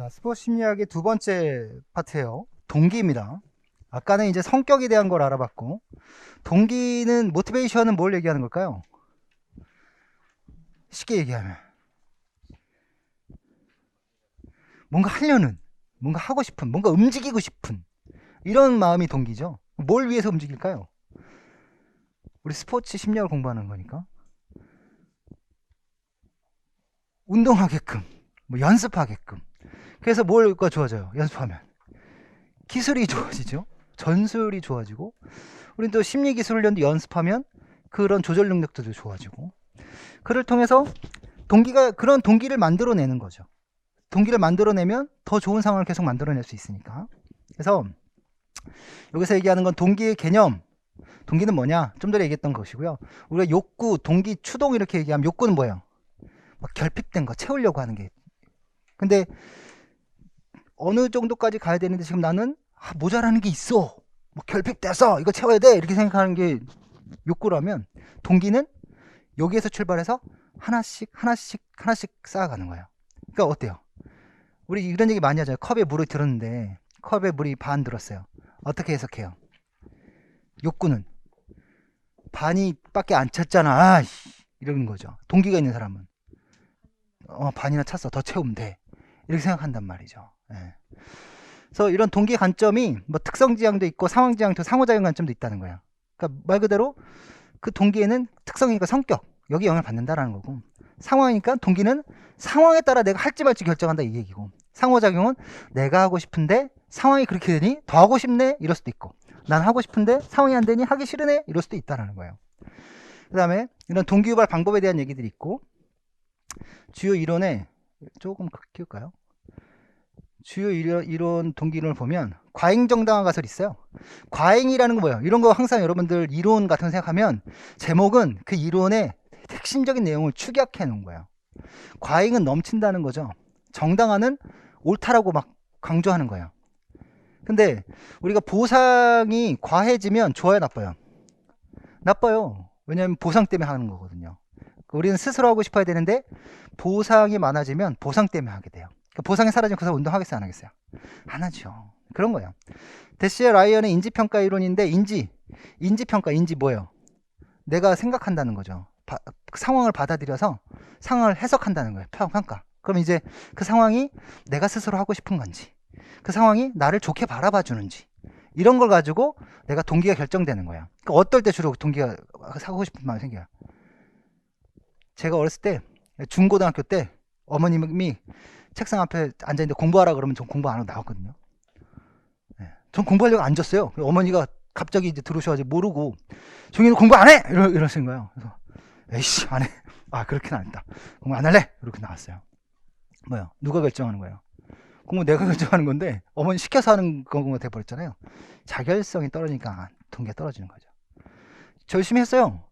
자, 스포츠 심리학의 두 번째 파트예요. 동기입니다. 아까는 이제 성격에 대한 걸 알아봤고, 동기는, 모티베이션은 뭘 얘기하는 걸까요? 쉽게 얘기하면 뭔가 하려는, 뭔가 하고 싶은, 뭔가 움직이고 싶은 이런 마음이 동기죠. 뭘 위해서 움직일까요? 우리 스포츠 심리학을 공부하는 거니까 운동하게끔, 뭐 연습하게끔. 그래서 뭘가 좋아져요? 연습하면 기술이 좋아지죠. 전술이 좋아지고, 우린 또 심리 기술 훈련도 연습하면 그런 조절 능력도 좋아지고, 그를 통해서 동기가, 그런 동기를 만들어내는 거죠. 동기를 만들어내면 더 좋은 상황을 계속 만들어낼 수 있으니까. 그래서 여기서 얘기하는 건 동기의 개념. 동기는 뭐냐? 좀 전에 얘기했던 것이고요. 우리가 욕구, 동기, 추동 이렇게 얘기하면, 욕구는 뭐예요? 막 결핍된 거 채우려고 하는 게. 근데 어느 정도까지 가야 되는데 지금 나는 모자라는 게 있어, 뭐 결핍돼서 이거 채워야 돼, 이렇게 생각하는 게 욕구라면, 동기는 여기에서 출발해서 하나씩 하나씩 하나씩 쌓아가는 거예요. 그러니까 어때요? 우리 이런 얘기 많이 하잖아요. 컵에 물이 들었는데 컵에 물이 반 들었어요. 어떻게 해석해요? 욕구는 반이 밖에 안 찼잖아, 이러는 거죠. 동기가 있는 사람은 반이나 찼어, 더 채우면 돼, 이렇게 생각한단 말이죠. 예. 그래서 이런 동기 관점이 뭐 특성지향도 있고 상황지향도, 상호작용 관점도 있다는 거예요. 그러니까 말 그대로 그 동기에는 특성이니까 성격, 여기 영향을 받는다라는 거고, 상황이니까 동기는 상황에 따라 내가 할지 말지 결정한다, 이 얘기고, 상호작용은 내가 하고 싶은데 상황이 그렇게 되니 더 하고 싶네, 이럴 수도 있고, 난 하고 싶은데 상황이 안 되니 하기 싫으네, 이럴 수도 있다는 거예요. 그 다음에 이런 동기 유발 방법에 대한 얘기들이 있고, 주요 이론에 조금 키울까요? 주요 이론 동기론을 보면 과잉정당화 가설이 있어요. 과잉이라는 건 뭐예요? 이런 거 항상 여러분들 이론 같은 거 생각하면 제목은 그 이론의 핵심적인 내용을 축약해 놓은 거예요. 과잉은 넘친다는 거죠. 정당화는 옳다라고 막 강조하는 거예요. 근데 우리가 보상이 과해지면 좋아요, 나빠요? 나빠요. 왜냐하면 보상 때문에 하는 거거든요. 우리는 스스로 하고 싶어야 되는데 보상이 많아지면 보상 때문에 하게 돼요. 보상이 사라지면 그 사람 운동하겠어요, 안 하겠어요? 안 하죠. 그런 거예요. 데시아 라이언의 인지평가 이론인데, 인지평가, 인지 뭐예요? 내가 생각한다는 거죠. 상황을 받아들여서 상황을 해석한다는 거예요. 평가. 그럼 이제 그 상황이 내가 스스로 하고 싶은 건지, 그 상황이 나를 좋게 바라봐 주는지, 이런 걸 가지고 내가 동기가 결정되는 거예요. 그러니까 어떨 때 주로 동기가 하고 싶은 마음이 생겨요? 제가 어렸을 때, 중고등학교 때 어머님이 책상 앞에 앉아있는데 공부하라 그러면 전 공부 안 하고 나왔거든요. 네. 전 공부하려고 앉았어요. 어머니가 갑자기 이제 들어오셔가지고 모르고, 종이는 공부 안 해! 이러시는 거예요. 그래서 에이씨, 안 해. 아, 그렇게는 안 했다. 공부 안 할래! 이렇게 나왔어요. 뭐요? 누가 결정하는 거예요? 공부 내가 결정하는 건데 어머니 시켜서 하는 공부가 돼버렸잖아요. 자결성이 떨어지니까 동기가 떨어지는 거죠. 저 열심히 했어요.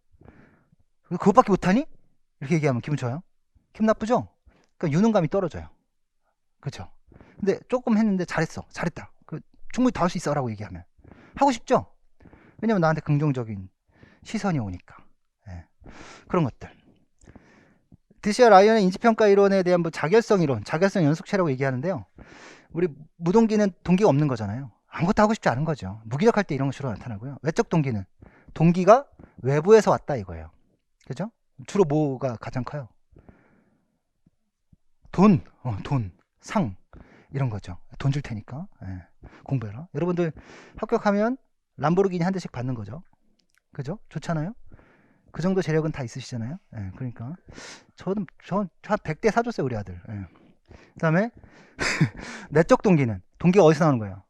그것밖에 못하니? 이렇게 얘기하면 기분 좋아요? 기분 나쁘죠? 그러니까 유능감이 떨어져요. 그렇죠? 근데 조금 했는데 잘했다, 충분히 더 할 수 있어 라고 얘기하면 하고 싶죠? 왜냐면 나한테 긍정적인 시선이 오니까. 예. 그런 것들. 드시아 라이언의 인지평가 이론에 대한 뭐 자결성 이론, 자결성 연속체라고 얘기하는데요. 우리 무동기는 동기가 없는 거잖아요. 아무것도 하고 싶지 않은 거죠. 무기력할 때 이런 거 주로 나타나고요. 외적 동기는 동기가 외부에서 왔다, 이거예요. 그죠? 주로 뭐가 가장 커요? 돈, 상, 이런 거죠. 돈 줄 테니까. 예. 공부해라. 여러분들 합격하면 람보르기니 한 대씩 받는 거죠. 그죠? 좋잖아요? 그 정도 재력은 다 있으시잖아요. 예. 그러니까 전 한 100대 사줬어요, 우리 아들. 예. 그 다음에 내적 동기는, 동기가 어디서 나오는 거예요?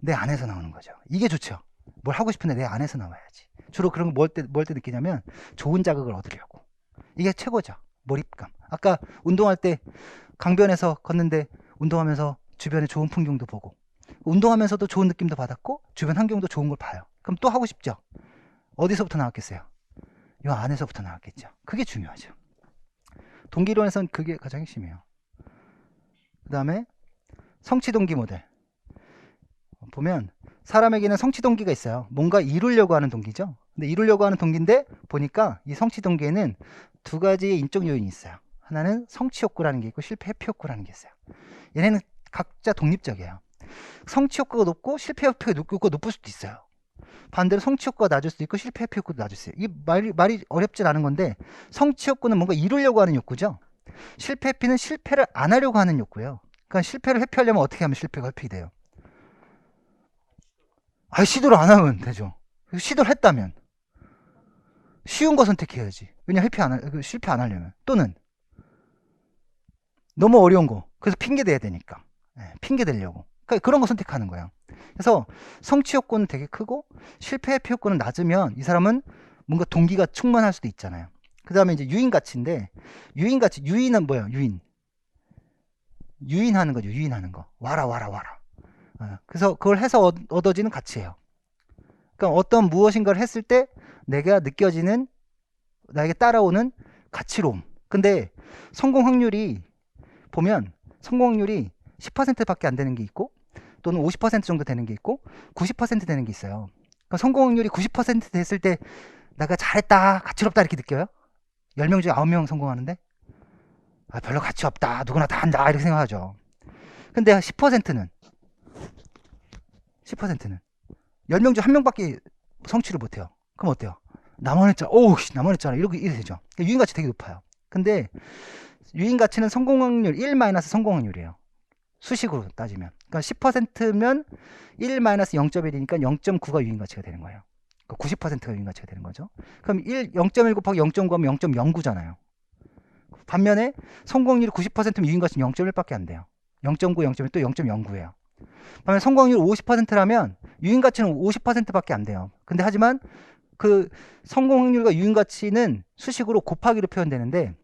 내 안에서 나오는 거죠. 이게 좋죠. 뭘 하고 싶은데 내 안에서 나와야지. 주로 그런 거 뭘 때 느끼냐면 좋은 자극을 얻으려고. 이게 최고죠. 몰입감. 아까 운동할 때 강변에서 걷는데 운동하면서 주변에 좋은 풍경도 보고, 운동하면서도 좋은 느낌도 받았고 주변 환경도 좋은 걸 봐요. 그럼 또 하고 싶죠. 어디서부터 나왔겠어요? 이 안에서부터 나왔겠죠. 그게 중요하죠. 동기론에서는 그게 가장 핵심이에요. 그 다음에 성취동기 모델 보면 사람에게는 성취동기가 있어요. 뭔가 이루려고 하는 동기죠. 근데 이루려고 하는 동기인데 보니까 이 성취동기에는 두 가지의 인적 요인이 있어요. 하나는 성취욕구라는 게 있고 실패 회피욕구라는 게 있어요. 얘네는 각자 독립적이에요. 성취 효과가 높고 실패 효과가 높을 수도 있어요. 반대로 성취 효과가 낮을 수도 있고 실패 효과도 낮을 수 있어요. 이 말이 어렵진 않은 건데, 성취 효과는 뭔가 이루려고 하는 욕구죠. 실패 회피는 실패를 안 하려고 하는 욕구예요. 그러니까 실패를 회피하려면 어떻게 하면 실패가 회피가 돼요? 시도를 안 하면 되죠. 시도를 했다면 쉬운 거 선택해야지. 왜냐, 실패 안 하려면. 또는 너무 어려운 거, 그래서 핑계 대야 되니까. 핑계 대려고. 그러니까 그런 거 선택하는 거예요. 그래서 성취 욕구는 되게 크고 실패 회피 욕구는 낮으면 이 사람은 뭔가 동기가 충만할 수도 있잖아요. 그 다음에 이제 유인가치인데, 유인은 뭐예요? 유인하는 거죠. 유인하는 거. 와라. 그래서 그걸 해서 얻어지는 가치예요. 그러니까 어떤 무엇인가를 했을 때 내가 느껴지는, 나에게 따라오는 가치로움. 근데 성공 확률이 보면 성공 확률이 10%밖에 안 되는 게 있고, 또는 50% 정도 되는 게 있고, 90% 되는 게 있어요. 그러니까 성공 확률이 90% 됐을 때 내가 잘했다, 가치롭다 이렇게 느껴요? 10명 중에 9명 성공하는데 별로 가치 없다, 누구나 다 한다 이렇게 생각하죠. 근데 10%는 10명 중 1명밖에 성취를 못해요. 그럼 어때요? 나만 했잖아 이렇게 되죠. 유인가치 되게 높아요. 근데 유인가치는 성공 확률 1 마이너스 성공 확률이에요. 수식으로 따지면. 그러니까 10%면 1 마이너스 0.1이니까 0.9가 유인가치가 되는 거예요. 그러니까 90%가 유인가치가 되는 거죠. 그럼 0.1 곱하기 0.9 하면 0.09잖아요. 반면에 성공률이 90%면 유인가치는 0.1밖에 안 돼요. 0.9, 0.1 또 0.09예요. 반면에 성공률 50%라면 유인가치는 50%밖에 안 돼요. 근데 하지만 그 성공 확률과 유인가치는 수식으로 곱하기로 표현되는데,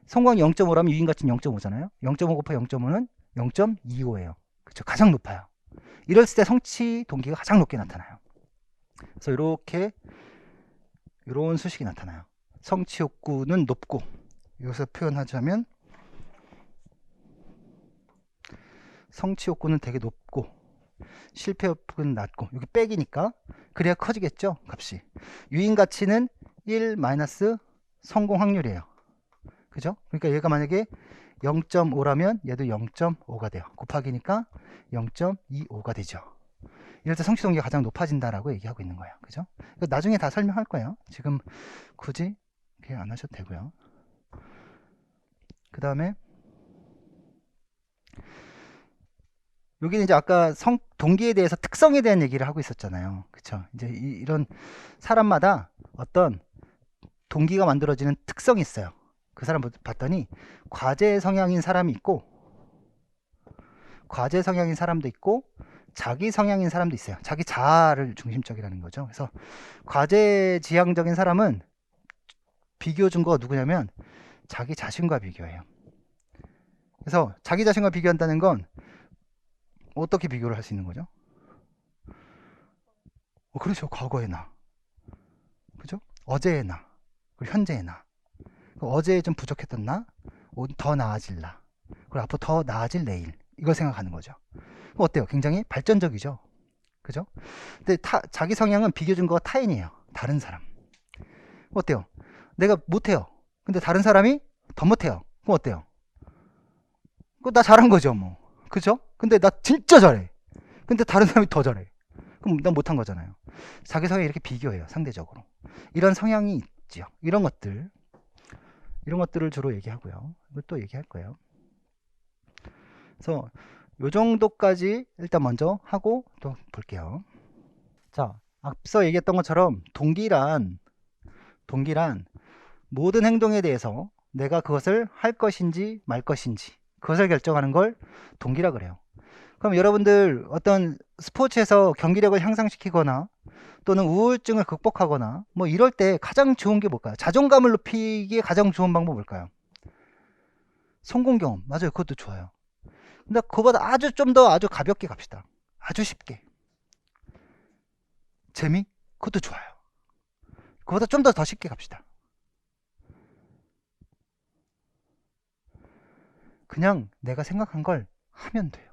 성공이 0.5라면 유인가치는 0.5잖아요. 0.5 곱하기 0.5는 0.25예요. 그렇죠? 가장 높아요. 이럴 때 성취 동기가 가장 높게 나타나요. 그래서 이런 수식이 나타나요. 성취 욕구는 높고, 여기서 표현하자면 성취 욕구는 되게 높고 실패 욕구는 낮고, 여기 백이니까 그래야 커지겠죠, 값이. 유인 가치는 1 마이너스 성공 확률이에요. 그죠? 그러니까 얘가 만약에 0.5라면 얘도 0.5가 돼요. 곱하기니까 0.25가 되죠. 이럴 때 성취 동기가 가장 높아진다라고 얘기하고 있는 거예요. 그죠? 나중에 다 설명할 거예요. 지금 굳이 그렇게 안 하셔도 되고요. 그 다음에 여기는 이제 아까 동기에 대해서 특성에 대한 얘기를 하고 있었잖아요. 그쵸? 이제 이런 사람마다 어떤 동기가 만들어지는 특성이 있어요. 그 사람 봤더니 과제 성향인 사람이 있고, 과제 성향인 사람도 있고, 자기 성향인 사람도 있어요. 자기 자아를 중심적이라는 거죠. 그래서 과제 지향적인 사람은 비교 준거가 누구냐면 자기 자신과 비교해요. 그래서 자기 자신과 비교한다는 건 어떻게 비교를 할 수 있는 거죠? 그렇죠. 과거의 나. 그죠? 어제의 나. 그리고 현재의 나. 어제에 좀 부족했던 나, 더 나아질 나, 그리고 앞으로 더 나아질 내일. 이걸 생각하는 거죠. 어때요? 굉장히 발전적이죠. 그죠? 근데 자기 성향은 비교 준거가 타인이에요. 다른 사람. 어때요? 내가 못해요. 근데 다른 사람이 더 못해요. 그럼 어때요? 나 잘한 거죠, 뭐. 그죠? 근데 나 진짜 잘해. 근데 다른 사람이 더 잘해. 그럼 난 못한 거잖아요. 자기 성향이 이렇게 비교해요, 상대적으로. 이런 성향이 있죠. 이런 것들을 주로 얘기하고요. 이것도 얘기할 거예요. 그래서 요 정도까지 일단 먼저 하고 또 볼게요. 자, 앞서 얘기했던 것처럼 동기란 모든 행동에 대해서 내가 그것을 할 것인지 말 것인지 그것을 결정하는 걸 동기라 그래요. 그럼 여러분들 어떤 스포츠에서 경기력을 향상시키거나 또는 우울증을 극복하거나 뭐 이럴 때 가장 좋은 게 뭘까요? 자존감을 높이기에 가장 좋은 방법 뭘까요? 성공 경험. 맞아요. 그것도 좋아요. 근데 그거보다 아주 좀 더 아주 가볍게 갑시다. 아주 쉽게. 재미? 그것도 좋아요. 그거보다 좀 더 쉽게 갑시다. 그냥 내가 생각한 걸 하면 돼요.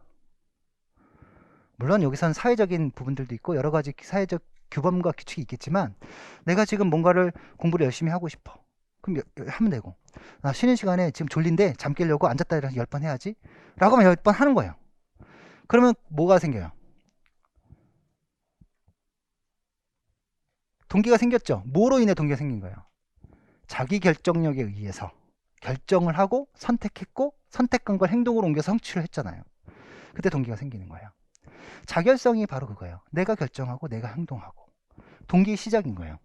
물론 여기서는 사회적인 부분들도 있고 여러 가지 사회적 규범과 규칙이 있겠지만, 내가 지금 뭔가를 공부를 열심히 하고 싶어. 그럼 하면 되고, 나 쉬는 시간에 지금 졸린데 잠 깨려고 앉았다 일어나서 10번 해야지 라고 하면 10번 하는 거예요. 그러면 뭐가 생겨요? 동기가 생겼죠. 뭐로 인해 동기가 생긴 거예요? 자기 결정력에 의해서 결정을 하고 선택했고 선택한 걸 행동으로 옮겨서 성취를 했잖아요. 그때 동기가 생기는 거예요. 자결성이 바로 그거예요. 내가 결정하고 내가 행동하고. 동기의 시작인 거예요.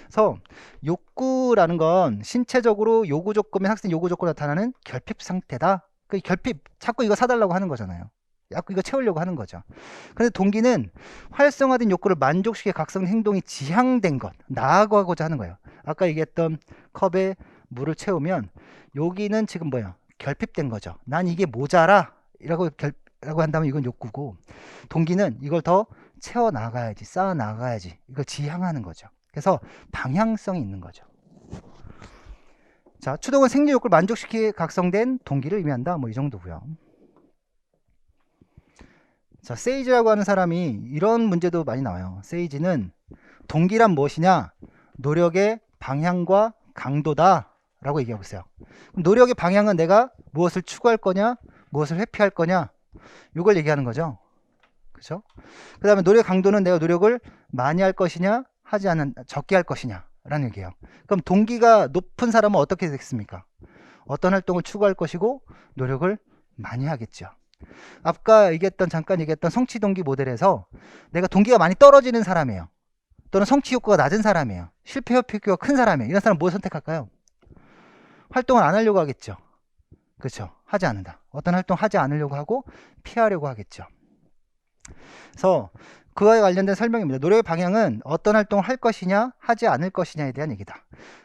그래서 욕구라는 건 신체적으로 요구 조건에 학생 요구 조건에 나타나는 결핍 상태다. 그 결핍, 자꾸 이거 사달라고 하는 거잖아요. 자꾸 이거 채우려고 하는 거죠. 그런데 동기는 활성화된 욕구를 만족시키게 각성 행동이 지향된 것, 나아가고자 하는 거예요. 아까 얘기했던 컵에 물을 채우면 여기는 지금 뭐예요? 결핍된 거죠. 난 이게 모자라 라고 한다면 이건 욕구고, 동기는 이걸 더 채워 나가야지, 쌓아 나가야지, 이걸 지향하는 거죠. 그래서 방향성이 있는 거죠. 자, 추동은 생리 욕구를 만족시키게 각성된 동기를 의미한다. 뭐 이 정도고요. 자, 세이지라고 하는 사람이 이런 문제도 많이 나와요. 세이지는 동기란 무엇이냐? 노력의 방향과 강도다 라고 얘기하고 있어요. 그럼 노력의 방향은 내가 무엇을 추구할 거냐, 무엇을 회피할 거냐, 이걸 얘기하는 거죠. 그렇죠? 그 다음에 노력 강도는 내가 노력을 많이 할 것이냐, 하지 않은 적게 할 것이냐 라는 얘기예요. 그럼 동기가 높은 사람은 어떻게 되겠습니까? 어떤 활동을 추구할 것이고 노력을 많이 하겠죠. 아까 잠깐 얘기했던 성취 동기 모델에서 내가 동기가 많이 떨어지는 사람이에요. 또는 성취 욕구가 낮은 사람이에요. 실패 욕구가 큰 사람이에요. 이런 사람 뭘 선택할까요? 활동을 안 하려고 하겠죠. 그렇죠? 하지 않는다. 어떤 활동 하지 않으려고 하고 피하려고 하겠죠. 그래서 그와에 관련된 설명입니다. 노력의 방향은 어떤 활동을 할 것이냐 하지 않을 것이냐에 대한 얘기다.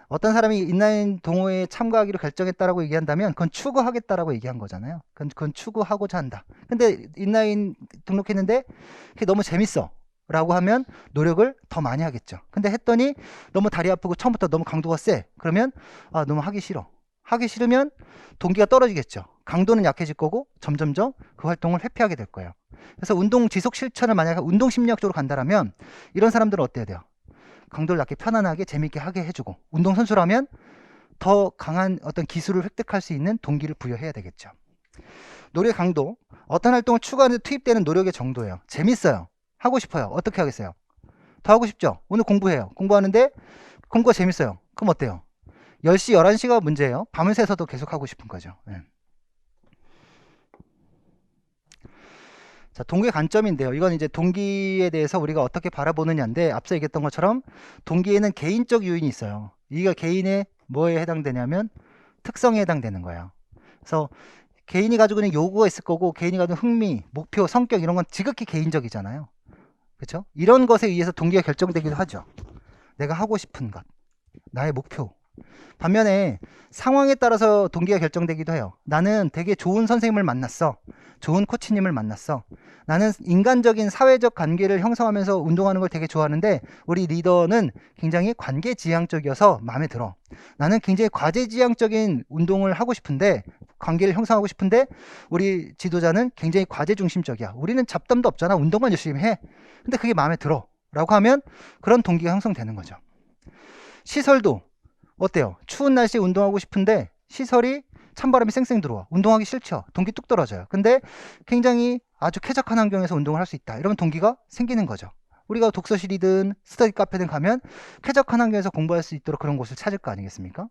어떤 사람이 인라인 동호회에 참가하기로 결정했다라고 얘기한다면 그건 추구하겠다라고 얘기한 거잖아요. 그건 추구하고자 한다. 근데 인라인 등록했는데 그게 너무 재밌어 라고 하면 노력을 더 많이 하겠죠. 근데 했더니 너무 다리 아프고 처음부터 너무 강도가 세. 그러면 너무 하기 싫어. 하기 싫으면 동기가 떨어지겠죠. 강도는 약해질 거고 점점점 그 활동을 회피하게 될 거예요. 그래서 운동 지속 실천을 만약에 운동 심리학적으로 간다면 이런 사람들은 어때야 돼요? 강도를 낮게 편안하게 재밌게 하게 해주고, 운동 선수라면 더 강한 어떤 기술을 획득할 수 있는 동기를 부여해야 되겠죠. 노력 강도, 어떤 활동을 추구하는 데 투입되는 노력의 정도예요. 재밌어요. 하고 싶어요. 어떻게 하겠어요? 더 하고 싶죠? 오늘 공부해요. 공부하는데 공부가 재밌어요. 그럼 어때요? 10시, 11시가 문제예요. 밤을 새서도 계속 하고 싶은 거죠. 네. 자, 동기의 관점인데요. 이건 이제 동기에 대해서 우리가 어떻게 바라보느냐인데, 앞서 얘기했던 것처럼 동기에는 개인적 요인이 있어요. 이게 개인의 뭐에 해당되냐면 특성에 해당되는 거예요. 그래서 개인이 가지고 있는 요구가 있을 거고, 개인이 가지고 있는 흥미, 목표, 성격 이런 건 지극히 개인적이잖아요. 그렇죠? 이런 것에 의해서 동기가 결정되기도 하죠. 내가 하고 싶은 것, 나의 목표. 반면에 상황에 따라서 동기가 결정되기도 해요. 나는 되게 좋은 선생님을 만났어. 좋은 코치님을 만났어. 나는 인간적인 사회적 관계를 형성하면서 운동하는 걸 되게 좋아하는데 우리 리더는 굉장히 관계지향적이어서 마음에 들어. 나는 굉장히 과제지향적인 운동을 하고 싶은데, 관계를 형성하고 싶은데 우리 지도자는 굉장히 과제중심적이야. 우리는 잡담도 없잖아. 운동만 열심히 해. 근데 그게 마음에 들어 라고 하면 그런 동기가 형성되는 거죠. 시설도 어때요? 추운 날씨에 운동하고 싶은데 시설이 찬바람이 쌩쌩 들어와. 운동하기 싫죠. 동기 뚝 떨어져요. 근데 굉장히 아주 쾌적한 환경에서 운동을 할 수 있다. 이러면 동기가 생기는 거죠. 우리가 독서실이든 스터디 카페든 가면 쾌적한 환경에서 공부할 수 있도록 그런 곳을 찾을 거 아니겠습니까?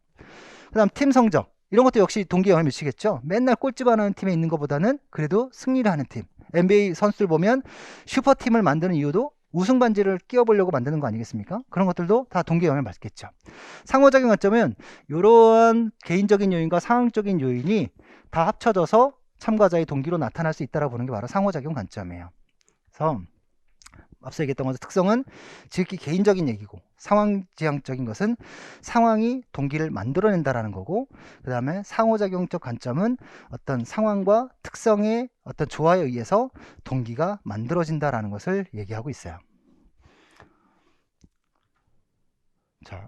그 다음 팀 성적. 이런 것도 역시 동기에 영향을 미치겠죠. 맨날 꼴찌만 하는 팀에 있는 것보다는 그래도 승리를 하는 팀. NBA 선수들 보면 슈퍼팀을 만드는 이유도 우승 반지를 끼워보려고 만드는 거 아니겠습니까? 그런 것들도 다 동기에 영향을 받겠죠. 상호작용 관점은 이러한 개인적인 요인과 상황적인 요인이 다 합쳐져서 참가자의 동기로 나타날 수 있다고 보는 게 바로 상호작용 관점이에요. 그래서 앞서 얘기했던 것의 특성은 지극히 개인적인 얘기고, 상황지향적인 것은 상황이 동기를 만들어낸다라는 거고, 그 다음에 상호작용적 관점은 어떤 상황과 특성의 어떤 조화에 의해서 동기가 만들어진다라는 것을 얘기하고 있어요. 자,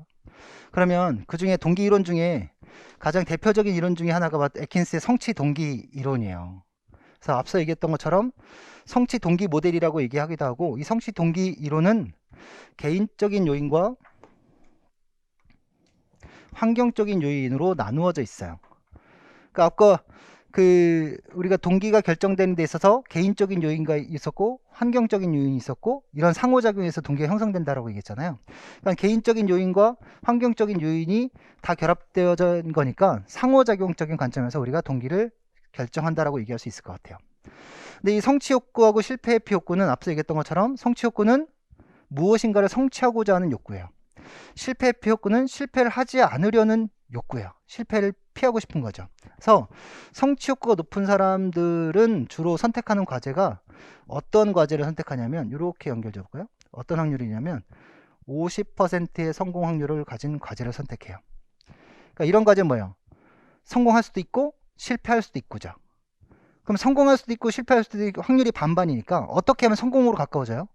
그러면 그 중에 동기 이론 중에 가장 대표적인 이론 중에 하나가 애킨스의 성취 동기 이론이에요. 그래서 앞서 얘기했던 것처럼 성취 동기 모델이라고 얘기하기도 하고, 이 성취 동기 이론은 개인적인 요인과 환경적인 요인으로 나누어져 있어요. 그러니까 아까 우리가 동기가 결정되는 데 있어서 개인적인 요인가 있었고 환경적인 요인이 있었고 이런 상호작용에서 동기가 형성된다라고 얘기했잖아요. 그러니까 개인적인 요인과 환경적인 요인이 다 결합되어진 거니까 상호작용적인 관점에서 우리가 동기를 결정한다라고 얘기할 수 있을 것 같아요. 근데 이 성취 욕구하고 실패 회피 욕구는 앞서 얘기했던 것처럼 성취 욕구는 무엇인가를 성취하고자 하는 욕구예요. 실패 회피 욕구는 실패를 하지 않으려는 욕구예요. 실패를 피하고 싶은 거죠. 그래서 성취 욕구가 높은 사람들은 주로 선택하는 과제가 어떤 과제를 선택하냐면 이렇게 연결해 볼까요? 어떤 확률이냐면 50%의 성공 확률을 가진 과제를 선택해요. 그러니까 이런 과제는 뭐예요? 성공할 수도 있고 실패할 수도 있고죠. 그럼 성공할 수도 있고 실패할 수도 있고 확률이 반반이니까 어떻게 하면 성공으로 가까워져요?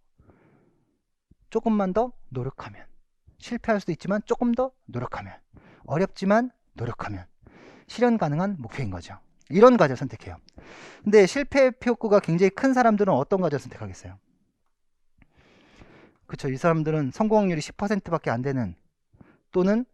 조금만 더 노력하면. 실패할 수도 있지만 조금 더 노력하면. 어렵지만 노력하면. 실현 가능한 목표인 거죠. 이런 과제를 선택해요. 근데 실패 욕구가 굉장히 큰 사람들은 어떤 과제를 선택하겠어요? 그쵸, 이 사람들은 성공 확률이 10%밖에 안 되는 또는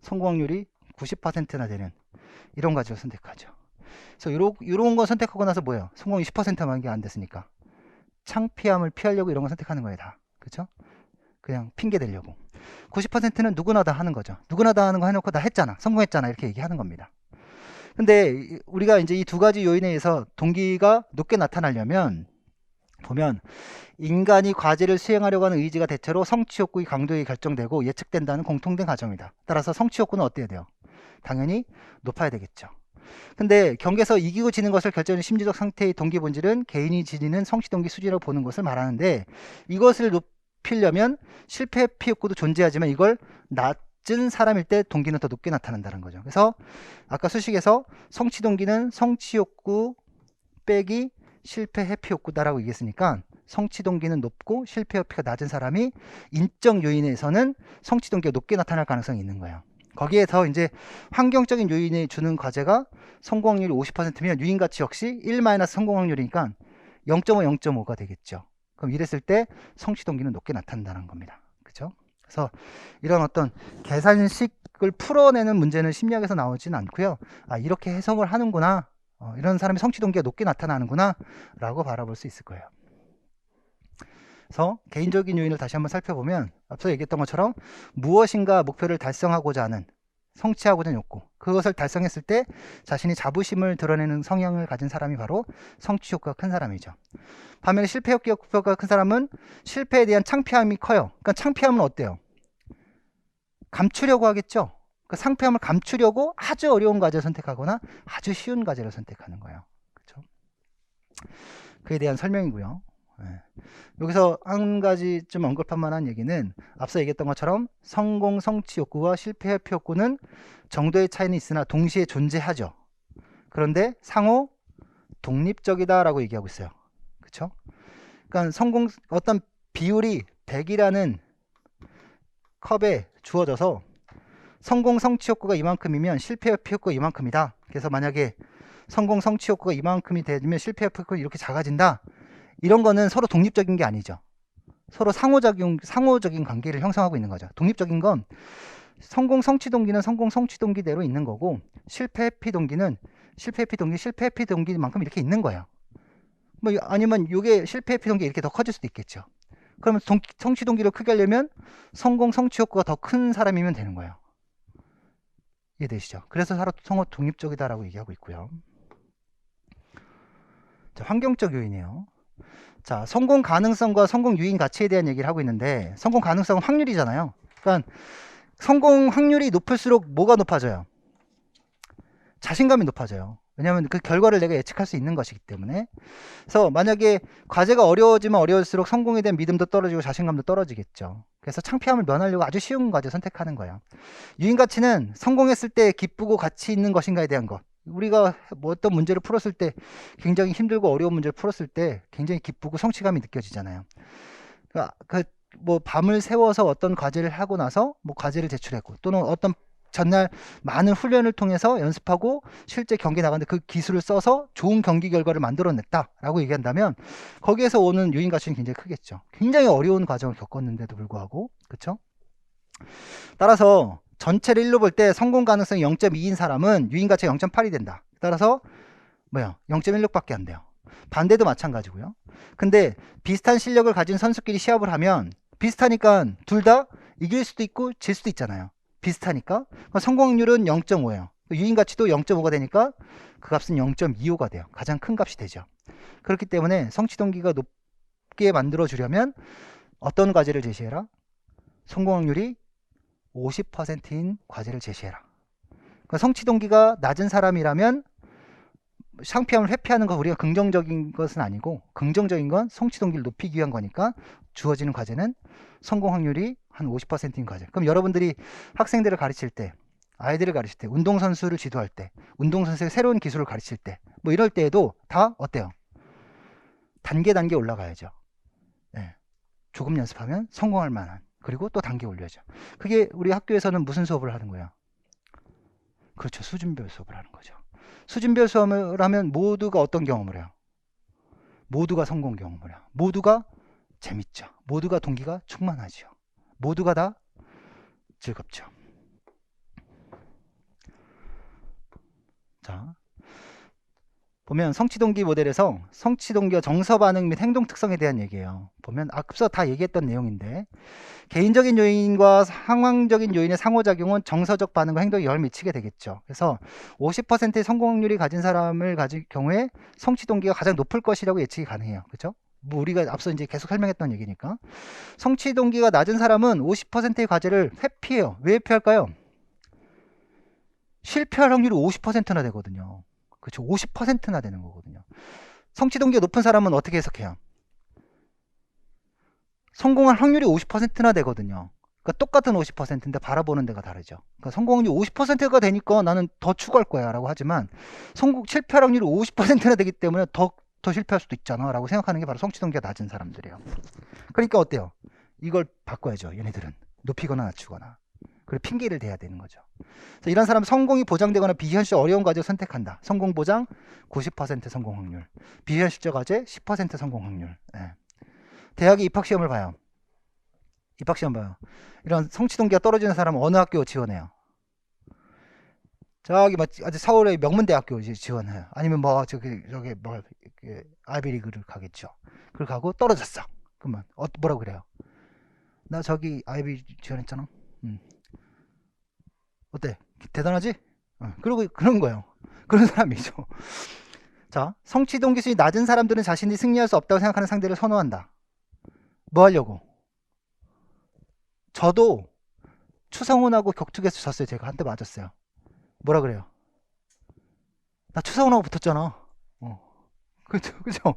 성공 확률이 90%나 되는 이런 과제를 선택하죠. 그래서 이런 거 선택하고 나서 뭐예요? 성공이 10%만 안 됐으니까 창피함을 피하려고 이런 거 선택하는 거예요, 다. 그렇죠? 그냥 핑계 대려고. 90%는 누구나 다 하는 거죠. 누구나 다 하는 거 해놓고 다 했잖아, 성공했잖아, 이렇게 얘기하는 겁니다. 근데 우리가 이제 이 두 가지 요인에 의해서 동기가 높게 나타나려면 보면 인간이 과제를 수행하려고 하는 의지가 대체로 성취 욕구의 강도에 결정되고 예측된다는 공통된 가정이다. 따라서 성취 욕구는 어때야 돼요? 당연히 높아야 되겠죠. 근데 경기에서 이기고 지는 것을 결정하는 심리적 상태의 동기 본질은 개인이 지니는 성취 동기 수준으로 보는 것을 말하는데, 이것을 높이려면 실패 회피 욕구도 존재하지만 이걸 낮은 사람일 때 동기는 더 높게 나타난다는 거죠. 그래서 아까 수식에서 성취 동기는 성취 욕구 빼기 실패 회피 욕구다라고 얘기했으니까 성취 동기는 높고 실패 회피가 낮은 사람이 인적 요인에서는 성취 동기가 높게 나타날 가능성이 있는 거예요. 거기에서 이제 환경적인 요인이 주는 과제가 성공 확률이 50%면 유인가치 역시 1 성공 확률이니까 0.5, 0.5가 되겠죠. 그럼 이랬을 때 성취 동기는 높게 나타난다는 겁니다. 그죠? 그래서 이런 어떤 계산식을 풀어내는 문제는 심리학에서 나오지는 않고요. 아, 이렇게 해석을 하는구나. 이런 사람이 성취 동기가 높게 나타나는구나 라고 바라볼 수 있을 거예요. 그래서 개인적인 요인을 다시 한번 살펴보면 앞서 얘기했던 것처럼 무엇인가 목표를 달성하고자 하는, 성취하고자 하는 욕구, 그것을 달성했을 때 자신이 자부심을 드러내는 성향을 가진 사람이 바로 성취 욕구가 큰 사람이죠. 반면에 실패 욕구가 큰 사람은 실패에 대한 창피함이 커요. 그러니까 창피함은 어때요? 감추려고 하겠죠. 그 상폐함을 감추려고 아주 어려운 과제를 선택하거나 아주 쉬운 과제를 선택하는 거예요. 그렇죠? 그에 대한 설명이고요. 네. 여기서 한 가지 좀 언급할 만한 얘기는 앞서 얘기했던 것처럼 성공 성취 욕구와 실패 회피 욕구는 정도의 차이는 있으나 동시에 존재하죠. 그런데 상호 독립적이다라고 얘기하고 있어요. 그렇죠? 그러니까 성공 어떤 비율이 100이라는 컵에 주어져서 성공 성취 욕구가 이만큼이면 실패 회피 욕구가 이만큼이다. 그래서 만약에 성공 성취 욕구가 이만큼이 되면 실패 회피 욕구가 이렇게 작아진다. 이런 거는 서로 독립적인 게 아니죠. 서로 상호적인 관계를 형성하고 있는 거죠. 독립적인 건 성공 성취 동기는 성공 성취 동기대로 있는 거고, 실패 회피 동기는 실패 회피 동기만큼 이렇게 있는 거예요. 뭐 아니면 이게 실패 회피 동기 이렇게 더 커질 수도 있겠죠. 그러면 성취 동기를 크게 하려면 성공 성취 욕구가 더 큰 사람이면 되는 거예요. 이해되시죠? 그래서 상호 독립적이다라고 얘기하고 있고요. 자, 환경적 요인이에요. 자, 성공 가능성과 성공 유인 가치에 대한 얘기를 하고 있는데, 성공 가능성은 확률이잖아요. 그러니까 성공 확률이 높을수록 뭐가 높아져요? 자신감이 높아져요. 왜냐하면 그 결과를 내가 예측할 수 있는 것이기 때문에. 그래서 만약에 과제가 어려워지면 어려울수록 성공에 대한 믿음도 떨어지고 자신감도 떨어지겠죠. 그래서 창피함을 면하려고 아주 쉬운 과제 선택하는 거예요. 유인 가치는 성공했을 때 기쁘고 가치 있는 것인가에 대한 것. 우리가 뭐 어떤 문제를 풀었을 때, 굉장히 힘들고 어려운 문제를 풀었을 때 굉장히 기쁘고 성취감이 느껴지잖아요. 그러니까 뭐 밤을 새워서 어떤 과제를 하고 나서 뭐 과제를 제출했고, 또는 어떤 전날 많은 훈련을 통해서 연습하고 실제 경기 나갔는데 그 기술을 써서 좋은 경기 결과를 만들어냈다라고 얘기한다면 거기에서 오는 유인 가치는 굉장히 크겠죠. 굉장히 어려운 과정을 겪었는데도 불구하고, 그렇죠? 따라서 전체를 1로 볼 때 성공 가능성이 0.2인 사람은 유인 가치가 0.8이 된다. 따라서 0.16밖에 안 돼요. 반대도 마찬가지고요. 근데 비슷한 실력을 가진 선수끼리 시합을 하면 비슷하니까 둘 다 이길 수도 있고 질 수도 있잖아요. 비슷하니까 성공 확률은 0.5예요. 유인 가치도 0.5가 되니까 그 값은 0.25가 돼요. 가장 큰 값이 되죠. 그렇기 때문에 성취 동기가 높게 만들어 주려면 어떤 과제를 제시해라? 성공 확률이 50%인 과제를 제시해라. 그러니까 성취 동기가 낮은 사람이라면 상피함을 회피하는 거 우리가 긍정적인 것은 아니고, 긍정적인 건 성취 동기를 높이기 위한 거니까 주어지는 과제는 성공 확률이 한 50%인 과제. 그럼 여러분들이 학생들을 가르칠 때, 아이들을 가르칠 때, 운동선수를 지도할 때, 운동선수의 새로운 기술을 가르칠 때, 뭐 이럴 때에도 다 어때요? 단계 올라가야죠. 네. 조금 연습하면 성공할 만한, 그리고 또 단계 올려야죠. 그게 우리 학교에서는 무슨 수업을 하는 거야? 그렇죠. 수준별 수업을 하는 거죠. 수준별 수업을 하면 모두가 어떤 경험을 해요? 모두가 성공 경험을 해요. 모두가 재밌죠. 모두가 동기가 충만하죠. 모두가 다 즐겁죠. 자, 보면 성취동기 모델에서 성취동기와 정서반응 및 행동 특성에 대한 얘기예요. 보면 앞서 다 얘기했던 내용인데, 개인적인 요인과 상황적인 요인의 상호작용은 정서적 반응과 행동에 영향을 미치게 되겠죠. 그래서 50%의 성공 확률이 가진 사람을 가질 경우에 성취 동기가 가장 높을 것이라고 예측이 가능해요. 그렇죠? 뭐 우리가 앞서 이제 계속 설명했던 얘기니까. 성취 동기가 낮은 사람은 50%의 과제를 회피해요. 왜 회피할까요? 실패할 확률이 50%나 되거든요. 그렇죠? 50%나 되는 거거든요. 성취 동기가 높은 사람은 어떻게 해석해요? 성공할 확률이 50%나 되거든요. 그러니까 똑같은 50%인데 바라보는 데가 다르죠. 그러니까 성공률이 50%가 되니까 나는 더 추구할 거야 라고 하지만, 실패할 확률이 50%나 되기 때문에 더 실패할 수도 있잖아 라고 생각하는 게 바로 성취동기가 낮은 사람들이에요. 그러니까 어때요? 이걸 바꿔야죠. 얘네들은 높이거나 낮추거나. 그리고 핑계를 대야 되는 거죠. 그래서 이런 사람은 성공이 보장되거나 비현실 어려운 과제를 선택한다. 성공 보장 90% 성공 확률, 비현실적 과제 10% 성공 확률. 네. 대학의 입학시험을 봐요. 입학시험 봐요. 이런 성취동기가 떨어지는 사람은 어느 학교 지원해요? 저기 아주 서울의 명문대학교 지원해요. 아니면 저기 아이비리그를 가겠죠. 그걸 가고 떨어졌어. 그러면 뭐라고 그래요? 나 저기 아이비 지원했잖아. 어때? 대단하지? 그러고 그런 거예요. 그런 사람이죠. 자, 성취동기 수준이 낮은 사람들은 자신이 승리할 수 없다고 생각하는 상대를 선호한다. 뭐 하려고? 저도 추성훈하고 격투기에서 졌어요. 제가 한 대 맞았어요. 뭐라 그래요? 나 추성훈하고 붙었잖아. 그죠.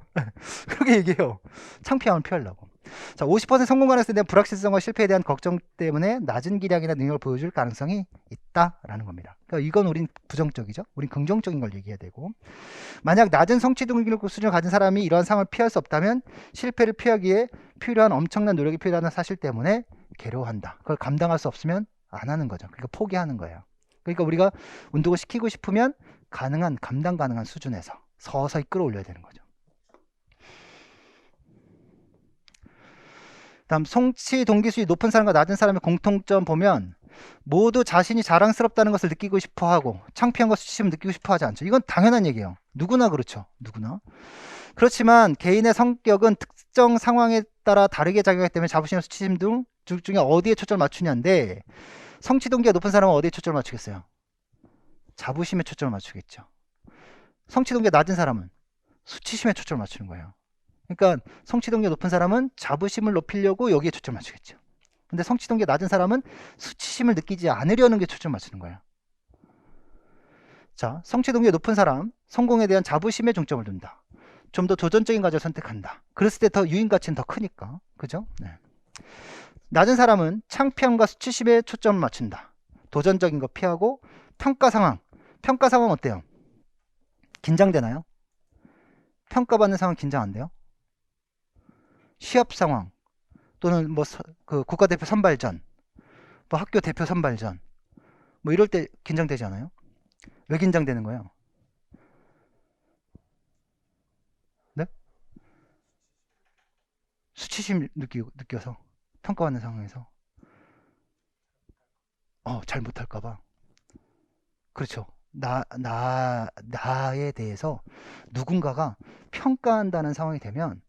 그렇게 얘기해요. 창피함을 피하려고. 자, 50% 성공 가능성에 대한 불확실성과 실패에 대한 걱정 때문에 낮은 기량이나 능력을 보여줄 가능성이 있다라는 겁니다. 그러니까 이건 우린 부정적이죠. 우린 긍정적인 걸 얘기해야 되고, 만약 낮은 성취 동기력 수준을 가진 사람이 이러한 상황을 피할 수 없다면 실패를 피하기 위해 필요한 엄청난 노력이 필요하다는 사실 때문에 괴로워한다. 그걸 감당할 수 없으면 안 하는 거죠. 그러니까 포기하는 거예요. 그러니까 우리가 운동을 시키고 싶으면 감당 가능한 수준에서 서서히 끌어올려야 되는 거죠. 다음, 성취 동기 수준이 높은 사람과 낮은 사람의 공통점 보면 모두 자신이 자랑스럽다는 것을 느끼고 싶어하고 창피한 것을 수치심을 느끼고 싶어하지 않죠. 이건 당연한 얘기예요. 누구나 그렇죠. 누구나. 그렇지만 개인의 성격은 특정 상황에 따라 다르게 작용하기 때문에 자부심, 수치심 등 중에 어디에 초점을 맞추냐인데, 성취 동기가 높은 사람은 어디에 초점을 맞추겠어요? 자부심에 초점을 맞추겠죠. 성취 동기가 낮은 사람은 수치심에 초점을 맞추는 거예요. 그러니까 성취 동기가 높은 사람은 자부심을 높이려고 여기에 초점을 맞추겠죠. 근데 성취 동기가 낮은 사람은 수치심을 느끼지 않으려는 게 초점을 맞추는 거예요. 자, 성취 동기가 높은 사람, 성공에 대한 자부심에 중점을 둔다. 좀 더 도전적인 과제를 선택한다. 그랬을 때 더 유인 가치는 더 크니까. 그죠? 네. 낮은 사람은 창피함과 수치심에 초점을 맞춘다. 도전적인 거 피하고, 평가 상황 어때요? 긴장되나요? 평가받는 상황 긴장 안 돼요? 시합 상황 또는 국가대표 선발전, 학교 대표 선발전, 뭐 이럴 때 긴장되지 않아요? 왜 긴장되는 거예요? 네? 수치심 느껴서 평가받는 상황에서 잘 못할까봐. 그렇죠. 나에 대해서 누군가가 평가한다는 상황이 되면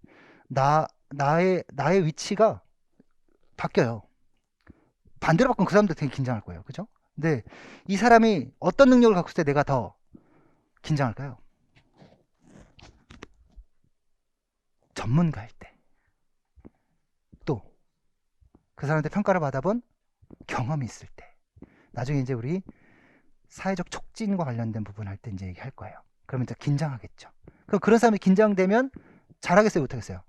나의 위치가 바뀌어요. 반대로 바꾸면 그 사람도 되게 긴장할 거예요. 그죠? 근데 이 사람이 어떤 능력을 갖고 있을 때 내가 더 긴장할까요? 전문가일 때. 또 그 사람한테 평가를 받아본 경험이 있을 때. 나중에 이제 우리 사회적 촉진과 관련된 부분 할 때 이제 얘기할 거예요. 그러면 이제 긴장하겠죠. 그럼 그런 사람이 긴장되면 잘하겠어요? 못하겠어요?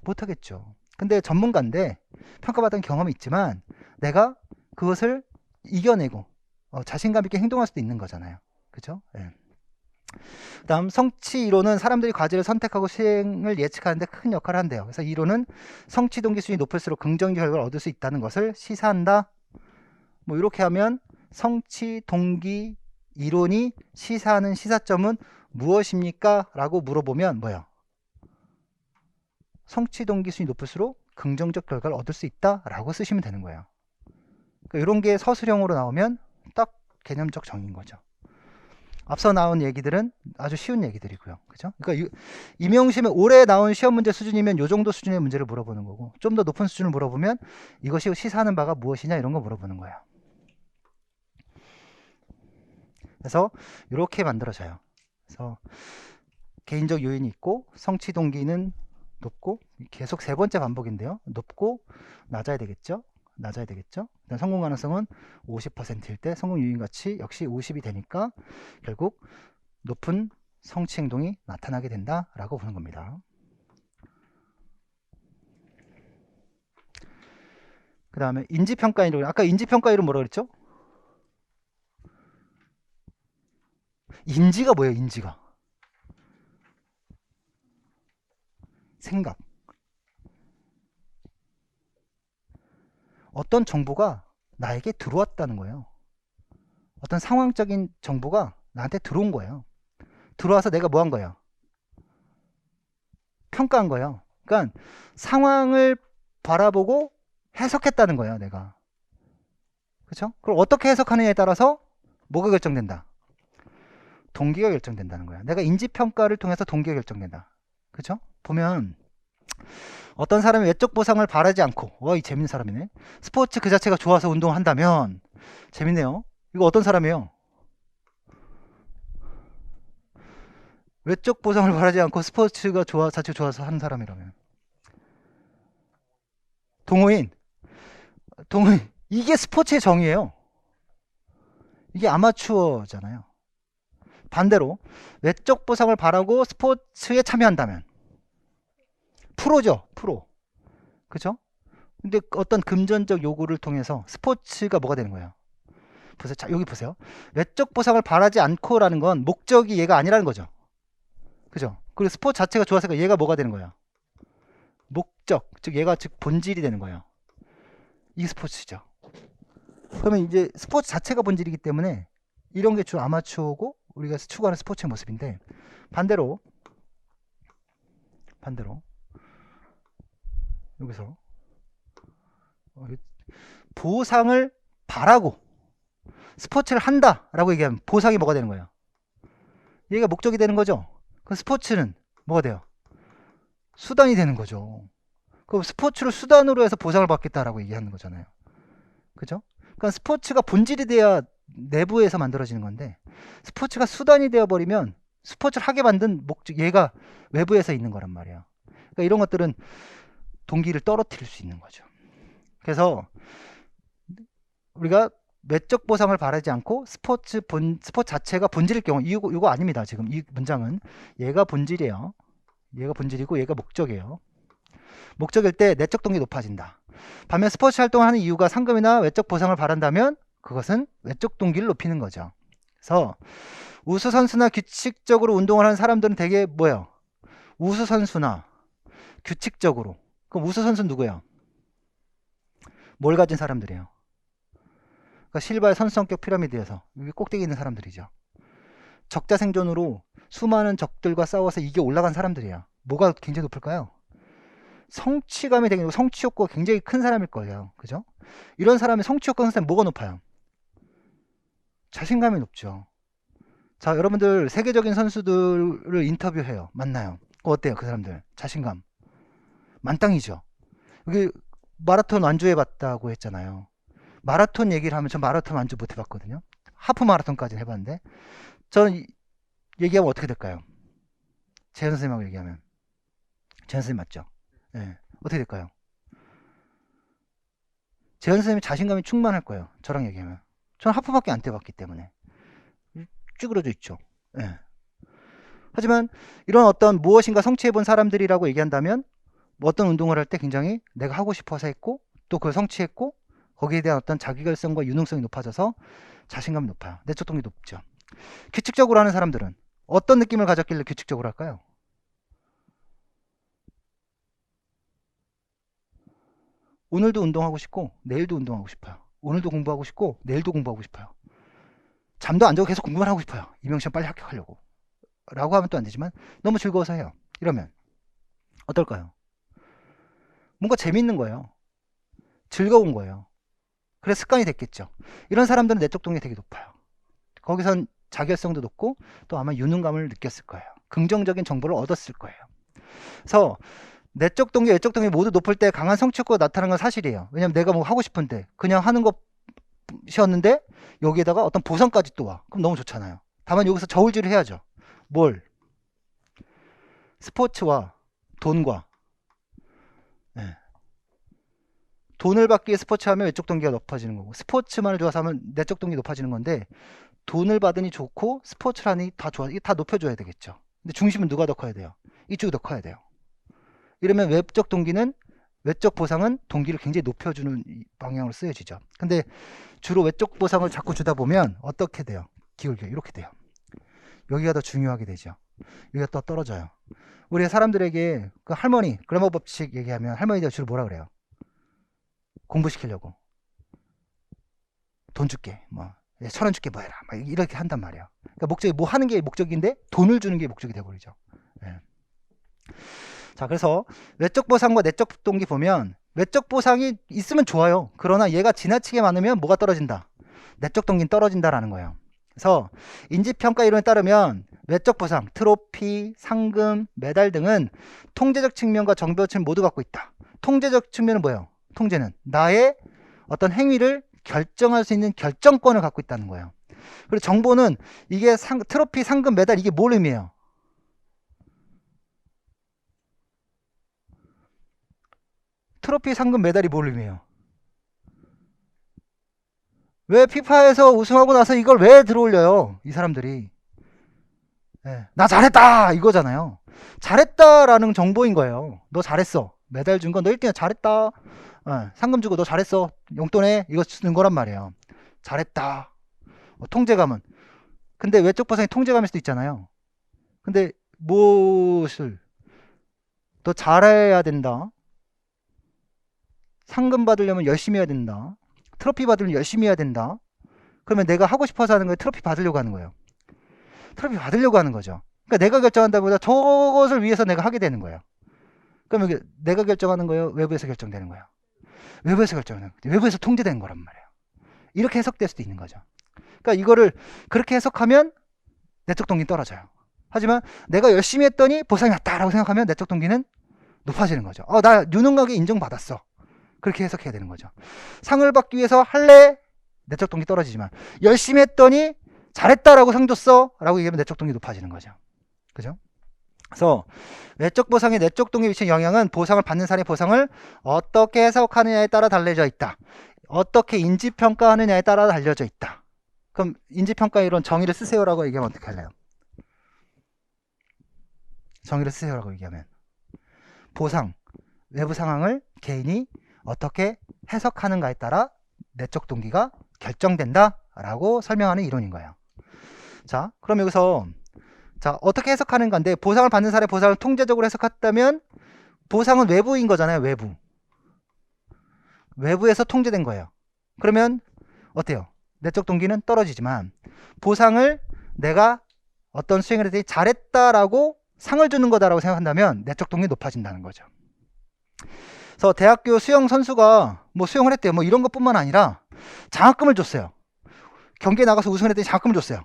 못하겠죠. 근데 전문가인데 평가받은 경험이 있지만 내가 그것을 이겨내고 자신감 있게 행동할 수도 있는 거잖아요. 그죠? 예. 다음 성취 이론은 사람들이 과제를 선택하고 수행을 예측하는 데 큰 역할을 한대요. 그래서 이론은 성취 동기 수준이 높을수록 긍정적 결과를 얻을 수 있다는 것을 시사한다. 뭐 이렇게 하면 성취 동기 이론이 시사하는 시사점은 무엇입니까? 라고 물어보면 뭐예요? 성취 동기 수준이 높을수록 긍정적 결과를 얻을 수 있다 라고 쓰시면 되는 거예요. 그러니까 이런 게 서술형으로 나오면 딱 개념적 정의인 거죠. 앞서 나온 얘기들은 아주 쉬운 얘기들이고요. 그죠? 그러니까 임용시험에 올해 나온 시험 문제 수준이면 이 정도 수준의 문제를 물어보는 거고, 좀 더 높은 수준을 물어보면 이것이 시사하는 바가 무엇이냐 이런 거 물어보는 거예요. 그래서 이렇게 만들어져요. 그래서 개인적 요인이 있고 성취 동기는 높고, 계속 세 번째 반복인데요. 높고 낮아야 되겠죠. 낮아야 되겠죠. 성공 가능성은 50%일 때 성공 유인가치 역시 50이 되니까 결국 높은 성취 행동이 나타나게 된다라고 보는 겁니다. 그 다음에 인지평가 이론. 아까 인지평가 이론 뭐라 그랬죠? 인지가 뭐예요? 인지가 생각. 어떤 정보가 나에게 들어왔다는 거예요. 어떤 상황적인 정보가 나한테 들어온 거예요. 들어와서 내가 뭐 한 거예요? 평가한 거예요. 그러니까 상황을 바라보고 해석했다는 거예요, 내가. 그렇죠? 그럼 어떻게 해석하느냐에 따라서 뭐가 결정된다? 동기가 결정된다는 거야. 내가 인지평가를 통해서 동기가 결정된다. 그렇죠? 보면 어떤 사람이 외적 보상을 바라지 않고, 이 재밌는 사람이네. 스포츠 그 자체가 좋아서 운동을 한다면, 재밌네요. 이거 어떤 사람이에요? 외적 보상을 바라지 않고 스포츠가 자체가 좋아서 하는 사람이라면. 동호인. 이게 스포츠의 정의예요. 이게 아마추어잖아요. 반대로 외적 보상을 바라고 스포츠에 참여한다면 프로죠. 프로. 그죠? 근데 어떤 금전적 요구를 통해서 스포츠가 뭐가 되는 거예요? 보세요. 자, 여기 보세요. 외적 보상을 바라지 않고라는 건 목적이 얘가 아니라는 거죠. 그죠? 그리고 스포츠 자체가 좋아서 얘가 뭐가 되는 거예요? 목적. 즉 얘가 즉 본질이 되는 거예요. 이 스포츠죠. 그러면 이제 스포츠 자체가 본질이기 때문에 이런 게 주 아마추어고 우리가 추구하는 스포츠의 모습인데, 반대로 여기서 보상을 바라고 스포츠를 한다라고 얘기하면 보상이 뭐가 되는 거예요? 얘가 목적이 되는 거죠. 그럼 스포츠는 뭐가 돼요? 수단이 되는 거죠. 그럼 스포츠를 수단으로 해서 보상을 받겠다라고 얘기하는 거잖아요. 그죠? 그러니까 스포츠가 본질이 돼야 내부에서 만들어지는 건데, 스포츠가 수단이 되어버리면 스포츠를 하게 만든 목적, 얘가 외부에서 있는 거란 말이야. 그러니까 이런 것들은 동기를 떨어뜨릴 수 있는 거죠. 그래서 우리가 외적 보상을 바라지 않고 스포츠 자체가 본질일 경우, 이거 아닙니다. 지금 이 문장은 얘가 본질이에요. 얘가 본질이고 얘가 목적이에요. 목적일 때 내적 동기 높아진다. 반면 스포츠 활동을 하는 이유가 상금이나 외적 보상을 바란다면 그것은 외적 동기를 높이는 거죠. 그래서 우수 선수나 규칙적으로 운동을 하는 사람들은 되게 뭐예요? 우수 선수나 규칙적으로. 그럼 우수 선수는 누구예요? 뭘 가진 사람들이에요? 그러니까 실바의 선수성격 피라미드에서 여기 꼭대기 있는 사람들이죠. 적자 생존으로 수많은 적들과 싸워서 이겨 올라간 사람들이야. 뭐가 굉장히 높을까요? 성취감이 되게, 성취 욕구가 굉장히 큰 사람일 거예요. 그죠? 이런 사람의 성취 욕구가 큰 사람이 뭐가 높아요? 자신감이 높죠. 자, 여러분들 세계적인 선수들을 인터뷰해요. 만나요. 어때요? 그 사람들 자신감 만땅이죠. 여기 마라톤 완주해봤다고 했잖아요. 마라톤 얘기를 하면 전 마라톤 완주 못 해봤거든요. 하프 마라톤까지는 해봤는데 저는 얘기하면 어떻게 될까요? 재현 선생님하고 얘기하면 재현 선생님 맞죠? 네. 어떻게 될까요? 재현 선생님이 자신감이 충만할 거예요. 저랑 얘기하면. 저는 하프밖에 안 뛰어봤기 때문에 쭈그러져 있죠. 네. 하지만 이런 어떤 무엇인가 성취해본 사람들이라고 얘기한다면 뭐 어떤 운동을 할 때 굉장히 내가 하고 싶어서 했고 또 그걸 성취했고 거기에 대한 어떤 자기결성과 유능성이 높아져서 자신감이 높아요. 내적 동력이 높죠. 규칙적으로 하는 사람들은 어떤 느낌을 가졌길래 규칙적으로 할까요? 오늘도 운동하고 싶고 내일도 운동하고 싶어요. 오늘도 공부하고 싶고 내일도 공부하고 싶어요. 잠도 안 자고 계속 공부만 하고 싶어요. 임용시험 빨리 합격하려고 라고 하면 또 안 되지만 너무 즐거워서 해요. 이러면 어떨까요? 뭔가 재밌는 거예요. 즐거운 거예요. 그래서 습관이 됐겠죠. 이런 사람들은 내적 동력이 되게 높아요. 거기선 자결성도 높고 또 아마 유능감을 느꼈을 거예요. 긍정적인 정보를 얻었을 거예요. 그래서 내적 동기, 외적 동기 모두 높을 때 강한 성취욕구가 나타나는 건 사실이에요. 왜냐면 내가 뭐 하고 싶은데 그냥 하는 것이었는데 여기에다가 어떤 보상까지 또 와. 그럼 너무 좋잖아요. 다만 여기서 저울질을 해야죠. 뭘? 스포츠와 돈과 네. 돈을 받기 위해 스포츠하면 외적 동기가 높아지는 거고 스포츠만을 좋아서 하면 내적 동기 높아지는 건데 돈을 받으니 좋고 스포츠를 하니 다 좋아. 이게 다 높여줘야 되겠죠. 근데 중심은 누가 더 커야 돼요? 이쪽이 더 커야 돼요. 이러면 외적 동기는 외적 보상은 동기를 굉장히 높여주는 방향으로 쓰여지죠. 근데 주로 외적 보상을 자꾸 주다 보면 어떻게 돼요? 기울겨 이렇게 돼요. 여기가 더 중요하게 되죠. 여기가 더 떨어져요. 우리 사람들에게 그 할머니 그래머 법칙 얘기하면 할머니들 주로 뭐라 그래요? 공부시키려고 돈 줄게 뭐 1,000원 줄게 뭐 해라 막 이렇게 한단 말이에요. 그러니까 목적이 뭐 하는 게 목적인데 돈을 주는 게 목적이 되버리죠. 네. 자, 그래서 외적 보상과 내적 동기 보면 외적 보상이 있으면 좋아요. 그러나 얘가 지나치게 많으면 뭐가 떨어진다? 내적 동기는 떨어진다라는 거예요. 그래서 인지평가 이론에 따르면 외적 보상, 트로피, 상금, 메달 등은 통제적 측면과 정보적 측면 모두 갖고 있다. 통제적 측면은 뭐예요? 통제는 나의 어떤 행위를 결정할 수 있는 결정권을 갖고 있다는 거예요. 그리고 정보는 이게 트로피, 상금, 메달 이게 뭘 의미해요? 트로피, 상금, 메달이 뭘 의미해요? 왜 피파에서 우승하고 나서 이걸 왜 들어올려요? 이 사람들이. 네. 나 잘했다! 이거잖아요. 잘했다라는 정보인 거예요. 너 잘했어. 메달 준 건 너 1등이야. 잘했다. 네. 상금 주고 너 잘했어. 용돈에 이거 주는 거란 말이에요. 잘했다. 통제감은. 근데 외적 보상이 통제감일 수도 있잖아요. 근데 무엇을 너 잘해야 된다. 상금 받으려면 열심히 해야 된다. 트로피 받으려면 열심히 해야 된다. 그러면 내가 하고 싶어서 하는 거예요? 트로피 받으려고 하는 거예요? 트로피 받으려고 하는 거죠. 그러니까 내가 결정한다보다 저것을 위해서 내가 하게 되는 거예요. 그러면 내가 결정하는 거예요? 외부에서 결정되는 거예요? 외부에서 결정하는 거예요. 외부에서 통제되는 거란 말이에요. 이렇게 해석될 수도 있는 거죠. 그러니까 이거를 그렇게 해석하면 내적 동기는 떨어져요. 하지만 내가 열심히 했더니 보상이 왔다라고 생각하면 내적 동기는 높아지는 거죠. 나 유능하게 인정받았어. 그렇게 해석해야 되는 거죠. 상을 받기 위해서 할래? 내적 동기 떨어지지만 열심히 했더니 잘했다라고 상 줬어 라고 얘기하면 내적 동기 높아지는 거죠. 그죠? 그래서 외적 보상의 내적 동기에 미치는 영향은 보상을 받는 사람의 보상을 어떻게 해석하느냐에 따라 달려져 있다. 어떻게 인지평가하느냐에 따라 달려져 있다. 그럼 인지평가 이론 정의를 쓰세요라고 얘기하면 어떻게 할래요? 정의를 쓰세요라고 얘기하면 보상, 외부 상황을 개인이 어떻게 해석하는가에 따라 내적 동기가 결정된다 라고 설명하는 이론인 거예요. 자, 그럼 여기서 어떻게 해석하는 건데 보상을 받는 사람의 보상을 통제적으로 해석했다면 보상은 외부인 거잖아요. 외부에서 통제된 거예요. 그러면 어때요? 내적 동기는 떨어지지만 보상을 내가 어떤 수행을 했더니 잘했다라고 상을 주는 거다라고 생각한다면 내적 동기 높아진다는 거죠. 그래서 대학교 수영 선수가 뭐 수영을 했대요. 뭐 이런 것뿐만 아니라 장학금을 줬어요. 경기에 나가서 우승을 했더니 장학금을 줬어요.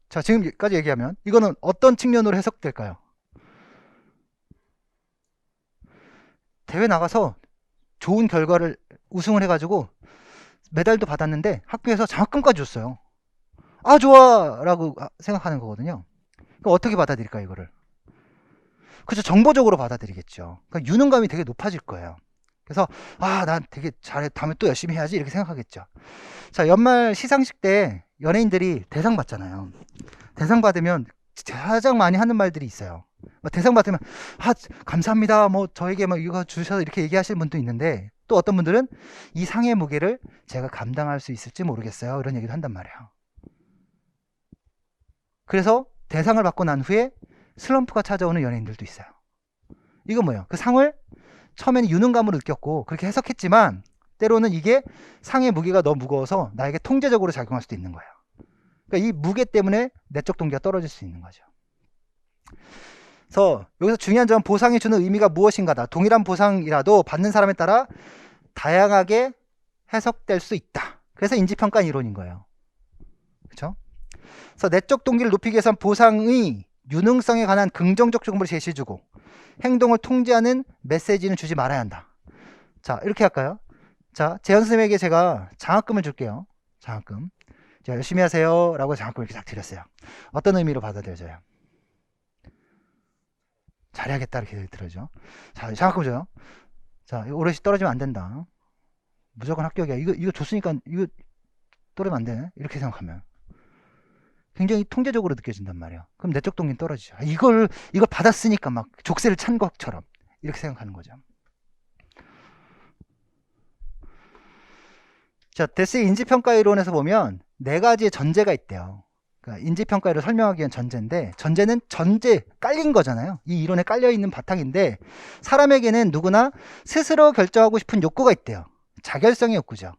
자, 지금까지 얘기하면 이거는 어떤 측면으로 해석될까요? 대회 나가서 좋은 결과를 우승을 해가지고 메달도 받았는데 학교에서 장학금까지 줬어요. 아, 좋아 라고 생각하는 거거든요. 그럼 어떻게 받아들일까요, 이거를? 그죠, 정보적으로 받아들이겠죠. 그러니까 유능감이 되게 높아질 거예요. 그래서 난 되게 잘해, 다음에 또 열심히 해야지 이렇게 생각하겠죠. 자, 연말 시상식 때 연예인들이 대상 받잖아요. 대상 받으면 가장 많이 하는 말들이 있어요. 대상 받으면 감사합니다, 뭐 저에게 뭐 이거 주셔서 이렇게 얘기하시는 분도 있는데, 또 어떤 분들은 이 상의 무게를 제가 감당할 수 있을지 모르겠어요, 이런 얘기도 한단 말이에요. 그래서 대상을 받고 난 후에 슬럼프가 찾아오는 연예인들도 있어요. 이건 뭐예요? 그 상을 처음에는 유능감으로 느꼈고 그렇게 해석했지만 때로는 이게 상의 무게가 너무 무거워서 나에게 통제적으로 작용할 수도 있는 거예요. 그러니까 이 무게 때문에 내적 동기가 떨어질 수 있는 거죠. 그래서 여기서 중요한 점은 보상이 주는 의미가 무엇인가다. 동일한 보상이라도 받는 사람에 따라 다양하게 해석될 수 있다. 그래서 인지평가 이론인 거예요. 그렇죠? 그래서 내적 동기를 높이기 위해서는 보상의 유능성에 관한 긍정적 정보를 제시해주고 행동을 통제하는 메시지는 주지 말아야 한다. 자, 이렇게 할까요? 자, 재현 선생님에게 제가 장학금을 줄게요. 장학금. 자, 열심히 하세요 라고 장학금을 이렇게 딱 드렸어요. 어떤 의미로 받아들여져요? 잘해야겠다 이렇게 들어죠. 자, 장학금 줘요. 자, 오롯이 떨어지면 안 된다. 무조건 합격이야. 이거 줬으니까 이거 떨어지면 안 되네. 이렇게 생각하면 굉장히 통제적으로 느껴진단 말이야. 그럼 내적 동기는 떨어지죠. 이걸 받았으니까 막 족쇄를 찬 것처럼 이렇게 생각하는 거죠. 자, 데스의 인지평가 이론에서 보면 4가지의 전제가 있대요. 그러니까 인지평가를 설명하기 위한 전제인데, 전제는 깔린 거잖아요. 이 이론에 깔려있는 바탕인데, 사람에게는 누구나 스스로 결정하고 싶은 욕구가 있대요. 자결성의 욕구죠.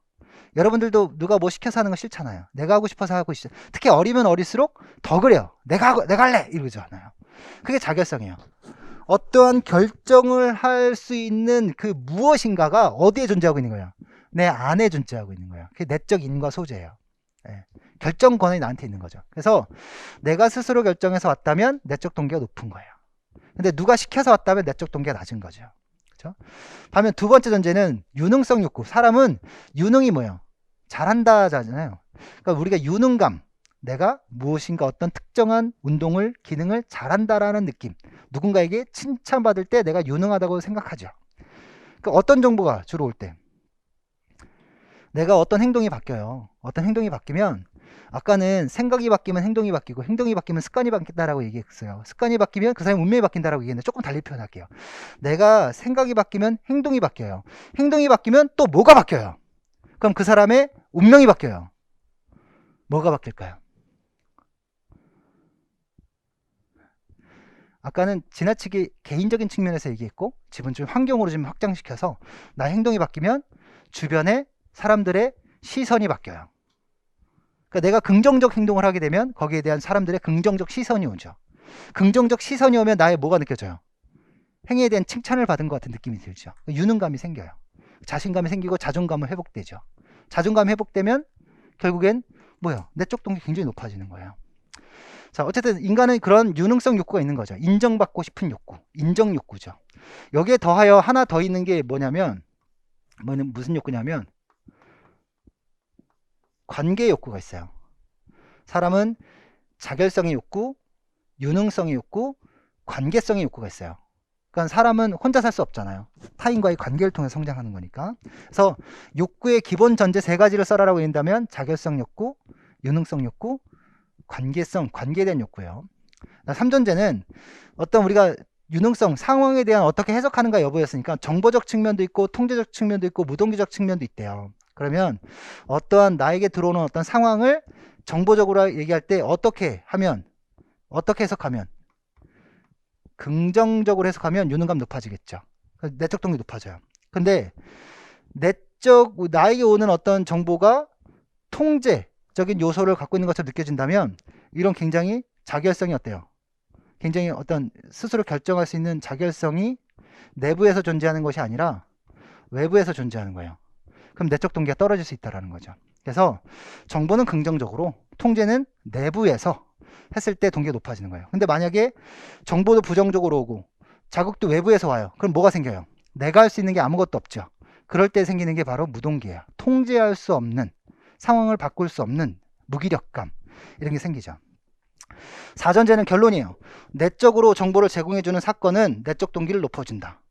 여러분들도 누가 뭐 시켜서 하는 거 싫잖아요. 내가 하고 싶어서 하고 있어요. 특히 어리면 어릴수록 더 그래요. 내가 할래! 이러잖아요. 그게 자결성이에요. 어떠한 결정을 할 수 있는 그 무엇인가가 어디에 존재하고 있는 거예요? 내 안에 존재하고 있는 거예요. 그게 내적 인과 소재예요. 네. 결정 권한이 나한테 있는 거죠. 그래서 내가 스스로 결정해서 왔다면 내적 동기가 높은 거예요. 근데 누가 시켜서 왔다면 내적 동기가 낮은 거죠. 그렇죠? 반면 두 번째 전제는 유능성 욕구. 사람은 유능이 뭐예요? 잘한다잖아요. 그러니까 우리가 유능감, 내가 무엇인가 어떤 특정한 운동을, 기능을 잘한다라는 느낌, 누군가에게 칭찬받을 때 내가 유능하다고 생각하죠. 그러니까 어떤 정보가 주로 올 때? 내가 어떤 행동이 바뀌어요. 어떤 행동이 바뀌면, 아까는 생각이 바뀌면 행동이 바뀌고 행동이 바뀌면 습관이 바뀐다라고 얘기했어요. 습관이 바뀌면 그 사람의 운명이 바뀐다라고 얘기했는데 조금 달리 표현할게요. 내가 생각이 바뀌면 행동이 바뀌어요. 행동이 바뀌면 또 뭐가 바뀌어요? 그럼 그 사람의 운명이 바뀌어요. 뭐가 바뀔까요? 아까는 지나치게 개인적인 측면에서 얘기했고, 지금 좀 환경으로 좀 확장시켜서 나의 행동이 바뀌면 주변의 사람들의 시선이 바뀌어요. 그러니까 내가 긍정적 행동을 하게 되면 거기에 대한 사람들의 긍정적 시선이 오죠. 긍정적 시선이 오면 나의 뭐가 느껴져요? 행위에 대한 칭찬을 받은 것 같은 느낌이 들죠. 유능감이 생겨요. 자신감이 생기고 자존감은 회복되죠. 자존감이 회복되면 결국엔 뭐예요? 내적 동기 굉장히 높아지는 거예요. 자, 어쨌든 인간은 그런 유능성 욕구가 있는 거죠. 인정받고 싶은 욕구, 인정 욕구죠. 여기에 더하여 하나 더 있는 게 뭐냐면, 무슨 욕구냐면 관계 욕구가 있어요. 사람은 자결성의 욕구, 유능성의 욕구, 관계성의 욕구가 있어요. 그러니까 사람은 혼자 살 수 없잖아요. 타인과의 관계를 통해 성장하는 거니까. 그래서 욕구의 기본 전제 3가지를 써라라고 한다면 자결성 욕구, 유능성 욕구, 관계성, 관계에 대한 욕구예요. 3전제는 어떤 우리가 유능성, 상황에 대한 어떻게 해석하는가 여부였으니까 정보적 측면도 있고 통제적 측면도 있고 무동기적 측면도 있대요. 그러면 어떠한 나에게 들어오는 어떤 상황을 정보적으로 얘기할 때 어떻게 해석하면 긍정적으로 해석하면 유능감 높아지겠죠. 내적 동기 높아져요. 근데 나에게 오는 어떤 정보가 통제적인 요소를 갖고 있는 것처럼 느껴진다면 이런 굉장히 자결성이 어때요? 굉장히 어떤 스스로 결정할 수 있는 자결성이 내부에서 존재하는 것이 아니라 외부에서 존재하는 거예요. 그럼 내적 동기가 떨어질 수 있다는 거죠. 그래서 정보는 긍정적으로, 통제는 내부에서 했을 때 동기가 높아지는 거예요. 근데 만약에 정보도 부정적으로 오고 자극도 외부에서 와요. 그럼 뭐가 생겨요? 내가 할 수 있는 게 아무것도 없죠. 그럴 때 생기는 게 바로 무동기예요. 통제할 수 없는, 상황을 바꿀 수 없는 무기력감, 이런 게 생기죠. 사전제는 결론이에요. 내적으로 정보를 제공해주는 사건은 내적 동기를 높여준다.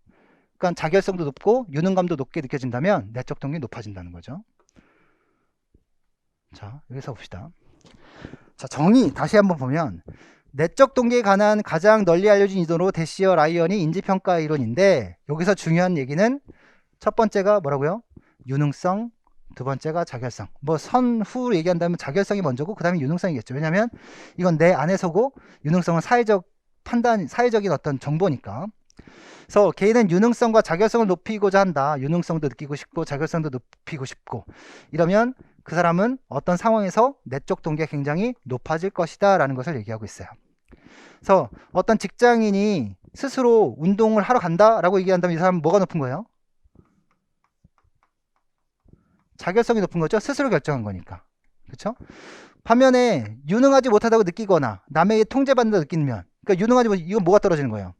그러니까 자결성도 높고 유능감도 높게 느껴진다면 내적 동기 높아진다는 거죠. 자, 여기서 봅시다. 자, 정의 다시 한번 보면 내적 동기에 관한 가장 널리 알려진 이론으로 대시어 라이언이 인지평가 이론인데, 여기서 중요한 얘기는 첫 번째가 뭐라고요? 유능성, 두 번째가 자결성. 뭐 선후 얘기한다면 자결성이 먼저고 그 다음에 유능성이겠죠. 왜냐하면 이건 내 안에서고 유능성은 사회적 판단, 사회적인 어떤 정보니까. 그래서 개인은 유능성과 자결성을 높이고자 한다. 유능성도 느끼고 싶고 자결성도 높이고 싶고, 이러면 그 사람은 어떤 상황에서 내적 동기가 굉장히 높아질 것이다 라는 것을 얘기하고 있어요. 그래서 어떤 직장인이 스스로 운동을 하러 간다 라고 얘기한다면 이 사람은 뭐가 높은 거예요? 자결성이 높은 거죠. 스스로 결정한 거니까. 그렇죠? 반면에 유능하지 못하다고 느끼거나 남에게 통제받는다고 느끼면, 그러니까 유능하지 못, 이건 뭐가 떨어지는 거예요?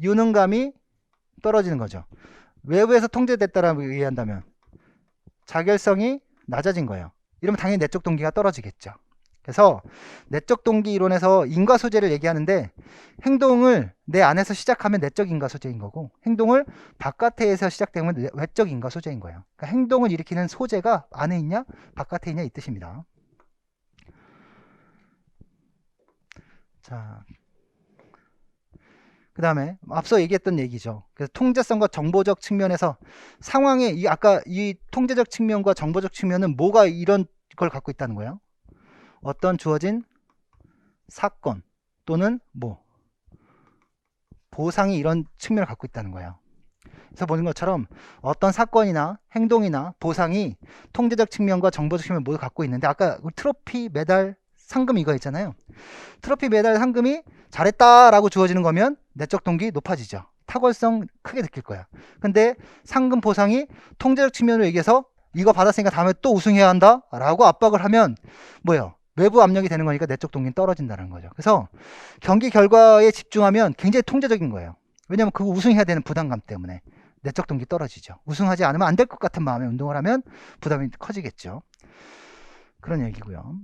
유능감이 떨어지는 거죠. 외부에서 통제됐다라고 얘기한다면 자결성이 낮아진 거예요. 이러면 당연히 내적 동기가 떨어지겠죠. 그래서 내적 동기 이론에서 인과 소재를 얘기하는데, 행동을 내 안에서 시작하면 내적 인과 소재인 거고, 행동을 바깥에서 시작되면 외적 인과 소재인 거예요. 그러니까 행동을 일으키는 소재가 안에 있냐 바깥에 있냐 이 뜻입니다. 자, 그 다음에 앞서 얘기했던 얘기죠. 그래서 통제성과 정보적 측면에서 상황에 아까 이 통제적 측면과 정보적 측면은 뭐가 이런 걸 갖고 있다는 거예요? 어떤 주어진 사건 또는 뭐 보상이 이런 측면을 갖고 있다는 거예요. 그래서 보는 것처럼 어떤 사건이나 행동이나 보상이 통제적 측면과 정보적 측면을 모두 갖고 있는데, 아까 트로피, 메달, 상금 이거 있잖아요. 트로피, 메달, 상금이 잘했다라고 주어지는 거면 내적 동기 높아지죠. 탁월성 크게 느낄 거야. 근데 상금, 보상이 통제적 측면으로 얘기해서 이거 받았으니까 다음에 또 우승해야 한다 라고 압박을 하면 뭐예요? 외부 압력이 되는 거니까 내적 동기는 떨어진다는 거죠. 그래서 경기 결과에 집중하면 굉장히 통제적인 거예요. 왜냐하면 그거 우승해야 되는 부담감 때문에 내적 동기 떨어지죠. 우승하지 않으면 안 될 것 같은 마음에 운동을 하면 부담이 커지겠죠. 그런 얘기고요.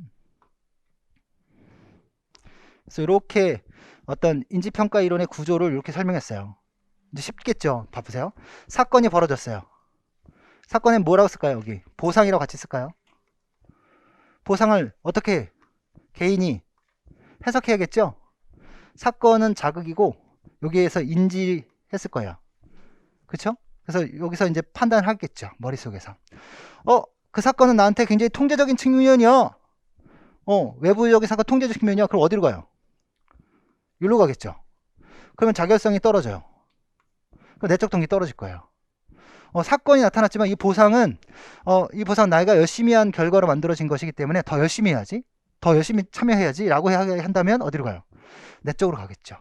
그래서 이렇게 어떤 인지평가 이론의 구조를 이렇게 설명했어요. 이제 쉽겠죠? 봐보세요. 사건이 벌어졌어요. 사건에 뭐라고 쓸까요? 여기 보상이라고 같이 쓸까요? 보상을 어떻게 개인이 해석해야겠죠? 사건은 자극이고 여기에서 인지했을 거예요. 그쵸? 그래서 여기서 이제 판단하겠죠. 머릿속에서. 그 사건은 나한테 굉장히 통제적인 측면이야. 외부적인 사건 통제적 측면이야. 그럼 어디로 가요? 여기로 가겠죠. 그러면 자결성이 떨어져요. 그럼 내적 동기 떨어질 거예요. 사건이 나타났지만 이 보상은 이 보상 나이가 열심히 한 결과로 만들어진 것이기 때문에 더 열심히 해야지, 더 열심히 참여해야지 라고 한다면 어디로 가요? 내적으로 가겠죠.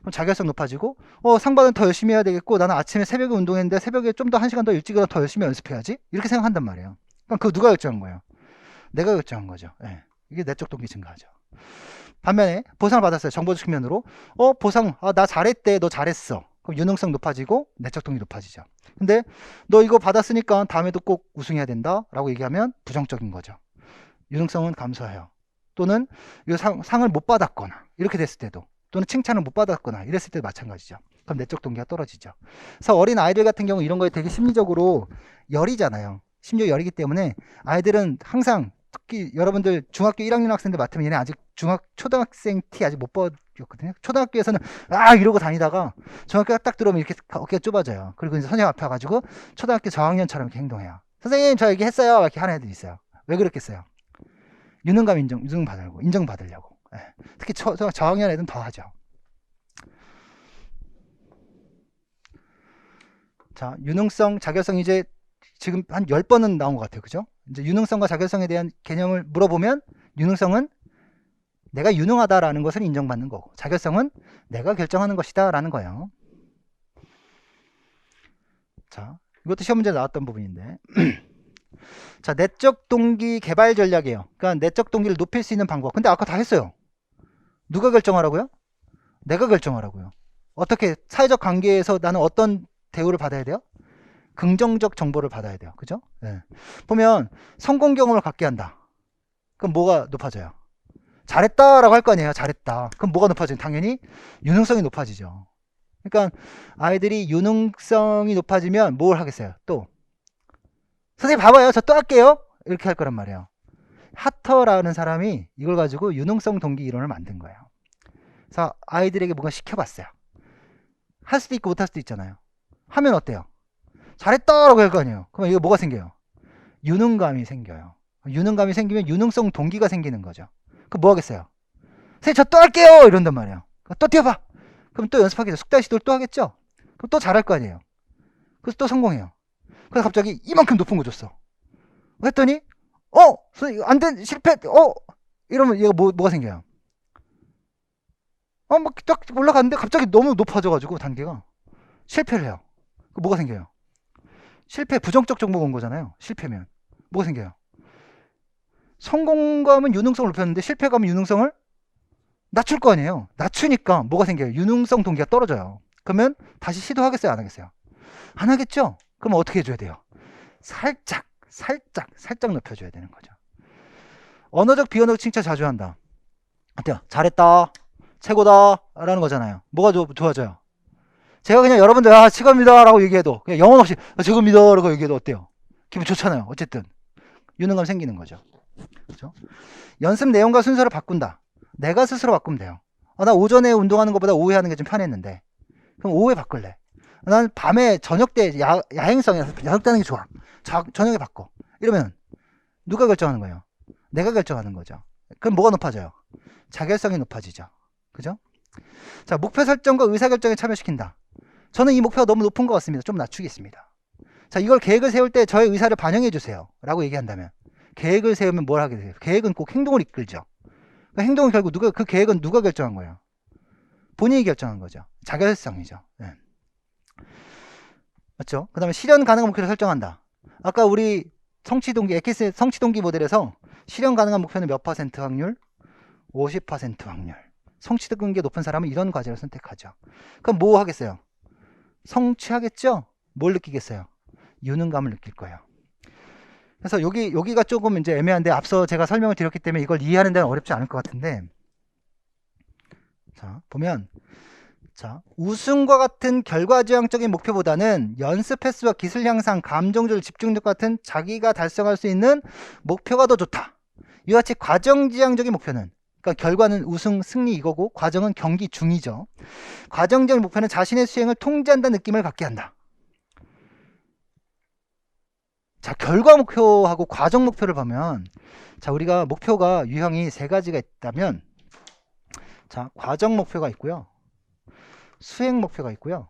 그럼 자결성 높아지고 상반은 더 열심히 해야 되겠고, 나는 아침에 새벽에 운동했는데 새벽에 좀 더 1시간 더 일찍 일어나 더 열심히 연습해야지, 이렇게 생각한단 말이에요. 그럼 그거 누가 결정한 거예요? 내가 결정한 거죠. 네. 이게 내적 동기 증가하죠. 반면에 보상을 받았어요. 정보적 측면으로 보상, 나 잘했대, 너 잘했어. 그럼 유능성 높아지고 내적 동기 높아지죠. 근데 너 이거 받았으니까 다음에도 꼭 우승해야 된다 라고 얘기하면 부정적인 거죠. 유능성은 감소해요. 또는 이 상을 못 받았거나 이렇게 됐을 때도, 또는 칭찬을 못 받았거나 이랬을 때도 마찬가지죠. 그럼 내적 동기가 떨어지죠. 그래서 어린 아이들 같은 경우 이런 거에 되게 심리적으로 열이잖아요. 심리적 열이기 때문에 아이들은 항상, 특히 여러분들 중학교 1학년 학생들 맡으면 얘네 아직 초등학생 티 아직 못 벗겼거든요. 초등학교에서는 이러고 다니다가 중학교 딱 들어오면 이렇게 어깨가 좁아져요. 그리고 이제 선생님 앞에 와가지고 초등학교 저학년처럼 이렇게 행동해요. 선생님 저 얘기 했어요 이렇게 하는 애들 있어요. 왜 그렇겠어요? 유능감 인정받으려고. 특히 저학년 애들은 더 하죠. 자, 유능성, 자결성 이제 지금 한 10번은 나온 것 같아요. 그죠? 이제 유능성과 자결성에 대한 개념을 물어보면 유능성은 내가 유능하다라는 것을 인정받는 거고 자결성은 내가 결정하는 것이다 라는 거예요. 자, 이것도 시험 문제 나왔던 부분인데 자, 내적 동기 개발 전략이에요. 그러니까 내적 동기를 높일 수 있는 방법. 근데 아까 다 했어요. 누가 결정하라고요? 내가 결정하라고요. 어떻게 사회적 관계에서 나는 어떤 대우를 받아야 돼요? 긍정적 정보를 받아야 돼요. 그죠? 네. 보면 성공 경험을 갖게 한다. 그럼 뭐가 높아져요? 잘했다라고 할 거 아니에요. 잘했다. 그럼 뭐가 높아져요? 당연히 유능성이 높아지죠. 그러니까 아이들이 유능성이 높아지면 뭘 하겠어요? 또 선생님 봐봐요. 저 또 할게요. 이렇게 할 거란 말이에요. 하터라는 사람이 이걸 가지고 유능성 동기 이론을 만든 거예요. 그래서 아이들에게 뭔가 시켜봤어요. 할 수도 있고 못할 수도 있잖아요. 하면 어때요? 잘했다라고 할 거 아니에요. 그러면 이거 뭐가 생겨요? 유능감이 생겨요. 유능감이 생기면 유능성 동기가 생기는 거죠. 그럼 뭐 하겠어요? 선생님 저 또 할게요 이런단 말이에요. 또 뛰어봐. 그럼 또 연습하겠죠. 숙달 시도를 또 하겠죠. 그럼 또 잘할 거 아니에요. 그래서 또 성공해요. 그래서 갑자기 이만큼 높은 거 줬어. 했더니 선생님 안된 실패 이러면 얘가 뭐가 생겨요? 막 딱 올라갔는데 갑자기 너무 높아져가지고 단계가 실패를 해요. 뭐가 생겨요? 실패 부정적 정보가 온 거잖아요. 실패면 뭐가 생겨요? 성공감은 유능성을 높였는데 실패감은 유능성을 낮출 거 아니에요. 낮추니까 뭐가 생겨요? 유능성 동기가 떨어져요. 그러면 다시 시도하겠어요? 안 하겠어요? 안 하겠죠? 그럼 어떻게 해줘야 돼요? 살짝 높여줘야 되는 거죠. 언어적 비언어적 칭찬 자주 한다. 어때요? 잘했다, 최고다 라는 거잖아요. 뭐가 좋아져요? 제가 그냥 여러분들 최고입니다 라고 얘기해도 그냥 영혼 없이 최고입니다 라고 얘기해도 어때요? 기분 좋잖아요. 어쨌든 유능감 생기는 거죠. 그렇죠? 연습 내용과 순서를 바꾼다. 내가 스스로 바꾸면 돼요. 나 오전에 운동하는 것보다 오후에 하는 게 좀 편했는데 그럼 오후에 바꿀래. 난 밤에 저녁 때 야행성이라서 저녁 때 하는 게 좋아. 저녁에 바꿔. 이러면 누가 결정하는 거예요? 내가 결정하는 거죠. 그럼 뭐가 높아져요? 자결성이 높아지죠. 그죠? 자, 목표 설정과 의사결정에 참여시킨다. 저는 이 목표가 너무 높은 것 같습니다. 좀 낮추겠습니다. 자, 이걸 계획을 세울 때 저의 의사를 반영해 주세요 라고 얘기한다면 계획을 세우면 뭘 하게 돼요? 계획은 꼭 행동을 이끌죠. 그러니까 행동은 결국 그 계획은 누가 결정한 거예요? 본인이 결정한 거죠. 자결성이죠. 네. 맞죠? 그 다음에 실현 가능한 목표를 설정한다. 아까 우리 성취동기, 에키스 성취동기 모델에서 실현 가능한 목표는 몇 퍼센트 확률? 50% 확률. 성취동기가 높은 사람은 이런 과제를 선택하죠. 그럼 뭐 하겠어요? 성취하겠죠? 뭘 느끼겠어요? 유능감을 느낄 거예요. 그래서 여기가 조금 이제 애매한데 앞서 제가 설명을 드렸기 때문에 이걸 이해하는 데는 어렵지 않을 것 같은데 자, 보면 자, 우승과 같은 결과지향적인 목표보다는 연습 횟수와 기술 향상, 감정 조절, 집중력 같은 자기가 달성할 수 있는 목표가 더 좋다. 이와 같이 과정지향적인 목표는 그러니까 결과는 우승, 승리 이거고 과정은 경기 중이죠. 과정적인 목표는 자신의 수행을 통제한다는 느낌을 갖게 한다. 자, 결과 목표하고 과정 목표를 보면 자, 우리가 목표가 유형이 세 가지가 있다면 자, 과정 목표가 있고요. 수행 목표가 있고요.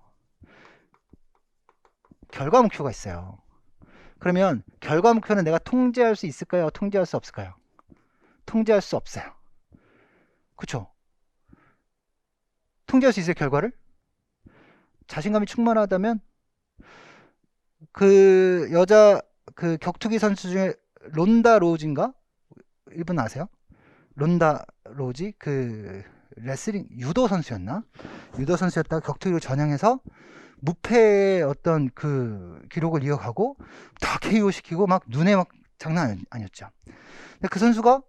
결과 목표가 있어요. 그러면 결과 목표는 내가 통제할 수 있을까요? 통제할 수 없을까요? 통제할 수 없어요. 그쵸? 통제할 수 있어요, 결과를? 자신감이 충만하다면 그 여자 그 격투기 선수 중에 론다 로즈인가? 이분 아세요? 론다 로지 그 레슬링 유도 선수였나? 유도 선수였다가 격투기로 전향해서 무패의 어떤 그 기록을 이어가고 다 KO 시키고 막 눈에 막 장난 아니었죠. 근데 그 선수가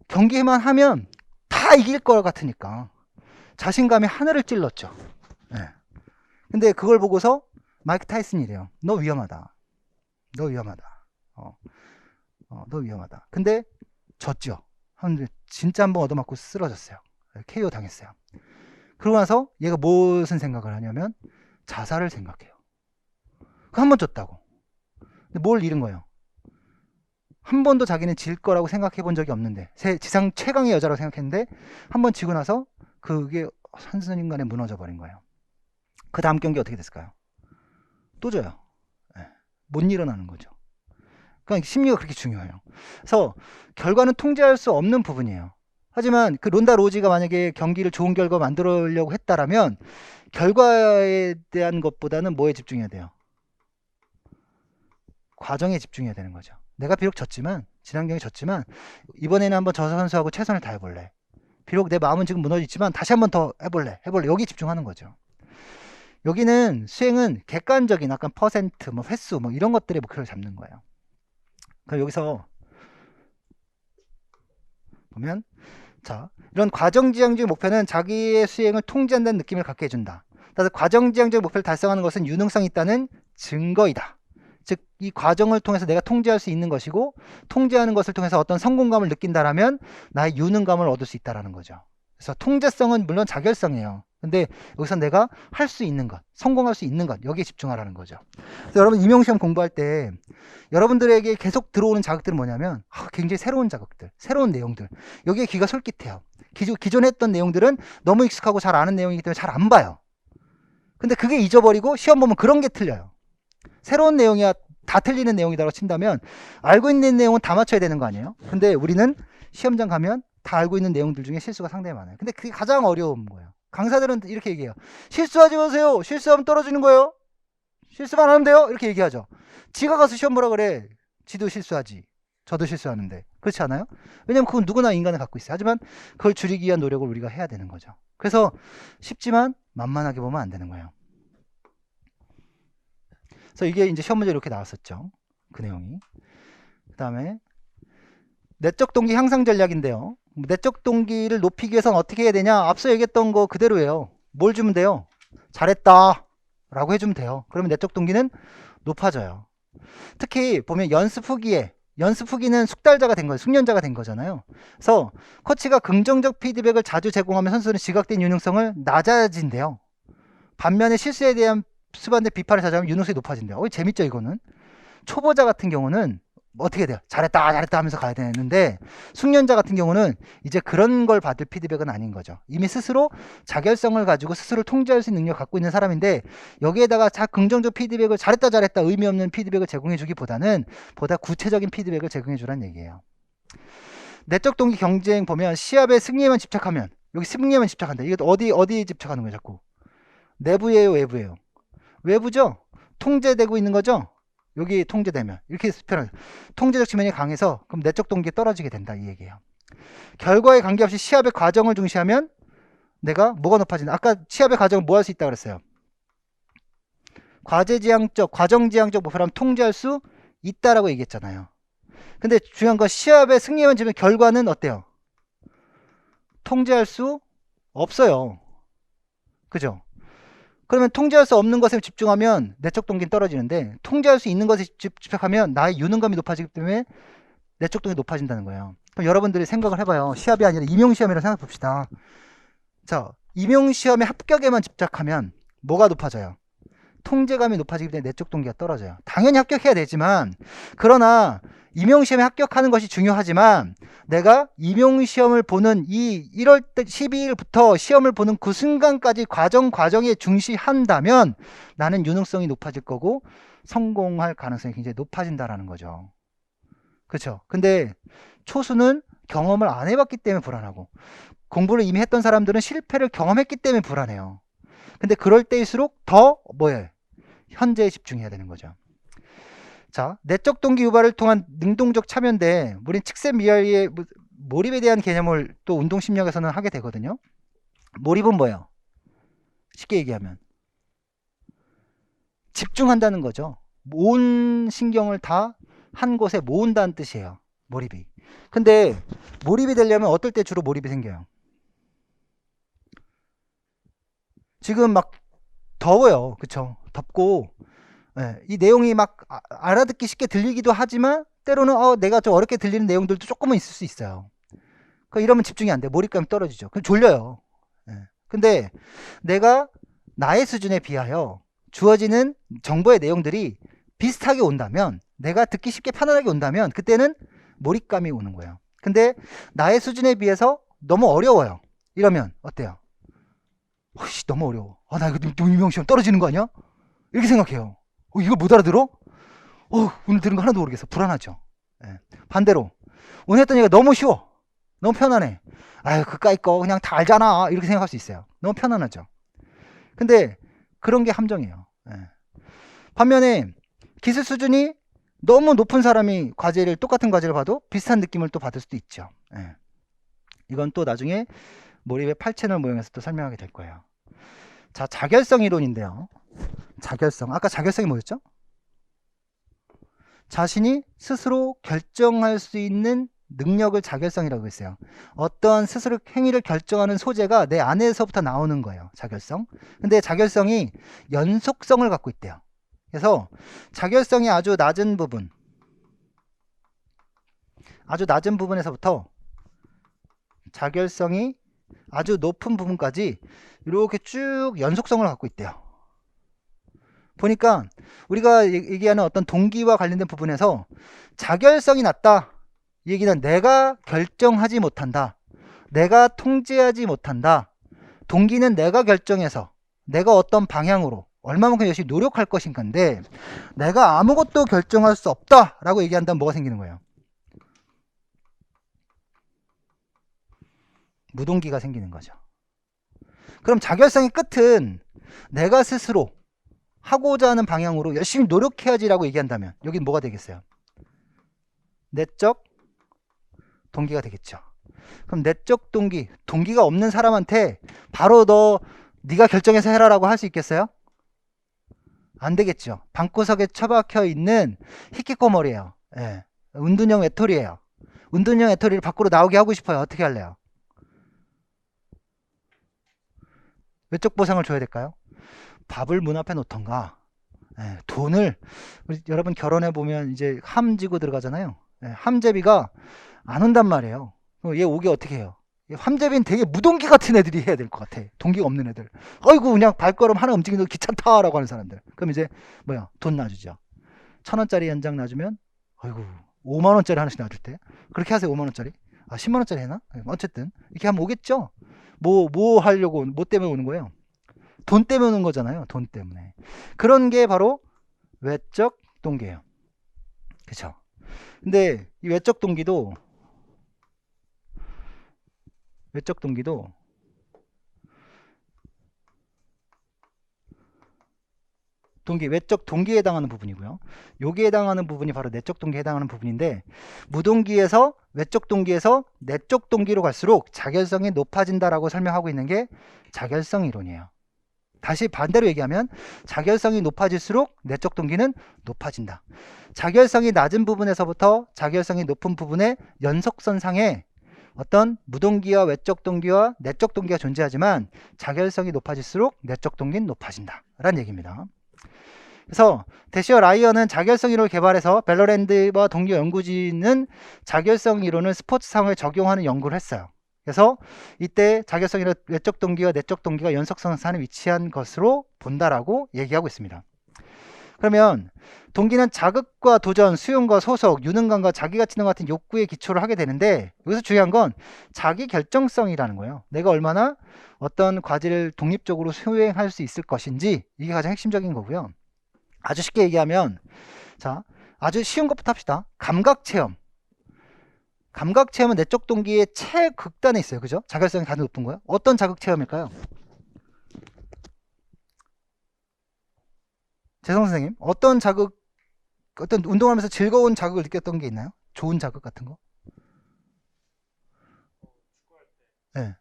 경기만 하면 다 이길 것 같으니까 자신감이 하늘을 찔렀죠. 네. 근데 그걸 보고서 마이크 타이슨이래요. 너 위험하다. 너 위험하다. 너 위험하다. 근데 졌죠. 진짜 한번 얻어맞고 쓰러졌어요. KO 당했어요. 그러고 나서 얘가 무슨 생각을 하냐면 자살을 생각해요. 한 번 졌다고. 근데 뭘 잃은 거예요? 한 번도 자기는 질 거라고 생각해 본 적이 없는데 지상 최강의 여자라고 생각했는데 한 번 지고 나서 그게 한순간에 무너져 버린 거예요. 그 다음 경기 어떻게 됐을까요? 또 져요. 못 일어나는 거죠. 그러니까 심리가 그렇게 중요해요. 그래서 결과는 통제할 수 없는 부분이에요. 하지만 그 론다 로지가 만약에 경기를 좋은 결과 만들려고 했다라면 결과에 대한 것보다는 뭐에 집중해야 돼요? 과정에 집중해야 되는 거죠. 내가 비록 졌지만, 지난 경기 졌지만 이번에는 한번 저 선수하고 최선을 다해볼래. 비록 내 마음은 지금 무너졌지만 다시 한번 더 해볼래. 여기 집중하는 거죠. 여기는 수행은 객관적인 약간 퍼센트, 뭐 횟수, 뭐 이런 것들의 목표를 잡는 거예요. 그럼 여기서 보면, 자, 이런 과정지향적 목표는 자기의 수행을 통제한다는 느낌을 갖게 해준다. 따라서 과정지향적 목표를 달성하는 것은 유능성이 있다는 증거이다. 즉, 이 과정을 통해서 내가 통제할 수 있는 것이고, 통제하는 것을 통해서 어떤 성공감을 느낀다라면 나의 유능감을 얻을 수 있다라는 거죠. 그래서 통제성은 물론 자결성이에요. 근데 여기서 내가 할 수 있는 것, 성공할 수 있는 것, 여기에 집중하라는 거죠. 그래서 여러분 임용시험 공부할 때 여러분들에게 계속 들어오는 자극들은 뭐냐면 굉장히 새로운 자극들, 새로운 내용들, 여기에 귀가 솔깃해요. 기존에 했던 내용들은 너무 익숙하고 잘 아는 내용이기 때문에 잘 안 봐요. 근데 그게 잊어버리고 시험 보면 그런 게 틀려요. 새로운 내용이야 다 틀리는 내용이라고 친다면 알고 있는 내용은 다 맞춰야 되는 거 아니에요? 근데 우리는 시험장 가면 다 알고 있는 내용들 중에 실수가 상당히 많아요. 근데 그게 가장 어려운 거예요. 강사들은 이렇게 얘기해요. 실수하지 마세요. 실수하면 떨어지는 거예요. 실수만 하면 돼요. 이렇게 얘기하죠. 지가 가서 시험 보라 그래. 지도 실수하지. 저도 실수하는데. 그렇지 않아요? 왜냐면 그건 누구나 인간을 갖고 있어요. 하지만 그걸 줄이기 위한 노력을 우리가 해야 되는 거죠. 그래서 쉽지만 만만하게 보면 안 되는 거예요. 그래서 이게 이제 시험 문제 이렇게 나왔었죠. 그 내용이. 그 다음에 내적 동기 향상 전략인데요. 내적 동기를 높이기 위해서는 어떻게 해야 되냐? 앞서 얘기했던 거 그대로예요. 뭘 주면 돼요? 잘했다 라고 해주면 돼요. 그러면 내적 동기는 높아져요. 특히 보면 연습 후기는 숙달자가 된 거예요. 숙련자가 된 거잖아요. 그래서 코치가 긍정적 피드백을 자주 제공하면 선수는 지각된 유능성을 낮아진대요. 반면에 실수에 대한 수반된 비판을 자제하면 유능성이 높아진대요. 재밌죠 이거는. 초보자 같은 경우는 어떻게 돼요? 잘했다 하면서 가야 되는데 숙련자 같은 경우는 이제 그런 걸 받을 피드백은 아닌 거죠. 이미 스스로 자결성을 가지고 스스로를 통제할 수 있는 능력을 갖고 있는 사람인데 여기에다가 긍정적 피드백을 잘했다 의미 없는 피드백을 제공해 주기보다는 보다 구체적인 피드백을 제공해 주라는 얘기예요. 내적 동기 경쟁 보면 시합의 승리에만 집착하면 여기 승리에만 집착한다. 이거 어디에 집착하는 거예요 자꾸? 내부예요 외부예요? 외부죠. 통제되고 있는 거죠. 여기 통제되면 이렇게 표현해요. 통제적 측면이 강해서 그럼 내적 동기가 떨어지게 된다 이 얘기예요. 결과에 관계없이 시합의 과정을 중시하면 내가 뭐가 높아진다. 아까 시합의 과정을 뭐 할 수 있다 그랬어요. 과정지향적 목표라면 통제할 수 있다라고 얘기했잖아요. 근데 중요한 건 시합의 승리만 지면 결과는 어때요? 통제할 수 없어요. 그죠? 그러면 통제할 수 없는 것에 집중하면 내적 동기는 떨어지는데 통제할 수 있는 것에 집착하면 나의 유능감이 높아지기 때문에 내적 동기가 높아진다는 거예요. 그럼 여러분들이 생각을 해봐요. 시합이 아니라 임용시험이라고 생각해 봅시다. 자, 임용시험의 합격에만 집착하면 뭐가 높아져요? 통제감이 높아지기 때문에 내적 동기가 떨어져요. 당연히 합격해야 되지만 그러나 임용시험에 합격하는 것이 중요하지만 내가 임용시험을 보는 이 1월 12일부터 시험을 보는 그 순간까지 과정에 중시한다면 나는 유능성이 높아질 거고 성공할 가능성이 굉장히 높아진다라는 거죠. 그렇죠? 근데 초수는 경험을 안 해봤기 때문에 불안하고 공부를 이미 했던 사람들은 실패를 경험했기 때문에 불안해요. 근데 그럴 때일수록 더 현재에 집중해야 되는 거죠. 자, 내적 동기 유발을 통한 능동적 참여인데 우린 측세 미하의 몰입에 대한 개념을 또 운동심리학에서는 하게 되거든요. 몰입은 뭐예요? 쉽게 얘기하면 집중한다는 거죠. 온 신경을 다 한 곳에 모은다는 뜻이에요. 몰입이. 근데 몰입이 되려면 어떨 때 주로 몰입이 생겨요? 지금 막 더워요. 그쵸? 덥고 이 내용이 막 알아듣기 쉽게 들리기도 하지만 때로는 내가 좀 어렵게 들리는 내용들도 조금은 있을 수 있어요. 이러면 집중이 안 돼. 몰입감이 떨어지죠. 그럼 졸려요. 근데 내가 나의 수준에 비하여 주어지는 정보의 내용들이 비슷하게 온다면 내가 듣기 쉽게 편안하게 온다면 그때는 몰입감이 오는 거예요. 근데 나의 수준에 비해서 너무 어려워요. 이러면 어때요? 너무 어려워. 나 이거 임용시험 떨어지는 거 아니야? 이렇게 생각해요. 이거 못 알아들어? 오늘 들은 거 하나도 모르겠어. 불안하죠. 예. 반대로 운했던 얘기가 너무 쉬워. 너무 편안해. 아유 그까이 거 그냥 다 알잖아. 이렇게 생각할 수 있어요. 너무 편안하죠. 근데 그런 게 함정이에요. 예. 반면에 기술 수준이 너무 높은 사람이 똑같은 과제를 봐도 비슷한 느낌을 또 받을 수도 있죠. 예. 이건 또 나중에 몰입의 8채널 모형에서 또 설명하게 될 거예요. 자, 자결성 이론인데요. 자결성. 아까 자결성이 뭐였죠? 자신이 스스로 결정할 수 있는 능력을 자결성이라고 했어요. 어떤 스스로 행위를 결정하는 소재가 내 안에서부터 나오는 거예요. 자결성. 근데 자결성이 연속성을 갖고 있대요. 그래서 자결성이 아주 낮은 부분에서부터 자결성이 아주 높은 부분까지 이렇게 쭉 연속성을 갖고 있대요. 보니까 우리가 얘기하는 어떤 동기와 관련된 부분에서 자결성이 낮다. 이 얘기는 내가 결정하지 못한다. 내가 통제하지 못한다. 동기는 내가 결정해서 내가 어떤 방향으로 얼마만큼 열심히 노력할 것인가인데 내가 아무것도 결정할 수 없다라고 얘기한다면 뭐가 생기는 거예요? 무동기가 생기는 거죠. 그럼 자결성의 끝은 내가 스스로 하고자 하는 방향으로 열심히 노력해야지라고 얘기한다면 여긴 뭐가 되겠어요? 내적 동기가 되겠죠. 그럼 내적 동기가 없는 사람한테 바로 네가 결정해서 해라라고 할 수 있겠어요? 안 되겠죠. 방구석에 처박혀 있는 히키코모리예요. 예. 운둔형 외톨이에요. 운둔형 외톨이를 밖으로 나오게 하고 싶어요. 어떻게 할래요? 외적 보상을 줘야 될까요? 밥을 문 앞에 놓던가, 예, 돈을, 여러분 결혼해 보면 이제 함 지고 들어가잖아요. 예, 함제비가 안 온단 말이에요. 얘 오게 어떻게 해요? 함제비는 되게 무동기 같은 애들이 해야 될 것 같아. 동기가 없는 애들. 아이고 그냥 발걸음 하나 움직이는 거 귀찮다라고 하는 사람들. 그럼 이제 돈 놔주죠. 1,000원짜리 연장 놔주면 아이고 5만원짜리 하나씩 놔줄 때 그렇게 하세요. 5만원짜리 10만원짜리 해나? 어쨌든 이렇게 하면 오겠죠. 뭐 하려고, 뭐 때문에 오는 거예요? 돈 때문에 오는 거잖아요. 돈 때문에. 그런 게 바로 외적 동기예요. 그쵸? 근데 이 외적 동기도 외적 동기에 해당하는 부분이고요. 여기에 해당하는 부분이 바로 내적 동기에 해당하는 부분인데 무동기에서 외적 동기에서 내적 동기로 갈수록 자결성이 높아진다라고 설명하고 있는 게 자결성 이론이에요. 다시 반대로 얘기하면 자결성이 높아질수록 내적 동기는 높아진다. 자결성이 낮은 부분에서부터 자결성이 높은 부분의 연속선상에 어떤 무동기와 외적 동기와 내적 동기가 존재하지만 자결성이 높아질수록 내적 동기는 높아진다 라는 얘기입니다. 그래서 대시어 라이언은 자결성 이론을 개발해서 벨러랜드와 동료 연구진은 자결성 이론을 스포츠 상황에 적용하는 연구를 했어요. 그래서 이때 자결성 이론 외적 동기와 내적 동기가 연속선상에 위치한 것으로 본다라고 얘기하고 있습니다. 그러면 동기는 자극과 도전, 수용과 소속, 유능감과 자기가치능 같은 욕구에 기초를 하게 되는데 여기서 중요한 건 자기 결정성이라는 거예요. 내가 얼마나 어떤 과제를 독립적으로 수행할 수 있을 것인지 이게 가장 핵심적인 거고요. 아주 쉽게 얘기하면 자, 아주 쉬운 것부터 합시다. 감각체험. 감각체험은 내적 동기의 최극단에 있어요. 그죠? 자결성이 가장 높은 거예요. 어떤 자극체험일까요? 재성 선생님, 어떤 운동하면서 즐거운 자극을 느꼈던 게 있나요? 좋은 자극 같은 거? 네.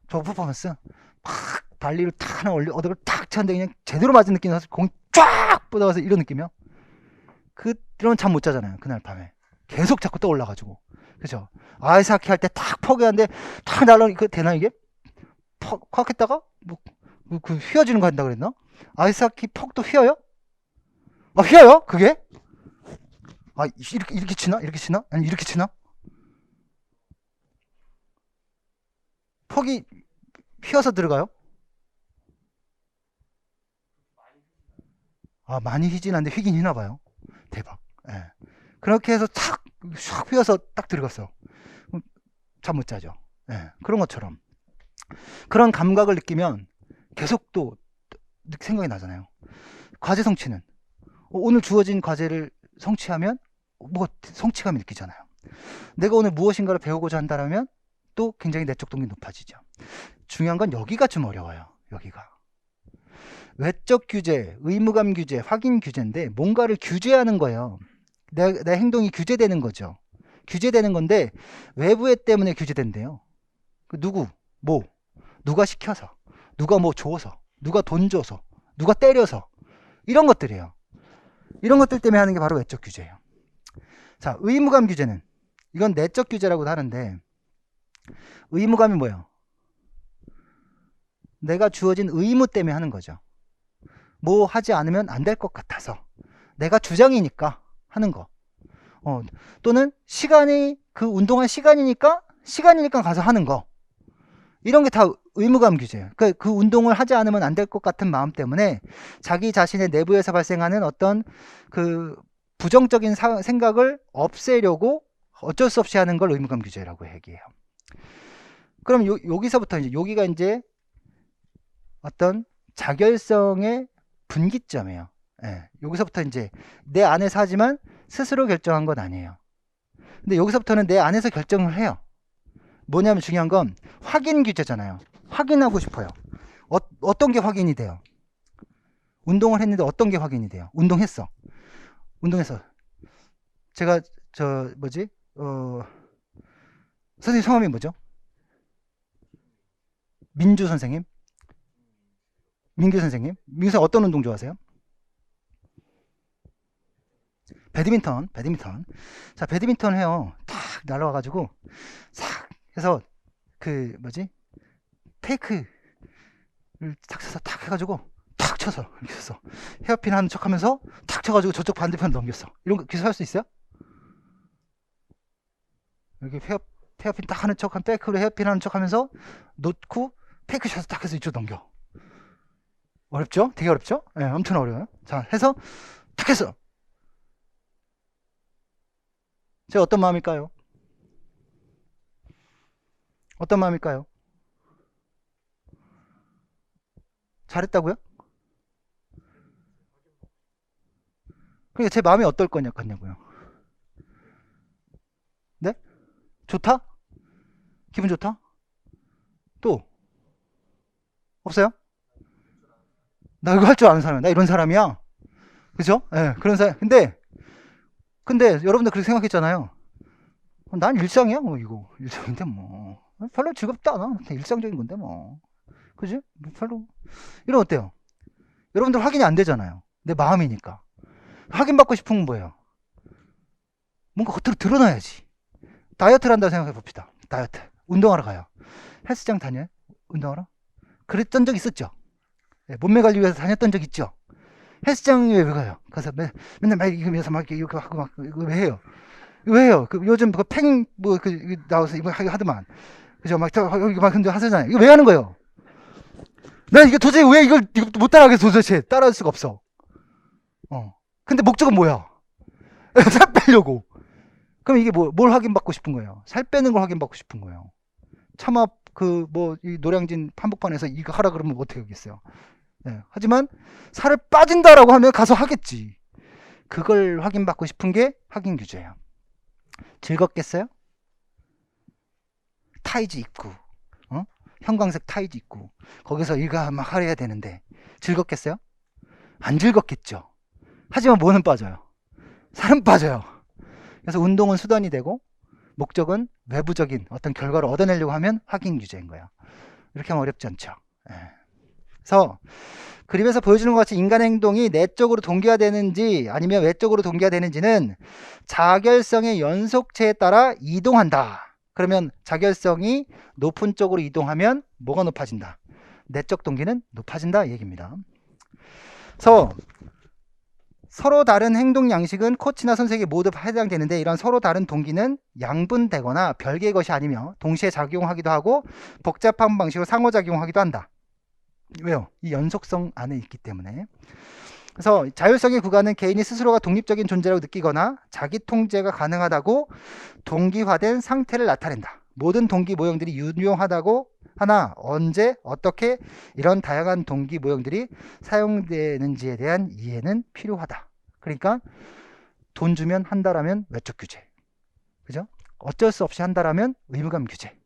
저 퍼포먼스? 팍 발리를 탁 하나 어디를 탁 차는데 그냥 제대로 맞은 느낌이 나서 공이 쫙 뻗어가서 이런 느낌이요? 그런 잠 못 자잖아요. 그날 밤에 계속 자꾸 떠올라가지고. 그죠? 아이스하키 할 때 탁 포기하는데 탁 날라 그 되나 이게? 퍽 했다가 그 휘어지는 거 한다 그랬나? 아이스하키 퍽도 휘어요? 아 휘어요? 그게? 아 이렇게 치나? 이렇게 치나? 아니 이렇게 치나? 퍽이 휘어서 들어가요? 아 많이 휘진 않는데 휘긴 휘나 봐요. 대박. 예. 그렇게 해서 탁 휘어서 딱 들어갔어. 잠 못 자죠. 예. 그런 것처럼 그런 감각을 느끼면 계속 또 생각이 나잖아요. 과제 성취는 오늘 주어진 과제를 성취하면 뭐 성취감이 느끼잖아요. 내가 오늘 무엇인가를 배우고자 한다면 또 굉장히 내적 동기 높아지죠. 중요한 건 여기가 좀 어려워요. 여기가. 외적 규제, 의무감 규제, 확인 규제인데 뭔가를 규제하는 거예요. 내 행동이 규제되는 거죠. 규제되는 건데 외부애 때문에 규제된대요. 누구, 뭐, 누가 시켜서, 누가 뭐 줘서, 누가 돈 줘서, 누가 때려서 이런 것들이에요. 이런 것들 때문에 하는 게 바로 외적 규제예요. 자, 의무감 규제는 이건 내적 규제라고도 하는데 의무감이 뭐예요? 내가 주어진 의무 때문에 하는 거죠. 뭐 하지 않으면 안 될 것 같아서 내가 주장이니까 하는 거. 또는 시간이 그 운동할 시간이니까 가서 하는 거. 이런 게 다 의무감 규제예요. 그 운동을 하지 않으면 안 될 것 같은 마음 때문에 자기 자신의 내부에서 발생하는 어떤 그 부정적인 생각을 없애려고 어쩔 수 없이 하는 걸 의무감 규제라고 얘기해요. 그럼 여기서부터 이제 여기가 이제 어떤 자결성의 분기점이에요. 예, 여기서부터 이제 내 안에서 하지만 스스로 결정한 건 아니에요. 근데 여기서부터는 내 안에서 결정을 해요. 뭐냐면 중요한 건 확인 규제잖아요. 확인하고 싶어요. 어떤 게 확인이 돼요? 운동을 했는데 어떤 게 확인이 돼요? 운동했어. 제가 선생님 성함이 뭐죠? 민주 선생님? 민규 선생님? 민규 선생님 어떤 운동 좋아하세요? 배드민턴. 자, 배드민턴 해요. 탁 날아와가지고 싹 해서 테이크를 탁 쳐서 탁 해가지고 탁 쳐서 이렇게 쳤어. 헤어핀 하는 척하면서 탁 쳐가지고 저쪽 반대편 넘겼어. 이런 거 기술할 수 있어요? 이렇게 헤어핀 딱 하는 척, 한 백으로 헤어핀 하는 척하면서 놓고 페이크샷을 딱 해서 이쪽 넘겨. 어렵죠? 되게 어렵죠? 네, 엄청 어려워요. 자, 해서 탁 했어. 제가 어떤 마음일까요? 어떤 마음일까요? 잘했다고요? 그러니까 제 마음이 어떨 거냐고요. 네? 좋다? 기분 좋다? 또? 없어요? 나 이거 할 줄 아는 사람이야. 나 이런 사람이야. 그죠? 예, 네, 그런 사람. 근데 여러분들 그렇게 생각했잖아요. 난 일상이야, 뭐, 이거. 일상인데, 뭐. 별로 즐겁지 않아. 그냥 일상적인 건데, 뭐. 그지? 별로. 이런 어때요? 여러분들 확인이 안 되잖아요. 내 마음이니까. 확인받고 싶은 건 뭐예요? 뭔가 겉으로 드러나야지. 다이어트를 한다고 생각해 봅시다. 다이어트. 운동하러 가요. 헬스장 다녀요? 운동하러? 그랬던 적 있었죠? 네, 몸매 관리 위해서 다녔던 적 있죠? 헬스장에 왜 가요? 가서 맨날 막 이러면서 막 이렇게 하고 막, 이거 왜 해요? 왜 해요? 요즘 나와서 이거 하더만. 그죠? 막 근데 하잖아요. 이거 왜 하는 거예요? 나 이거 도저히 왜 이걸 못 따라가겠어, 도대체. 따라할 수가 없어. 근데 목적은 뭐야? 살 빼려고. 그럼 이게 뭘 확인받고 싶은 거예요? 살 빼는 걸 확인받고 싶은 거예요. 차마 이 노량진 한복판에서 이거 하라 그러면 어떻게 하겠어요? 네. 하지만 살을 빠진다라고 하면 가서 하겠지. 그걸 확인받고 싶은 게 확인 규제예요. 즐겁겠어요? 타이즈 입고, 형광색 타이즈 입고 거기서 이거 막 하려야 되는데 즐겁겠어요? 안 즐겁겠죠. 하지만 뭐는 빠져요? 살은 빠져요. 그래서 운동은 수단이 되고 목적은 외부적인 어떤 결과를 얻어내려고 하면 확인 규제인 거예요. 이렇게 하면 어렵지 않죠. 그래서 그림에서 보여주는 것 같이 인간의 행동이 내적으로 동기화되는지 아니면 외적으로 동기화되는지는 자결성의 연속체에 따라 이동한다. 그러면 자결성이 높은 쪽으로 이동하면 뭐가 높아진다? 내적 동기는 높아진다 이 얘기입니다. 그래서 서로 다른 행동 양식은 코치나 선생에게 모두 해당되는데 이런 서로 다른 동기는 양분되거나 별개의 것이 아니며 동시에 작용하기도 하고 복잡한 방식으로 상호작용하기도 한다. 왜요? 이 연속성 안에 있기 때문에. 그래서 자율성의 구간은 개인이 스스로가 독립적인 존재라고 느끼거나 자기 통제가 가능하다고 동기화된 상태를 나타낸다. 모든 동기 모형들이 유용하다고 하나 언제 어떻게 이런 다양한 동기 모형들이 사용되는지에 대한 이해는 필요하다. 그러니까 돈 주면 한다라면 외적 규제. 그죠? 어쩔 수 없이 한다라면 의무감 규제.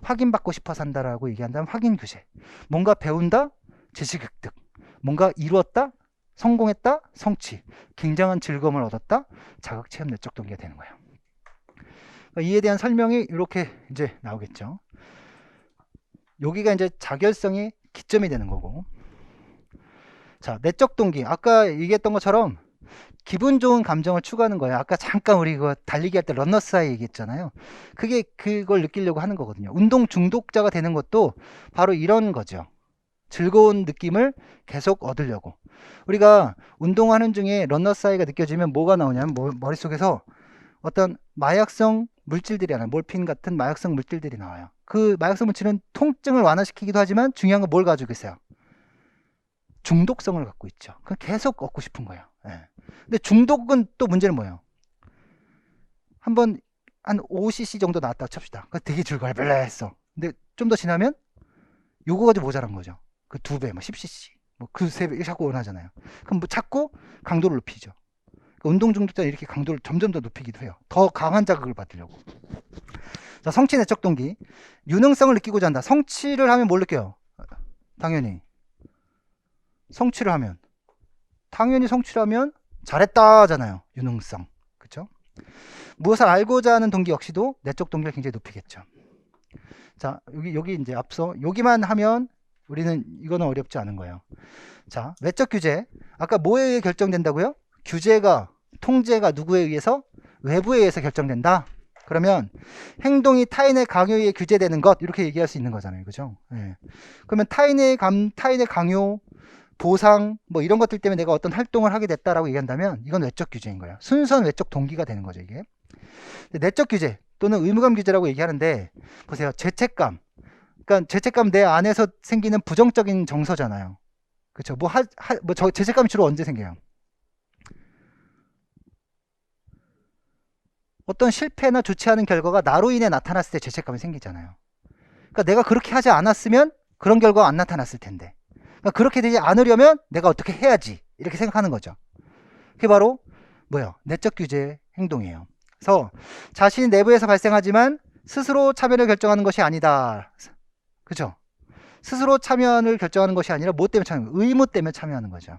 확인받고 싶어서 한다라고 얘기한다면 확인 규제. 뭔가 배운다? 지식 획득. 뭔가 이루었다? 성공했다? 성취. 굉장한 즐거움을 얻었다? 자극 체험 내적 동기가 되는 거예요. 이에 대한 설명이 이렇게 이제 나오겠죠. 여기가 이제 자결성의 기점이 되는 거고. 자, 내적 동기. 아까 얘기했던 것처럼 기분 좋은 감정을 추구하는 거예요. 아까 잠깐 우리 이거 달리기 할 때 러너스 하이 얘기했잖아요. 그걸 느끼려고 하는 거거든요. 운동 중독자가 되는 것도 바로 이런 거죠. 즐거운 느낌을 계속 얻으려고. 우리가 운동하는 중에 러너스 하이가 느껴지면 뭐가 나오냐면 머릿속에서 어떤 마약성 물질들이 나와요. 몰핀 같은 마약성 물질들이 나와요. 그 마약성 물질은 통증을 완화시키기도 하지만 중요한 건 뭘 가지고 있어요? 중독성을 갖고 있죠. 그럼 계속 얻고 싶은 거예요. 예. 근데 중독은 또 문제는 뭐예요? 한번 한 5cc 정도 나왔다고 칩시다. 그 되게 즐거워요. 별로했어. 근데 좀 더 지나면 요거 가지고 모자란 거죠. 그 2배, 뭐 10cc, 뭐 그 3배 자꾸 원하잖아요. 그럼 뭐 자꾸 강도를 높이죠. 그러니까 운동 중독자는 이렇게 강도를 점점 더 높이기도 해요. 더 강한 자극을 받으려고. 자, 성취 내적 동기. 유능성을 느끼고자 한다. 성취를 하면 뭘 느껴요? 당연히 성취를 하면 잘했다잖아요. 유능성. 그렇죠? 무엇을 알고자 하는 동기 역시도 내적 동기를 굉장히 높이겠죠. 자, 여기 이제 앞서 여기만 하면 우리는 이거는 어렵지 않은 거예요. 자, 외적 규제. 아까 뭐에 의해 결정된다고요? 규제가, 통제가 누구에 의해서? 외부에 의해서 결정된다. 그러면 행동이 타인의 강요에 의해 규제되는 것, 이렇게 얘기할 수 있는 거잖아요. 그죠? 예. 그러면 타인의 강요, 보상, 뭐 이런 것들 때문에 내가 어떤 활동을 하게 됐다라고 얘기한다면 이건 외적 규제인 거예요. 순수한 외적 동기가 되는 거죠, 이게. 내적 규제 또는 의무감 규제라고 얘기하는데, 보세요. 죄책감. 그러니까 죄책감 내 안에서 생기는 부정적인 정서잖아요. 그렇죠? 죄책감이 주로 언제 생겨요? 어떤 실패나 좋지 않은 결과가 나로 인해 나타났을 때 죄책감이 생기잖아요. 그러니까 내가 그렇게 하지 않았으면 그런 결과가 안 나타났을 텐데. 그러니까 그렇게 되지 않으려면 내가 어떻게 해야지. 이렇게 생각하는 거죠. 그게 바로 뭐예요? 내적 규제 행동이에요. 그래서 자신 내부에서 발생하지만 스스로 참여를 결정하는 것이 아니다. 그죠? 스스로 참여를 결정하는 것이 아니라 뭐 때문에 참여? 의무 때문에 참여하는 거죠.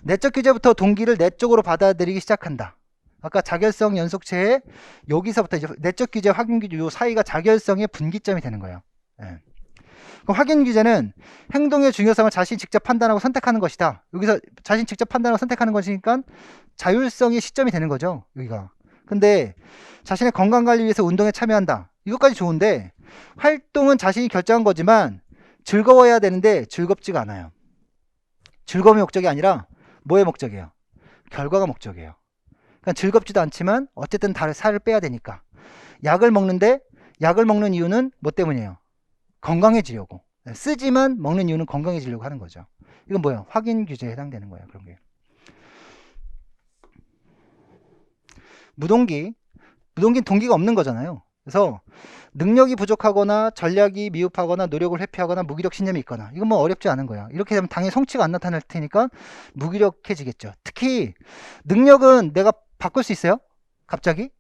내적 규제부터 동기를 내적으로 받아들이기 시작한다. 아까 자결성 연속체에 여기서부터 이제 내적 규제, 확인 규제 요 사이가 자결성의 분기점이 되는 거예요. 예. 그럼 확인 규제는 행동의 중요성을 자신이 직접 판단하고 선택하는 것이다. 여기서 자신이 직접 판단하고 선택하는 것이니까 자율성의 시점이 되는 거죠. 여기가. 근데 자신의 건강관리 위해서 운동에 참여한다. 이것까지 좋은데 활동은 자신이 결정한 거지만 즐거워야 되는데 즐겁지가 않아요. 즐거움이 목적이 아니라 뭐의 목적이에요? 결과가 목적이에요. 그러니까 즐겁지도 않지만 어쨌든 살을 빼야 되니까 약을 먹는데 약을 먹는 이유는 뭐 때문이에요? 건강해지려고. 쓰지만 먹는 이유는 건강해지려고 하는 거죠. 이건 뭐예요? 확인 규제에 해당되는 거예요. 그런 게. 무동기는 동기가 없는 거잖아요. 그래서 능력이 부족하거나 전략이 미흡하거나 노력을 회피하거나 무기력 신념이 있거나 이건 뭐 어렵지 않은 거예요. 이렇게 되면 당연히 성취가 안 나타날 테니까 무기력해지겠죠. 특히 능력은 내가 바꿀 수 있어요? 갑자기?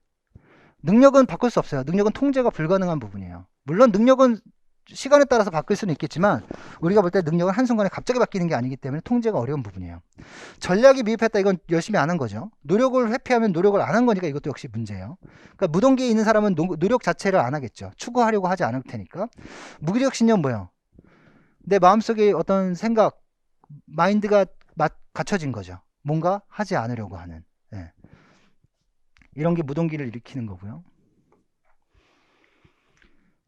능력은 바꿀 수 없어요. 능력은 통제가 불가능한 부분이에요. 물론 능력은 시간에 따라서 바뀔 수는 있겠지만 우리가 볼 때 능력은 한순간에 갑자기 바뀌는 게 아니기 때문에 통제가 어려운 부분이에요. 전략이 미흡했다. 이건 열심히 안 한 거죠. 노력을 회피하면 노력을 안 한 거니까 이것도 역시 문제예요. 그러니까 무동기에 있는 사람은 노력 자체를 안 하겠죠. 추구하려고 하지 않을 테니까. 무기력 신념 뭐예요? 내 마음속에 어떤 생각, 마인드가 갖춰진 거죠. 뭔가 하지 않으려고 하는. 예. 이런 게 무동기를 일으키는 거고요.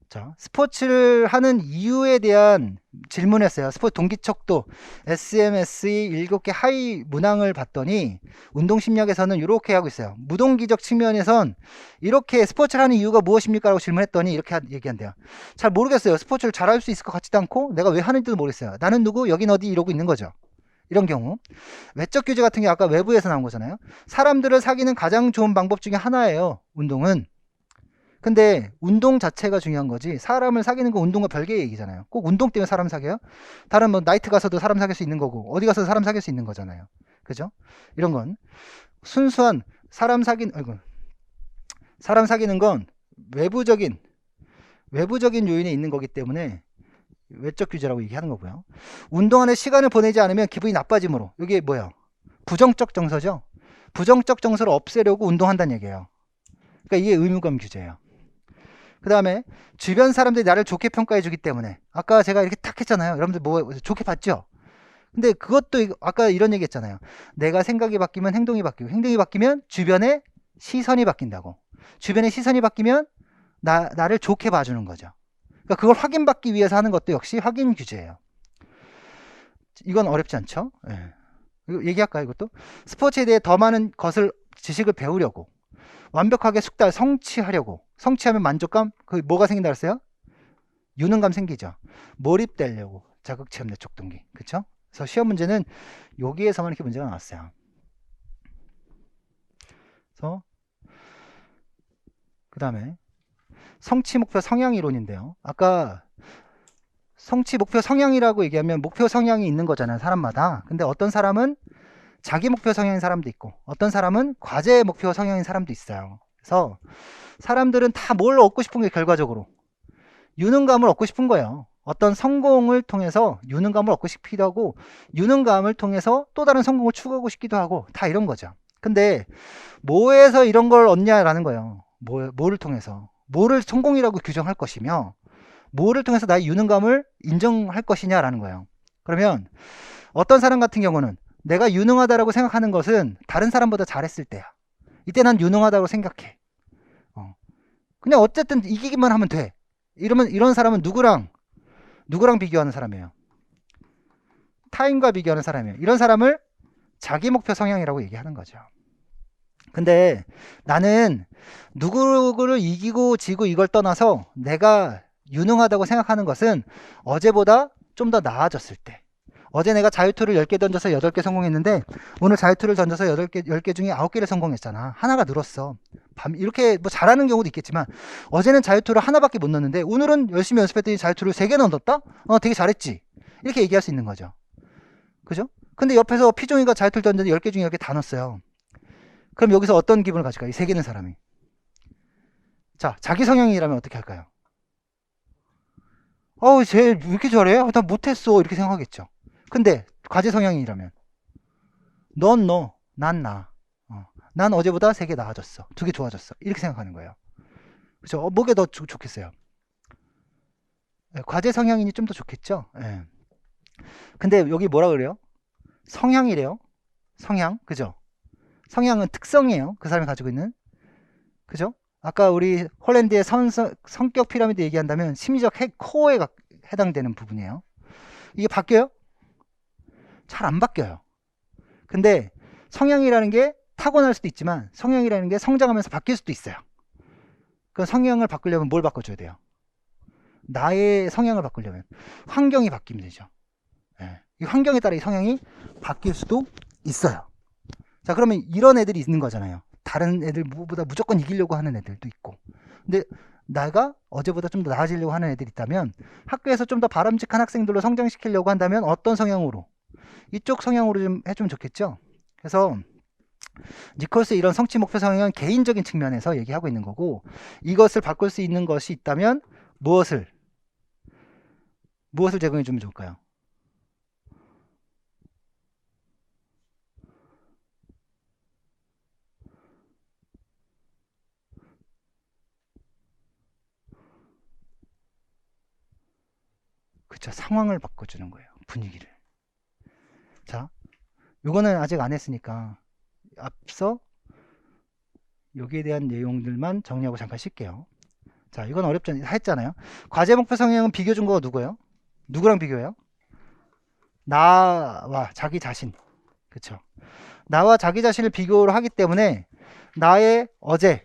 자, 스포츠를 하는 이유에 대한 질문했어요. 스포츠 동기척도 SMSE 7개 하위 문항을 봤더니 운동심리학에서는 이렇게 하고 있어요. 무동기적 측면에선 이렇게 스포츠를 하는 이유가 무엇입니까? 라고 질문했더니 이렇게 얘기한대요. 잘 모르겠어요. 스포츠를 잘할 수 있을 것 같지도 않고 내가 왜 하는지도 모르겠어요. 나는 누구? 여긴 어디? 이러고 있는 거죠. 이런 경우. 외적 규제 같은 게 아까 외부에서 나온 거잖아요. 사람들을 사귀는 가장 좋은 방법 중에 하나예요. 운동은. 근데 운동 자체가 중요한 거지 사람을 사귀는 건 운동과 별개의 얘기잖아요. 꼭 운동 때문에 사람 사귀어요? 다른 뭐 나이트 가서도 사람 사귈 수 있는 거고 어디 가서도 사람 사귈 수 있는 거잖아요. 그죠? 이런 건 순수한 사람 사기는 건 외부적인 요인에 있는 거기 때문에 외적 규제라고 얘기하는 거고요. 운동하는 시간을 보내지 않으면 기분이 나빠짐으로, 이게 뭐예요? 부정적 정서죠. 부정적 정서를 없애려고 운동한다는 얘기예요. 그러니까 이게 의무감 규제예요. 그 다음에 주변 사람들이 나를 좋게 평가해 주기 때문에, 아까 제가 이렇게 탁 했잖아요. 여러분들 뭐 좋게 봤죠? 근데 그것도 아까 이런 얘기 했잖아요. 내가 생각이 바뀌면 행동이 바뀌고, 행동이 바뀌면 주변의 시선이 바뀐다고. 주변의 시선이 바뀌면 나를 좋게 봐주는 거죠. 그러니까 그걸 확인받기 위해서 하는 것도 역시 확인 규제예요. 이건 어렵지 않죠? 네. 이거 얘기할까요, 이것도? 스포츠에 대해 더 많은 지식을 배우려고, 완벽하게 성취하려고, 성취하면 만족감, 뭐가 생긴다 그랬어요? 유능감 생기죠. 몰입되려고, 자극체험 내적 동기. 그쵸? 그래서 시험 문제는 여기에서만 이렇게 문제가 나왔어요. 그래서 그 다음에 성취 목표 성향 이론인데요. 아까 성취 목표 성향이라고 얘기하면 목표 성향이 있는 거잖아요, 사람마다. 근데 어떤 사람은 자기 목표 성향인 사람도 있고, 어떤 사람은 과제 목표 성향인 사람도 있어요. 그래서 사람들은 다 뭘 얻고 싶은 게 결과적으로 유능감을 얻고 싶은 거예요. 어떤 성공을 통해서 유능감을 얻고 싶기도 하고, 유능감을 통해서 또 다른 성공을 추구하고 싶기도 하고, 다 이런 거죠. 근데 뭐에서 이런 걸 얻냐라는 거예요. 뭐를 통해서, 뭐를 성공이라고 규정할 것이며, 뭐를 통해서 나의 유능감을 인정할 것이냐라는 거예요. 그러면 어떤 사람 같은 경우는 내가 유능하다라고 생각하는 것은 다른 사람보다 잘했을 때야. 이때 난 유능하다고 생각해. 그냥 어쨌든 이기기만 하면 돼. 이런 사람은 누구랑 비교하는 사람이에요? 타인과 비교하는 사람이에요. 이런 사람을 자기 목표 성향이라고 얘기하는 거죠. 근데 나는 누구를 이기고 지고 이걸 떠나서 내가 유능하다고 생각하는 것은 어제보다 좀 더 나아졌을 때, 어제 내가 자유투를 10개 던져서 8개 성공했는데 오늘 자유투를 던져서 10개 중에 9개를 성공했잖아. 하나가 늘었어. 이렇게 뭐 잘하는 경우도 있겠지만, 어제는 자유투를 하나밖에 못 넣었는데 오늘은 열심히 연습했더니 자유투를 3개 넣었다? 되게 잘했지. 이렇게 얘기할 수 있는 거죠. 그죠? 근데 옆에서 피종이가 자유투를 던졌는데 10개 중에 10개 다 넣었어요. 그럼 여기서 어떤 기분을 가질까요? 이 3개는 사람이. 자, 자기 성향이라면 어떻게 할까요? 쟤 왜 이렇게 잘해? 나 못했어. 이렇게 생각하겠죠. 근데 과제 성향이라면 난 나. 난 어제보다 3개 나아졌어. 2개 좋아졌어. 이렇게 생각하는 거예요. 그죠? 뭐가 더 좋겠어요? 과제 성향이니 좀 더 좋겠죠? 예. 근데 여기 뭐라 그래요? 성향이래요. 성향. 그죠? 성향은 특성이에요. 그 사람이 가지고 있는. 그죠? 아까 우리 홀랜드의 성격 피라미드 얘기한다면 심리적 코어에 해당되는 부분이에요. 이게 바뀌어요? 잘 안 바뀌어요. 근데 성향이라는 게 타고날 수도 있지만 성향이라는 게 성장하면서 바뀔 수도 있어요. 그 성향을 바꾸려면 뭘 바꿔줘야 돼요? 나의 성향을 바꾸려면 환경이 바뀌면 되죠. 예. 이 환경에 따라 이 성향이 바뀔 수도 있어요. 자, 그러면 이런 애들이 있는 거잖아요. 다른 애들보다 무조건 이기려고 하는 애들도 있고, 근데 내가 어제보다 좀 더 나아지려고 하는 애들이 있다면, 학교에서 좀 더 바람직한 학생들로 성장시키려고 한다면 어떤 성향으로? 이쪽 성향으로 좀 해주면 좋겠죠. 그래서 니콜스의 이런 성취 목표 성향은 개인적인 측면에서 얘기하고 있는 거고, 이것을 바꿀 수 있는 것이 있다면 무엇을 제공해 주면 좋을까요? 그쵸, 상황을 바꿔주는 거예요. 분위기를. 자, 요거는 아직 안 했으니까 앞서 여기에 대한 내용들만 정리하고 잠깐 쉴게요. 자, 이건 어렵지 않 했잖아요. 과제 목표 성향은 비교 준거가 누구예요? 누구랑 비교해요? 나와 자기 자신. 그쵸? 나와 자기 자신을 비교를 하기 때문에 나의 어제로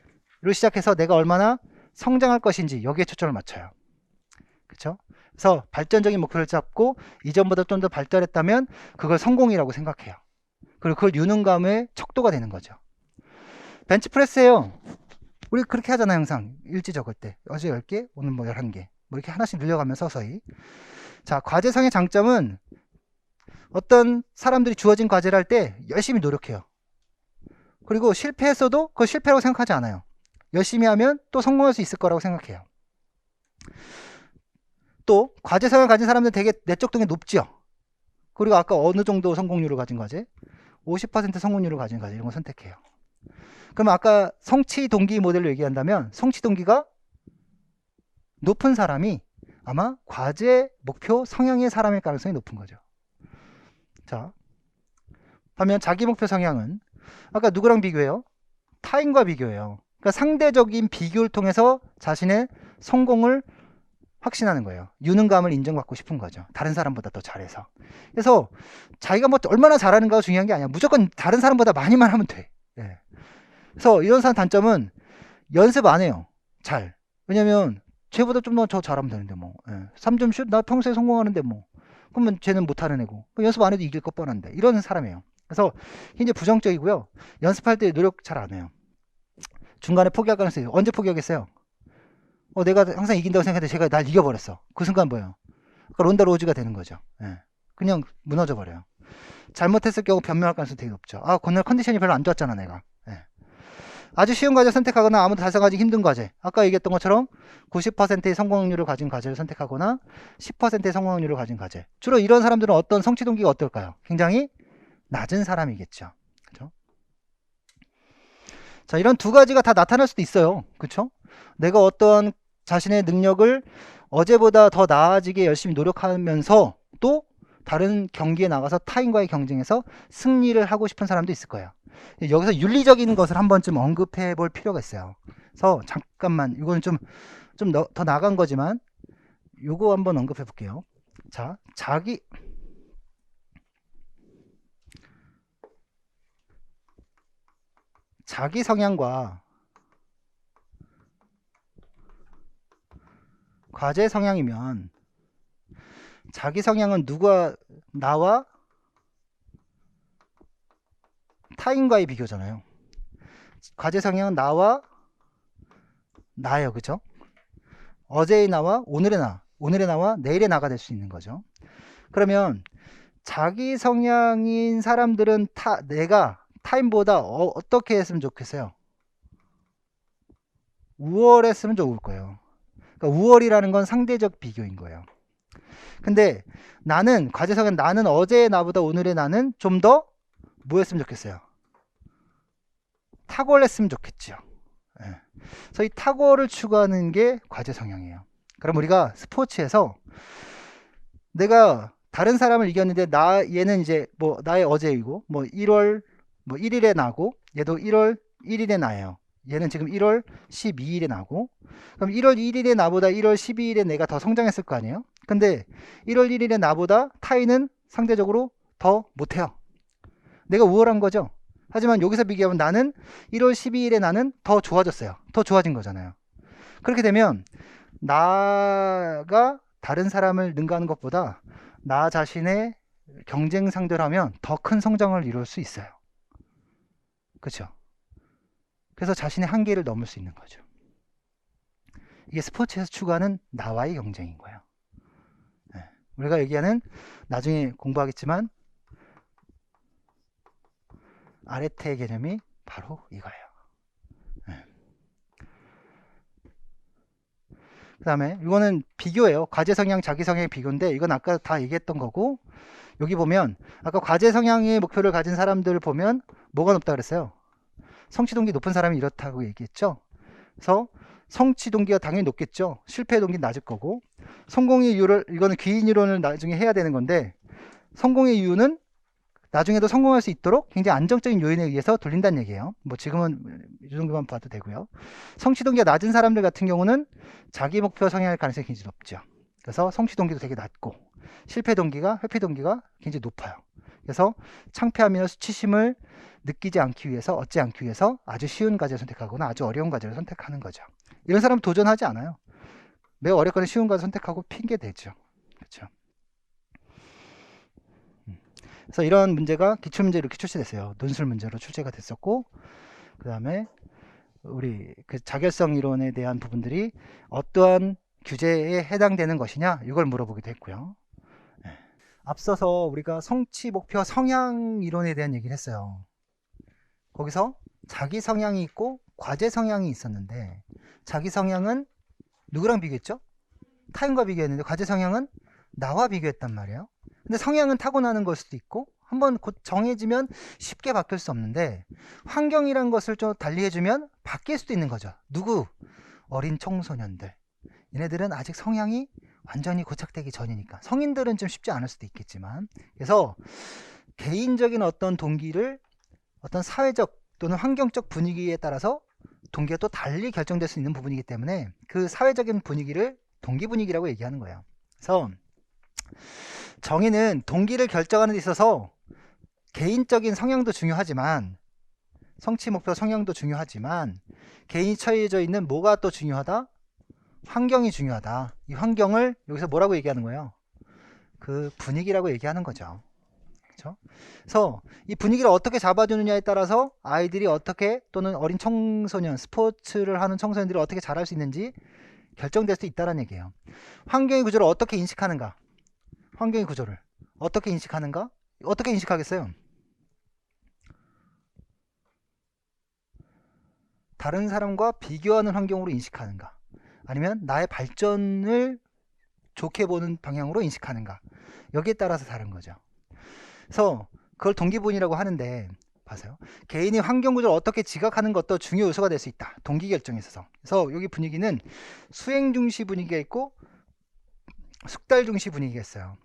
시작해서 내가 얼마나 성장할 것인지 여기에 초점을 맞춰요. 그쵸? 그래서 발전적인 목표를 잡고 이전보다 좀 더 발달했다면 그걸 성공이라고 생각해요. 그리고 그걸 유능감의 척도가 되는 거죠. 벤치프레스예요. 우리 그렇게 하잖아요. 항상 일지 적을 때 어제 10개 오늘 뭐 11개 뭐 이렇게 하나씩 늘려가면서 서서히. 자, 과제성의 장점은 어떤 사람들이 주어진 과제를 할 때 열심히 노력해요. 그리고 실패했어도 그거 실패라고 생각하지 않아요. 열심히 하면 또 성공할 수 있을 거라고 생각해요. 또 과제 성향을 가진 사람들은 되게 내적 동기 높죠. 그리고 아까 어느 정도 성공률을 가진 과제? 50% 성공률을 가진 과제, 이런 거 선택해요. 그럼 아까 성취 동기 모델로 얘기한다면 성취 동기가 높은 사람이 아마 과제 목표 성향의 사람일 가능성이 높은 거죠. 자, 반면 자기 목표 성향은 아까 누구랑 비교해요? 타인과 비교해요. 그러니까 상대적인 비교를 통해서 자신의 성공을 확신하는 거예요. 유능감을 인정받고 싶은 거죠. 다른 사람보다 더 잘해서. 그래서 자기가 뭐 얼마나 잘하는가가 중요한 게 아니야. 무조건 다른 사람보다 많이만 하면 돼. 예. 그래서 이런 사람 단점은 연습 안 해요. 잘. 왜냐면 쟤보다 좀 더 잘하면 되는데 뭐. 예. 3점 슛? 나 평소에 성공하는데 뭐. 그러면 쟤는 못하는 애고. 연습 안 해도 이길 것 뻔한데. 이런 사람이에요. 그래서 굉장히 부정적이고요. 연습할 때 노력 잘 안 해요. 중간에 포기할 가능성이 있어요. 언제 포기하겠어요? 내가 항상 이긴다고 생각했는데 제가 날 이겨버렸어. 그 순간 뭐예요? 그러니까 론다 로즈가 되는 거죠. 예. 그냥 무너져 버려요. 잘못했을 경우 변명할 가능성이 되게 높죠. 오늘 컨디션이 별로 안 좋았잖아 내가. 예. 아주 쉬운 과제 선택하거나 아무도 달성하기 힘든 과제. 아까 얘기했던 것처럼 90%의 성공률을 가진 과제를 선택하거나 10%의 성공률을 가진 과제. 주로 이런 사람들은 어떤 성취 동기가 어떨까요? 굉장히 낮은 사람이겠죠. 그렇죠? 자, 이런 두 가지가 다 나타날 수도 있어요. 그렇죠? 내가 어떤 자신의 능력을 어제보다 더 나아지게 열심히 노력하면서 또 다른 경기에 나가서 타인과의 경쟁에서 승리를 하고 싶은 사람도 있을 거예요. 여기서 윤리적인 것을 한 번쯤 언급해 볼 필요가 있어요. 그래서 잠깐만, 이거는 좀 더 나간 거지만 요거 한번 언급해 볼게요. 자, 자기 성향과 과제 성향이면 자기 성향은 나와 타인과의 비교잖아요. 과제 성향은 나예요. 그죠? 어제의 나와 오늘의 나와 내일의 나가 될 수 있는 거죠. 그러면 자기 성향인 사람들은 내가 타인보다 어떻게 했으면 좋겠어요? 우월했으면 좋을 거예요. 그러니까 우월이라는 건 상대적 비교인 거예요. 근데 과제 성향 나는 어제의 나보다 오늘의 나는 좀 더 뭐 했으면 좋겠어요? 탁월했으면 좋겠죠. 예. 그래서 이 탁월을 추구하는 게 과제 성향이에요. 그럼 우리가 스포츠에서 내가 다른 사람을 이겼는데 얘는 이제 뭐 나의 어제이고 뭐 1월 뭐 1일에 나고 얘도 1월 1일에 나예요. 얘는 지금 1월 12일에 나고 그럼 1월 1일에 나보다 1월 12일에 내가 더 성장했을 거 아니에요? 근데 1월 1일에 나보다 타인은 상대적으로 더 못해요. 내가 우월한 거죠. 하지만 여기서 비교하면 나는 1월 12일에 나는 더 좋아졌어요. 더 좋아진 거잖아요. 그렇게 되면 나가 다른 사람을 능가하는 것보다 나 자신의 경쟁 상대라면 더 큰 성장을 이룰 수 있어요. 그렇죠? 그래서 자신의 한계를 넘을 수 있는 거죠. 이게 스포츠에서 추구하는 나와의 경쟁인 거예요. 네. 우리가 얘기하는 나중에 공부하겠지만 아레테의 개념이 바로 이거예요. 네. 그 다음에 이거는 비교예요. 과제 성향, 자기 성향의 비교인데 이건 아까 다 얘기했던 거고 여기 보면 아까 과제 성향의 목표를 가진 사람들을 보면 뭐가 높다 그랬어요? 성취 동기 높은 사람이 이렇다고 얘기했죠. 그래서 성취 동기가 당연히 높겠죠. 실패 동기는 낮을 거고 성공의 이유를 이거는 귀인 이론을 나중에 해야 되는 건데 성공의 이유는 나중에도 성공할 수 있도록 굉장히 안정적인 요인에 의해서 돌린다는 얘기예요. 뭐 지금은 이 정도만 봐도 되고요. 성취 동기가 낮은 사람들 같은 경우는 자기 목표 성향일 가능성이 굉장히 높죠. 그래서 성취 동기도 되게 낮고 실패 동기가 회피 동기가 굉장히 높아요. 그래서 창피함이나 수치심을 느끼지 않기 위해서 얻지 않기 위해서 아주 쉬운 과제를 선택하거나 아주 어려운 과제를 선택하는 거죠. 이런 사람은 도전하지 않아요. 매우 어렵거나 쉬운 과제 선택하고 핑계 대죠. 그렇죠. 그래서 이런 문제가 기출문제 이렇게 출시됐어요. 논술 문제로 출제가 됐었고 그 다음에 우리 그 자결성 이론에 대한 부분들이 어떠한 규제에 해당되는 것이냐 이걸 물어보기도 했고요. 앞서서 우리가 성취 목표 성향 이론에 대한 얘기를 했어요. 거기서 자기 성향이 있고 과제 성향이 있었는데, 자기 성향은 누구랑 비교했죠? 타인과 비교했는데, 과제 성향은 나와 비교했단 말이에요. 근데 성향은 타고나는 걸 수도 있고 한번 곧 정해지면 쉽게 바뀔 수 없는데, 환경이란 것을 좀 달리 해주면 바뀔 수도 있는 거죠. 누구? 어린 청소년들. 얘네들은 아직 성향이 완전히 고착되기 전이니까. 성인들은 좀 쉽지 않을 수도 있겠지만, 그래서 개인적인 어떤 동기를 어떤 사회적 또는 환경적 분위기에 따라서 동기가 또 달리 결정될 수 있는 부분이기 때문에 그 사회적인 분위기를 동기 분위기라고 얘기하는 거예요. 그래서 정의는 동기를 결정하는 데 있어서 개인적인 성향도 중요하지만, 성취 목표 성향도 중요하지만, 개인이 처해져 있는 뭐가 또 중요하다? 환경이 중요하다. 이 환경을 여기서 뭐라고 얘기하는 거예요? 그 분위기라고 얘기하는 거죠. 그렇죠? 그래서 이 분위기를 어떻게 잡아주느냐에 따라서 아이들이 어떻게, 또는 어린 청소년, 스포츠를 하는 청소년들이 어떻게 잘할 수 있는지 결정될 수 있다는 얘기예요. 환경의 구조를 어떻게 인식하는가? 환경의 구조를 어떻게 인식하는가? 어떻게 인식하겠어요? 다른 사람과 비교하는 환경으로 인식하는가? 아니면 나의 발전을 좋게 보는 방향으로 인식하는가? 여기에 따라서 다른 거죠. 그래서 그걸 동기분이라고 하는데, 봐세요. 개인이 환경 구조를 어떻게 지각하는 것도 중요 요소가 될 수 있다. 동기 결정에 있어서. 그래서 여기 분위기는 수행 중시 분위기가 있고 숙달 중시 분위기가 있어요.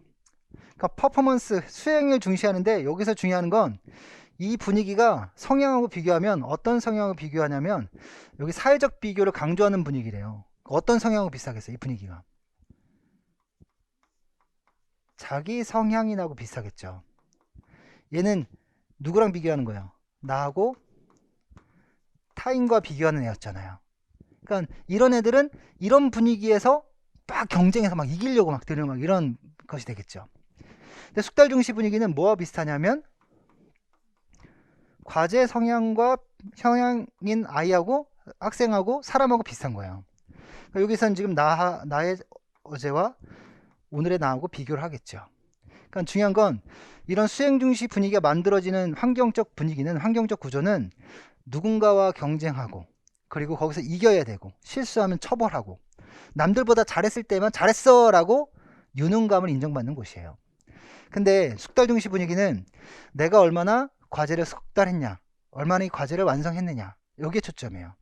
그러니까 퍼포먼스, 수행을 중시하는데, 여기서 중요한 건 이 분위기가 성향하고 비교하면 어떤 성향하고 비교하냐면, 여기 사회적 비교를 강조하는 분위기래요. 어떤 성향하고 비슷하겠어요? 이 분위기가 자기 성향이라고 비슷하겠죠. 얘는 누구랑 비교하는 거예요? 나하고 타인과 비교하는 애였잖아요. 그러니까 이런 애들은 이런 분위기에서 막 경쟁해서 막 이기려고 막 드는 막 이런 것이 되겠죠. 근데 숙달 중시 분위기는 뭐와 비슷하냐면, 과제 성향과 성향인 아이하고 학생하고 사람하고 비슷한 거예요. 그러니까 여기서는 지금 나의 어제와 오늘의 나하고 비교를 하겠죠. 그러니까 중요한 건 이런 수행 중시 분위기가 만들어지는 환경적 분위기는, 환경적 구조는 누군가와 경쟁하고, 그리고 거기서 이겨야 되고, 실수하면 처벌하고, 남들보다 잘했을 때만 잘했어 라고 유능감을 인정받는 곳이에요. 근데 숙달 중시 분위기는 내가 얼마나 과제를 숙달했냐, 얼마나 이 과제를 완성했느냐, 여기에 초점이에요.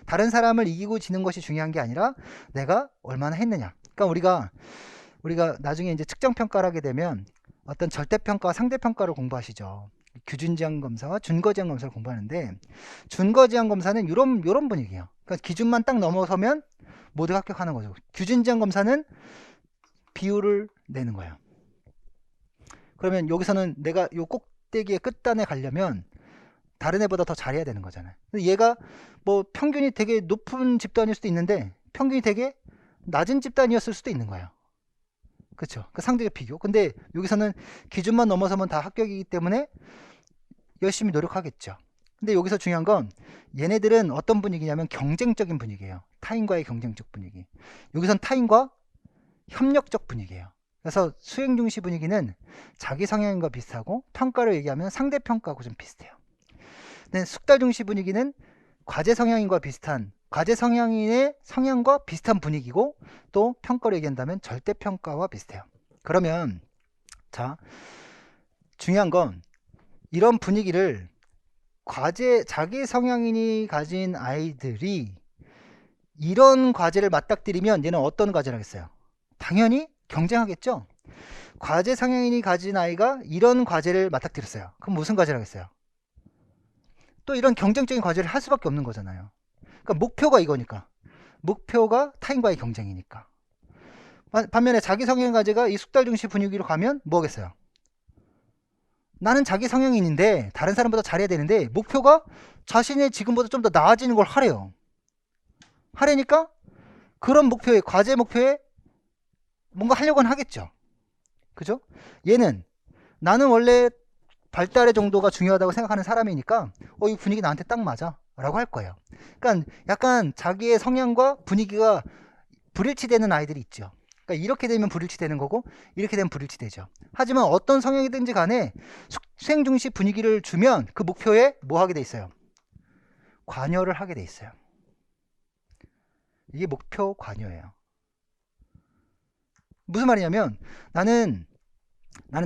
다른 사람을 이기고 지는 것이 중요한 게 아니라 내가 얼마나 했느냐. 그러니까 우리가 나중에 이제 측정 평가를 하게 되면 어떤 절대평가와 상대평가를 공부하시죠. 규준지향 검사와 준거지향 검사를 공부하는데, 준거지향 검사는 이런 분위기예요. 그러니까 기준만 딱 넘어서면 모두 합격하는 거죠. 규준지향 검사는 비율을 내는 거예요. 그러면 여기서는 내가 요 꼭대기의 끝단에 가려면 다른 애보다 더 잘해야 되는 거잖아요. 얘가 뭐 평균이 되게 높은 집단일 수도 있는데 평균이 되게 낮은 집단이었을 수도 있는 거예요. 그렇죠? 그 상대적 비교. 근데 여기서는 기준만 넘어서면 다 합격이기 때문에 열심히 노력하겠죠. 근데 여기서 중요한 건 얘네들은 어떤 분위기냐면 경쟁적인 분위기예요. 타인과의 경쟁적 분위기. 여기선 타인과 협력적 분위기예요. 그래서 수행 중시 분위기는 자기 성향과 비슷하고, 평가를 얘기하면 상대 평가하고 좀 비슷해요. 근데 숙달 중시 분위기는 과제 성향인과 비슷한, 과제 성향인의 성향과 비슷한 분위기고, 또 평가를 얘기한다면 절대 평가와 비슷해요. 그러면 자, 중요한 건 이런 분위기를 자기 성향인이 가진 아이들이 이런 과제를 맞닥뜨리면 얘는 어떤 과제를 하겠어요? 당연히 경쟁하겠죠. 과제 성향인이 가진 아이가 이런 과제를 맞닥뜨렸어요. 그럼 무슨 과제를 하겠어요? 또 이런 경쟁적인 과제를 할 수밖에 없는 거잖아요. 그러니까 목표가 이거니까. 목표가 타인과의 경쟁이니까. 반면에 자기 성향 과제가 이 숙달 중시 분위기로 가면 뭐겠어요? 나는 자기 성향인인데 다른 사람보다 잘해야 되는데 목표가 자신의 지금보다 좀 더 나아지는 걸 하래요. 하려니까 그런 목표에, 과제 목표에 뭔가 하려고는 하겠죠. 그죠? 얘는 나는 원래 발달의 정도가 중요하다고 생각하는 사람이니까 이 분위기 나한테 딱 맞아 라고 할 거예요. 그러니까 약간 자기의 성향과 분위기가 불일치되는 아이들이 있죠. 그러니까 이렇게 되면 불일치되는 거고 이렇게 되면 불일치되죠. 하지만 어떤 성향이든지 간에 수행 중시 분위기를 주면 그 목표에 뭐 하게 돼 있어요? 관여를 하게 돼 있어요. 이게 목표 관여예요. 무슨 말이냐면 나는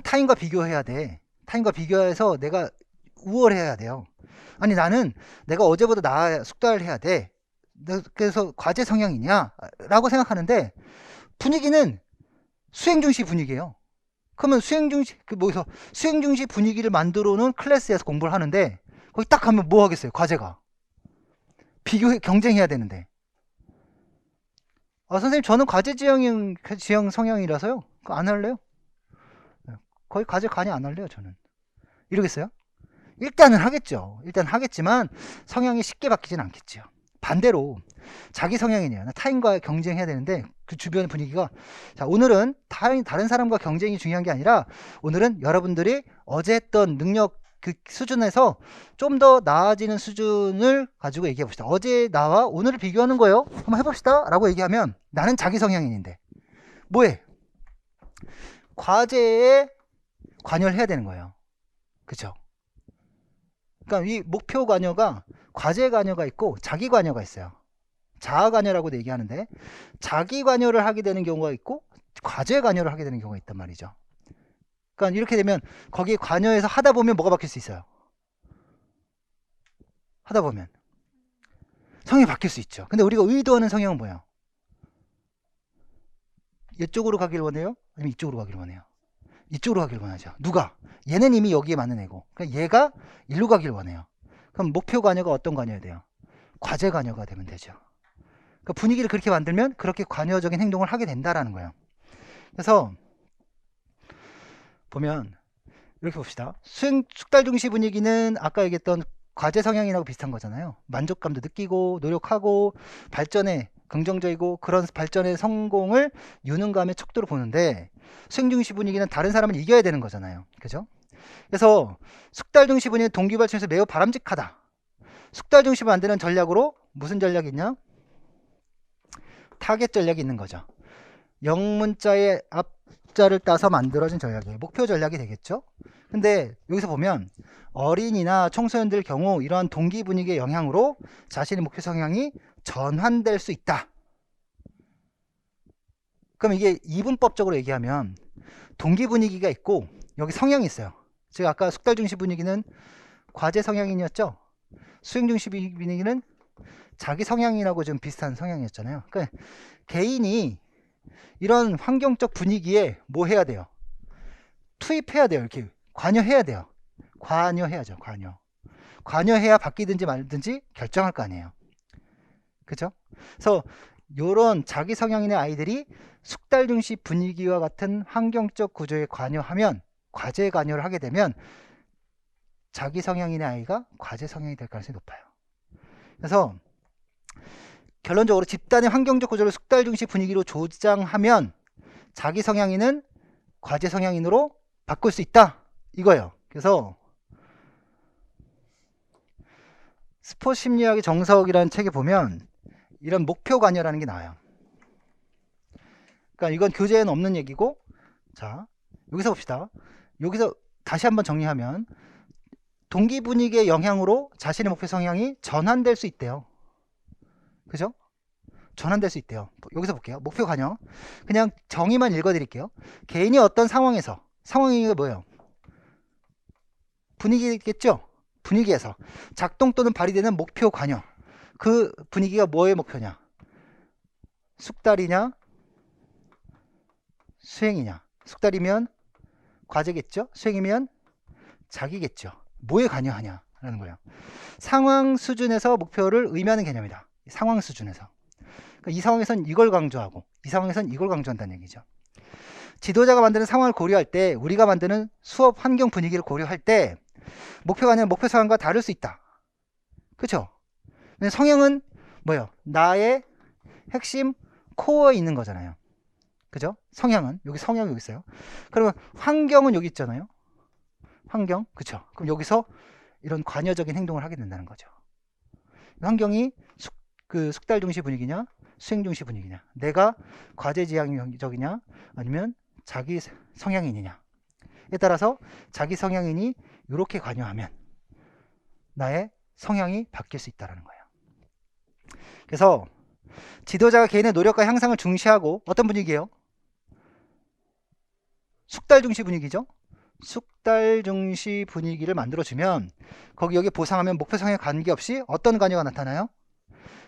타인과 비교해야 돼. 타인과 비교해서 내가 우월해야 돼요. 아니 나는 내가 어제보다 나아야 숙달을 해야 돼. 그래서 과제 성향이냐? 라고 생각하는데 분위기는 수행 중시 분위기예요. 그러면 수행 중시 분위기를 만들어 놓은 클래스에서 공부를 하는데 거기 딱 가면 뭐 하겠어요? 과제가. 경쟁해야 되는데. 선생님 저는 과제 지형 성향이라서요. 그거 안 할래요. 거의 과제 관여 안 할래요 저는. 이러겠어요? 일단은 하겠죠. 일단 하겠지만 성향이 쉽게 바뀌진 않겠죠. 반대로 자기 성향이네요. 타인과 경쟁해야 되는데 그 주변 분위기가 자 오늘은 다른 사람과 경쟁이 중요한 게 아니라 오늘은 여러분들이 어제 했던 능력 그 수준에서 좀 더 나아지는 수준을 가지고 얘기해 봅시다. 어제 나와 오늘을 비교하는 거예요. 한번 해봅시다 라고 얘기하면 나는 자기 성향인인데 뭐해? 과제에 관여를 해야 되는 거예요. 그쵸? 그러니까 이 목표 관여가 과제 관여가 있고 자기 관여가 있어요. 자아 관여라고도 얘기하는데 자기 관여를 하게 되는 경우가 있고 과제 관여를 하게 되는 경우가 있단 말이죠. 그러니까 이렇게 되면 거기에 관여해서 하다 보면 뭐가 바뀔 수 있어요? 하다 보면 성향이 바뀔 수 있죠. 근데 우리가 의도하는 성향은 뭐예요? 이쪽으로 가길 원해요? 아니면 이쪽으로 가길 원해요? 이쪽으로 가길 원하죠. 누가? 얘는 이미 여기에 맞는 애고 그러니까 얘가 일로 가길 원해요. 그럼 목표 관여가 어떤 관여야 돼요? 과제 관여가 되면 되죠. 그러니까 분위기를 그렇게 만들면 그렇게 관여적인 행동을 하게 된다라는 거예요. 그래서 보면 이렇게 봅시다. 숙달 중시 분위기는 아까 얘기했던 과제 성향이라고 비슷한 거잖아요. 만족감도 느끼고 노력하고 발전에 긍정적이고 그런 발전의 성공을 유능감의 척도로 보는데 수행 중시 분위기는 다른 사람을 이겨야 되는 거잖아요. 그죠? 그래서 숙달 중시 분위기는 동기발전에서 매우 바람직하다. 숙달 중시 만드는 전략으로 무슨 전략이 있냐? 타겟 전략이 있는 거죠. 영문자의 앞자를 따서 만들어진 전략이에요. 목표 전략이 되겠죠. 근데 여기서 보면 어린이나 청소년들 경우 이러한 동기 분위기의 영향으로 자신의 목표 성향이 전환될 수 있다. 그럼 이게 이분법적으로 얘기하면 동기 분위기가 있고 여기 성향이 있어요. 제가 아까 숙달 중시 분위기는 과제 성향인이었죠. 수행 중시 분위기는 자기 성향이라고 좀 비슷한 성향이었잖아요. 그러니까 개인이 이런 환경적 분위기에 뭐 해야 돼요? 투입해야 돼요. 이렇게 관여해야 돼요. 관여해야죠. 관여해야 바뀌든지 말든지 결정할 거 아니에요. 그죠? 그래서 이런 자기 성향인의 아이들이 숙달 중시 분위기와 같은 환경적 구조에 관여하면 과제 관여를 하게 되면 자기 성향인의 아이가 과제 성향이 될 가능성이 높아요. 그래서 결론적으로 집단의 환경적 구조를 숙달 중시 분위기로 조장하면 자기 성향인은 과제 성향인으로 바꿀 수 있다 이거예요. 그래서 스포츠 심리학의 정석이라는 책에 보면 이런 목표 관여라는 게 나와요. 그러니까 이건 교재에는 없는 얘기고 자 여기서 봅시다. 여기서 다시 한번 정리하면 동기 분위기의 영향으로 자신의 목표 성향이 전환될 수 있대요. 그죠? 전환될 수 있대요. 여기서 볼게요. 목표 관여. 그냥 정의만 읽어드릴게요. 개인이 어떤 상황이 뭐예요? 분위기겠죠? 분위기에서 작동 또는 발휘되는 목표 관여. 그 분위기가 뭐의 목표냐? 숙달이냐? 수행이냐? 숙달이면 과제겠죠? 수행이면 자기겠죠. 뭐에 관여하냐라는 거예요. 상황 수준에서 목표를 의미하는 개념이다. 상황 수준에서. 그러니까 이 상황에선 이걸 강조하고 이 상황에선 이걸 강조한다는 얘기죠. 지도자가 만드는 상황을 고려할 때 우리가 만드는 수업 환경 분위기를 고려할 때 목표가 아니라 목표 상황과 다를 수 있다. 그렇죠? 성향은 뭐예요? 나의 핵심 코어에 있는 거잖아요. 그죠? 성향은 여기 성향이 여기 있어요. 그러면 환경은 여기 있잖아요. 환경, 그렇죠? 그럼 여기서 이런 관여적인 행동을 하게 된다는 거죠. 환경이 숙달 중시 분위기냐, 수행 중시 분위기냐, 내가 과제 지향적이냐 아니면 자기 성향인이냐에 따라서 자기 성향인이 이렇게 관여하면 나의 성향이 바뀔 수 있다는 거예요. 그래서 지도자가 개인의 노력과 향상을 중시하고 어떤 분위기예요? 숙달 중시 분위기죠. 숙달 중시 분위기를 만들어주면 거기 여기 보상하면 목표 성향에 관계없이 어떤 관여가 나타나요?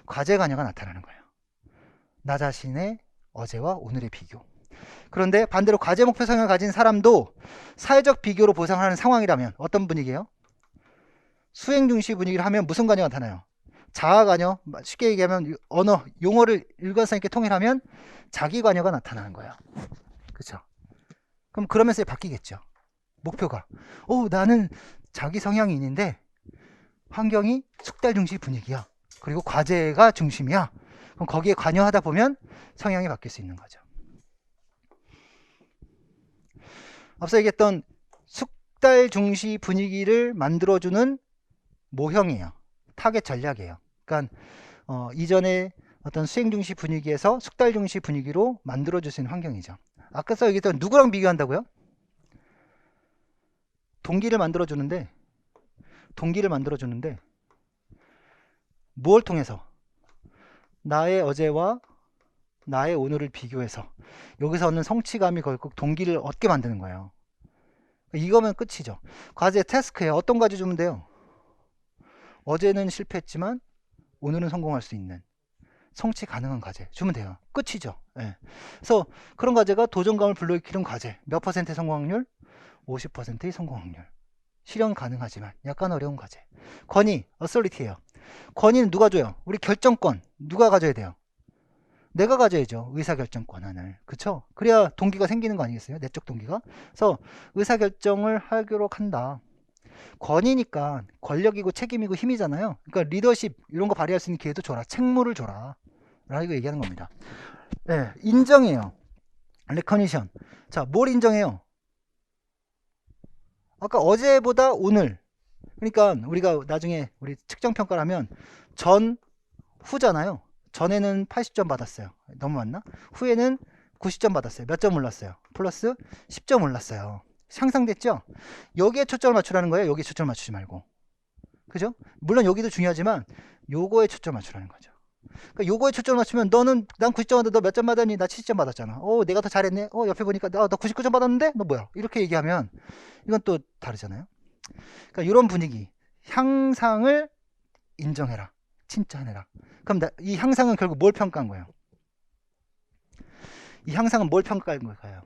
과제 관여가 나타나는 거예요. 나 자신의 어제와 오늘의 비교. 그런데 반대로 과제 목표 성향을 가진 사람도 사회적 비교로 보상하는 상황이라면 어떤 분위기예요? 수행 중시 분위기를 하면 무슨 관여가 나타나요? 자아 관여, 쉽게 얘기하면 언어, 용어를 일관성 있게 통일하면 자기 관여가 나타나는 거예요. 그렇죠? 그럼 그러면서 바뀌겠죠. 목표가 나는 자기 성향인인데 환경이 숙달 중시 분위기야. 그리고 과제가 중심이야. 그럼 거기에 관여하다 보면 성향이 바뀔 수 있는 거죠. 앞서 얘기했던 숙달 중시 분위기를 만들어주는 모형이에요. 타겟 전략이에요. 그러니까 이전에 어떤 수행 중시 분위기에서 숙달 중시 분위기로 만들어줄 수 있는 환경이죠. 아까서 얘기했던 누구랑 비교한다고요? 동기를 만들어주는데 뭘 통해서? 나의 어제와 나의 오늘을 비교해서 여기서 얻는 성취감이 결국 동기를 얻게 만드는 거예요. 이거면 끝이죠. 과제 태스크에 어떤 과제 주면 돼요? 어제는 실패했지만 오늘은 성공할 수 있는 성취 가능한 과제 주면 돼요. 끝이죠. 네. 그래서 그런 과제가 도전감을 불러일으키는 과제. 몇 퍼센트의 성공 확률? 50%의 성공 확률. 실현 가능하지만 약간 어려운 과제. 권위, 어설리티예요. 권위는 누가 줘요? 우리 결정권 누가 가져야 돼요? 내가 가져야죠. 의사결정권을. 그쵸? 그래야 동기가 생기는 거 아니겠어요? 내적 동기가. 그래서 의사결정을 하도록 한다. 권위니까 권력이고 책임이고 힘이잖아요. 그러니까 리더십 이런 거 발휘할 수 있는 기회도 줘라. 책무를 줘라. 라고 얘기하는 겁니다. 네, 인정해요. 레커니션. 자, 뭘 인정해요? 아까 어제보다 오늘. 그러니까 우리가 나중에 우리 측정평가를 하면 전, 후잖아요. 전에는 80점 받았어요. 너무 많나? 후에는 90점 받았어요. 몇 점 올랐어요? 플러스 10점 올랐어요. 향상됐죠? 여기에 초점을 맞추라는 거예요. 여기에 초점을 맞추지 말고. 그죠? 물론 여기도 중요하지만 요거에 초점을 맞추라는 거죠. 그러니까 요거에 초점을 맞추면 난 90점 받았는데 너 몇 점 받았니? 나 70점 받았잖아. 내가 더 잘했네. 옆에 보니까 너 99점 받았는데? 너 뭐야? 이렇게 얘기하면 이건 또 다르잖아요. 그러니까 이런 분위기. 향상을 인정해라. 칭찬해라. 그럼 이 향상은 결국 뭘 평가한 거예요? 이 향상은 뭘 평가한 걸까요?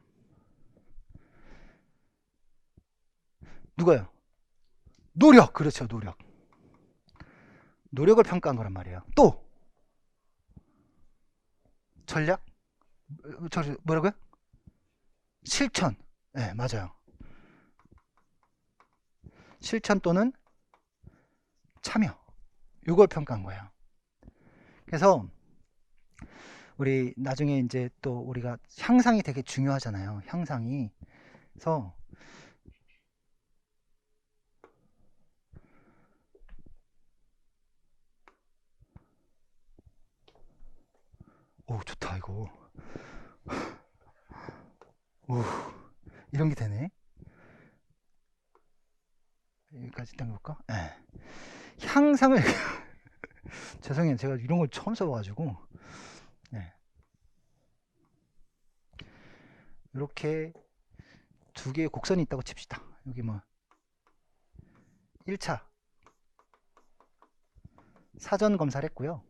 누가요? 노력. 그렇죠. 노력. 노력을 평가한 거란 말이에요. 또 전략? 뭐라고요? 실천. 네, 맞아요. 실천 또는 참여. 이걸 평가한 거예요. 그래서 우리 나중에 이제 또 우리가 향상이 되게 중요하잖아요. 향상이. 그래서 좋다 이거. 이런 게 되네. 여기까지 당겨볼까? 네. 향상을 죄송해요. 제가 이런 걸 처음 써봐가지고. 네. 이렇게 두 개의 곡선이 있다고 칩시다. 여기 뭐 1차 사전 검사를 했고요.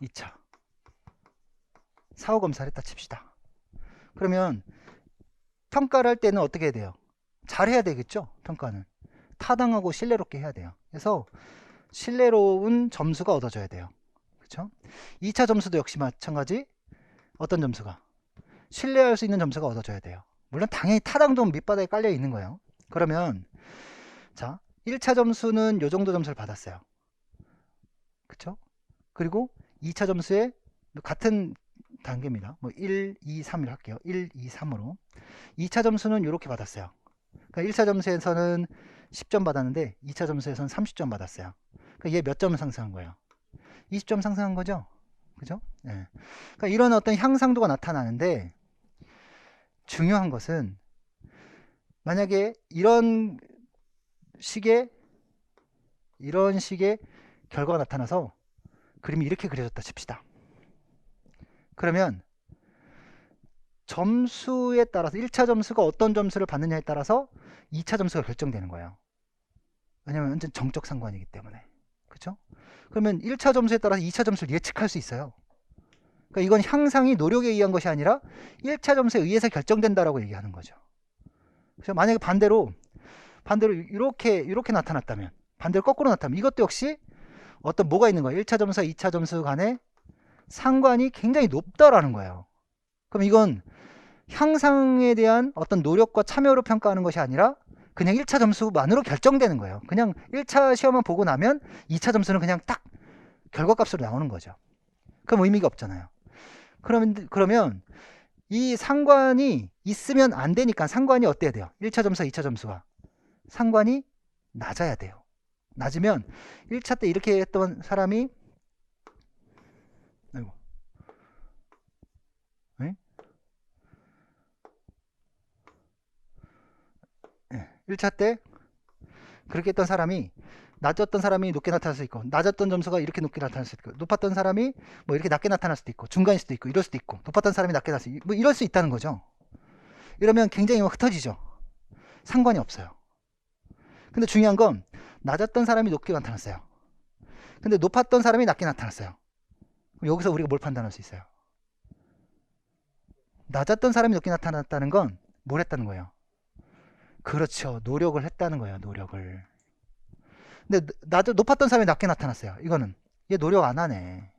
2차 사후 검사를 했다 칩시다. 그러면 평가를 할 때는 어떻게 해야 돼요? 잘해야 되겠죠? 평가는 타당하고 신뢰롭게 해야 돼요. 그래서 신뢰로운 점수가 얻어져야 돼요. 그렇죠? 2차 점수도 역시 마찬가지. 어떤 점수가? 신뢰할 수 있는 점수가 얻어져야 돼요. 물론 당연히 타당도 밑바닥에 깔려 있는 거예요. 그러면 자 1차 점수는 요 정도 점수를 받았어요. 그쵸? 그리고 2차 점수에 같은 단계입니다. 뭐 1, 2, 3을 할게요. 1, 2, 3으로 2차 점수는 이렇게 받았어요. 그러니까 1차 점수에서는 10점 받았는데 2차 점수에서는 30점 받았어요. 그러니까 얘 몇 점 상승한 거예요? 20점 상승한 거죠? 그죠? 예. 그러니까 이런 어떤 향상도가 나타나는데 중요한 것은 만약에 이런 식의 결과가 나타나서 그림이 이렇게 그려졌다 칩시다. 그러면 점수에 따라서 1차 점수가 어떤 점수를 받느냐에 따라서 2차 점수가 결정되는 거예요. 왜냐면 완전 정적 상관이기 때문에. 그렇죠? 그러면 1차 점수에 따라서 2차 점수를 예측할 수 있어요. 그러니까 이건 향상이 노력에 의한 것이 아니라 1차 점수에 의해서 결정된다라고 얘기하는 거죠. 그래서 만약에 반대로 이렇게 나타났다면, 반대로 거꾸로 나타나면 이것도 역시 어떤 뭐가 있는 거예요. 1차 점수와 2차 점수 간의 상관이 굉장히 높다라는 거예요. 그럼 이건 향상에 대한 어떤 노력과 참여로 평가하는 것이 아니라 그냥 1차 점수만으로 결정되는 거예요. 그냥 1차 시험만 보고 나면 2차 점수는 그냥 딱 결과값으로 나오는 거죠. 그럼 의미가 없잖아요. 그러면 이 상관이 있으면 안 되니까 상관이 어때야 돼요? 1차 점수와 2차 점수가 상관이 낮아야 돼요. 낮으면 1차 때 이렇게 했던 사람이 1차 때 그렇게 했던 사람이 낮았던 사람이 높게 나타날 수 있고 낮았던 점수가 이렇게 높게 나타날 수 있고 높았던 사람이 뭐 이렇게 낮게 나타날 수도 있고 중간일 수도 있고 이럴 수도 있고 높았던 사람이 낮게 나타날 수 있고 뭐 이럴 수 있다는 거죠. 이러면 굉장히 흩어지죠. 상관이 없어요. 근데 중요한 건 낮았던 사람이 높게 나타났어요. 근데 높았던 사람이 낮게 나타났어요. 여기서 우리가 뭘 판단할 수 있어요? 낮았던 사람이 높게 나타났다는 건 뭘 했다는 거예요? 그렇죠. 노력을 했다는 거예요. 노력을. 근데 높았던 사람이 낮게 나타났어요. 이거는 얘 노력 안 하네.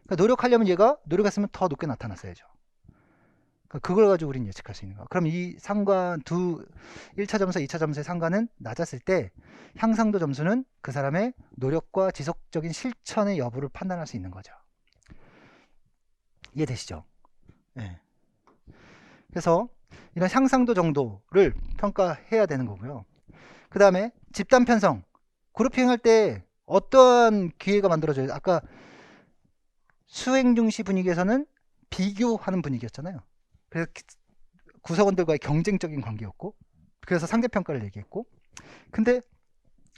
그러니까 노력하려면 얘가 노력했으면 더 높게 나타났어야죠. 그러니까 그걸 가지고 우리는 예측할 수 있는 거야. 그럼 이 상관 1차 점수, 2차 점수의 상관은 낮았을 때 향상도 점수는 그 사람의 노력과 지속적인 실천의 여부를 판단할 수 있는 거죠. 이해되시죠? 네. 그래서 이런 향상도 정도를 평가해야 되는 거고요. 그 다음에 집단 편성, 그룹핑 할 때 어떠한 기회가 만들어져요? 아까 수행 중시 분위기에서는 비교하는 분위기였잖아요. 그래서 구성원들과의 경쟁적인 관계였고, 그래서 상대평가를 얘기했고, 근데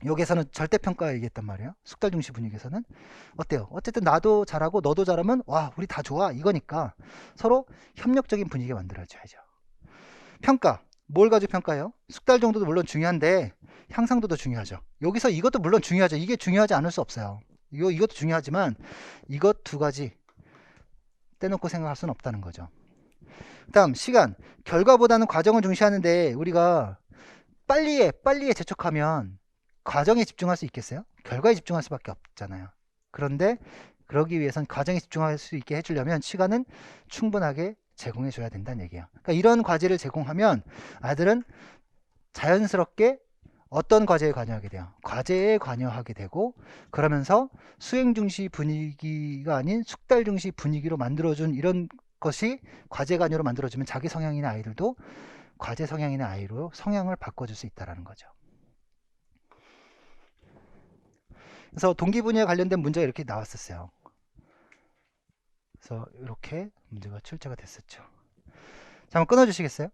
여기에서는 절대평가 얘기했단 말이에요. 숙달 중시 분위기에서는 어때요? 어쨌든 나도 잘하고 너도 잘하면 와 우리 다 좋아 이거니까 서로 협력적인 분위기가 만들어져야죠. 평가 뭘 가지고 평가해요? 숙달 정도도 물론 중요한데 향상도도 중요하죠. 여기서 이것도 물론 중요하죠. 이게 중요하지 않을 수 없어요. 이것도 중요하지만 이것 두 가지 떼놓고 생각할 수는 없다는 거죠. 다음 시간 결과보다는 과정을 중시하는데 우리가 빨리에 재촉하면 과정에 집중할 수 있겠어요? 결과에 집중할 수밖에 없잖아요. 그런데 그러기 위해선 과정에 집중할 수 있게 해주려면 시간은 충분하게 제공해 줘야 된다는 얘기예요. 그러니까 이런 과제를 제공하면 아이들은 자연스럽게 어떤 과제에 관여하게 돼요? 과제에 관여하게 되고 그러면서 수행 중시 분위기가 아닌 숙달 중시 분위기로 만들어준 이런 것이 과제 관여로 만들어주면 자기 성향인의 아이들도 과제 성향인의 아이로 성향을 바꿔줄 수 있다는 거죠. 그래서 동기 분야에 관련된 문제가 이렇게 나왔었어요. 그래서 이렇게 문제가 출제가 됐었죠. 자, 한번 끊어주시겠어요?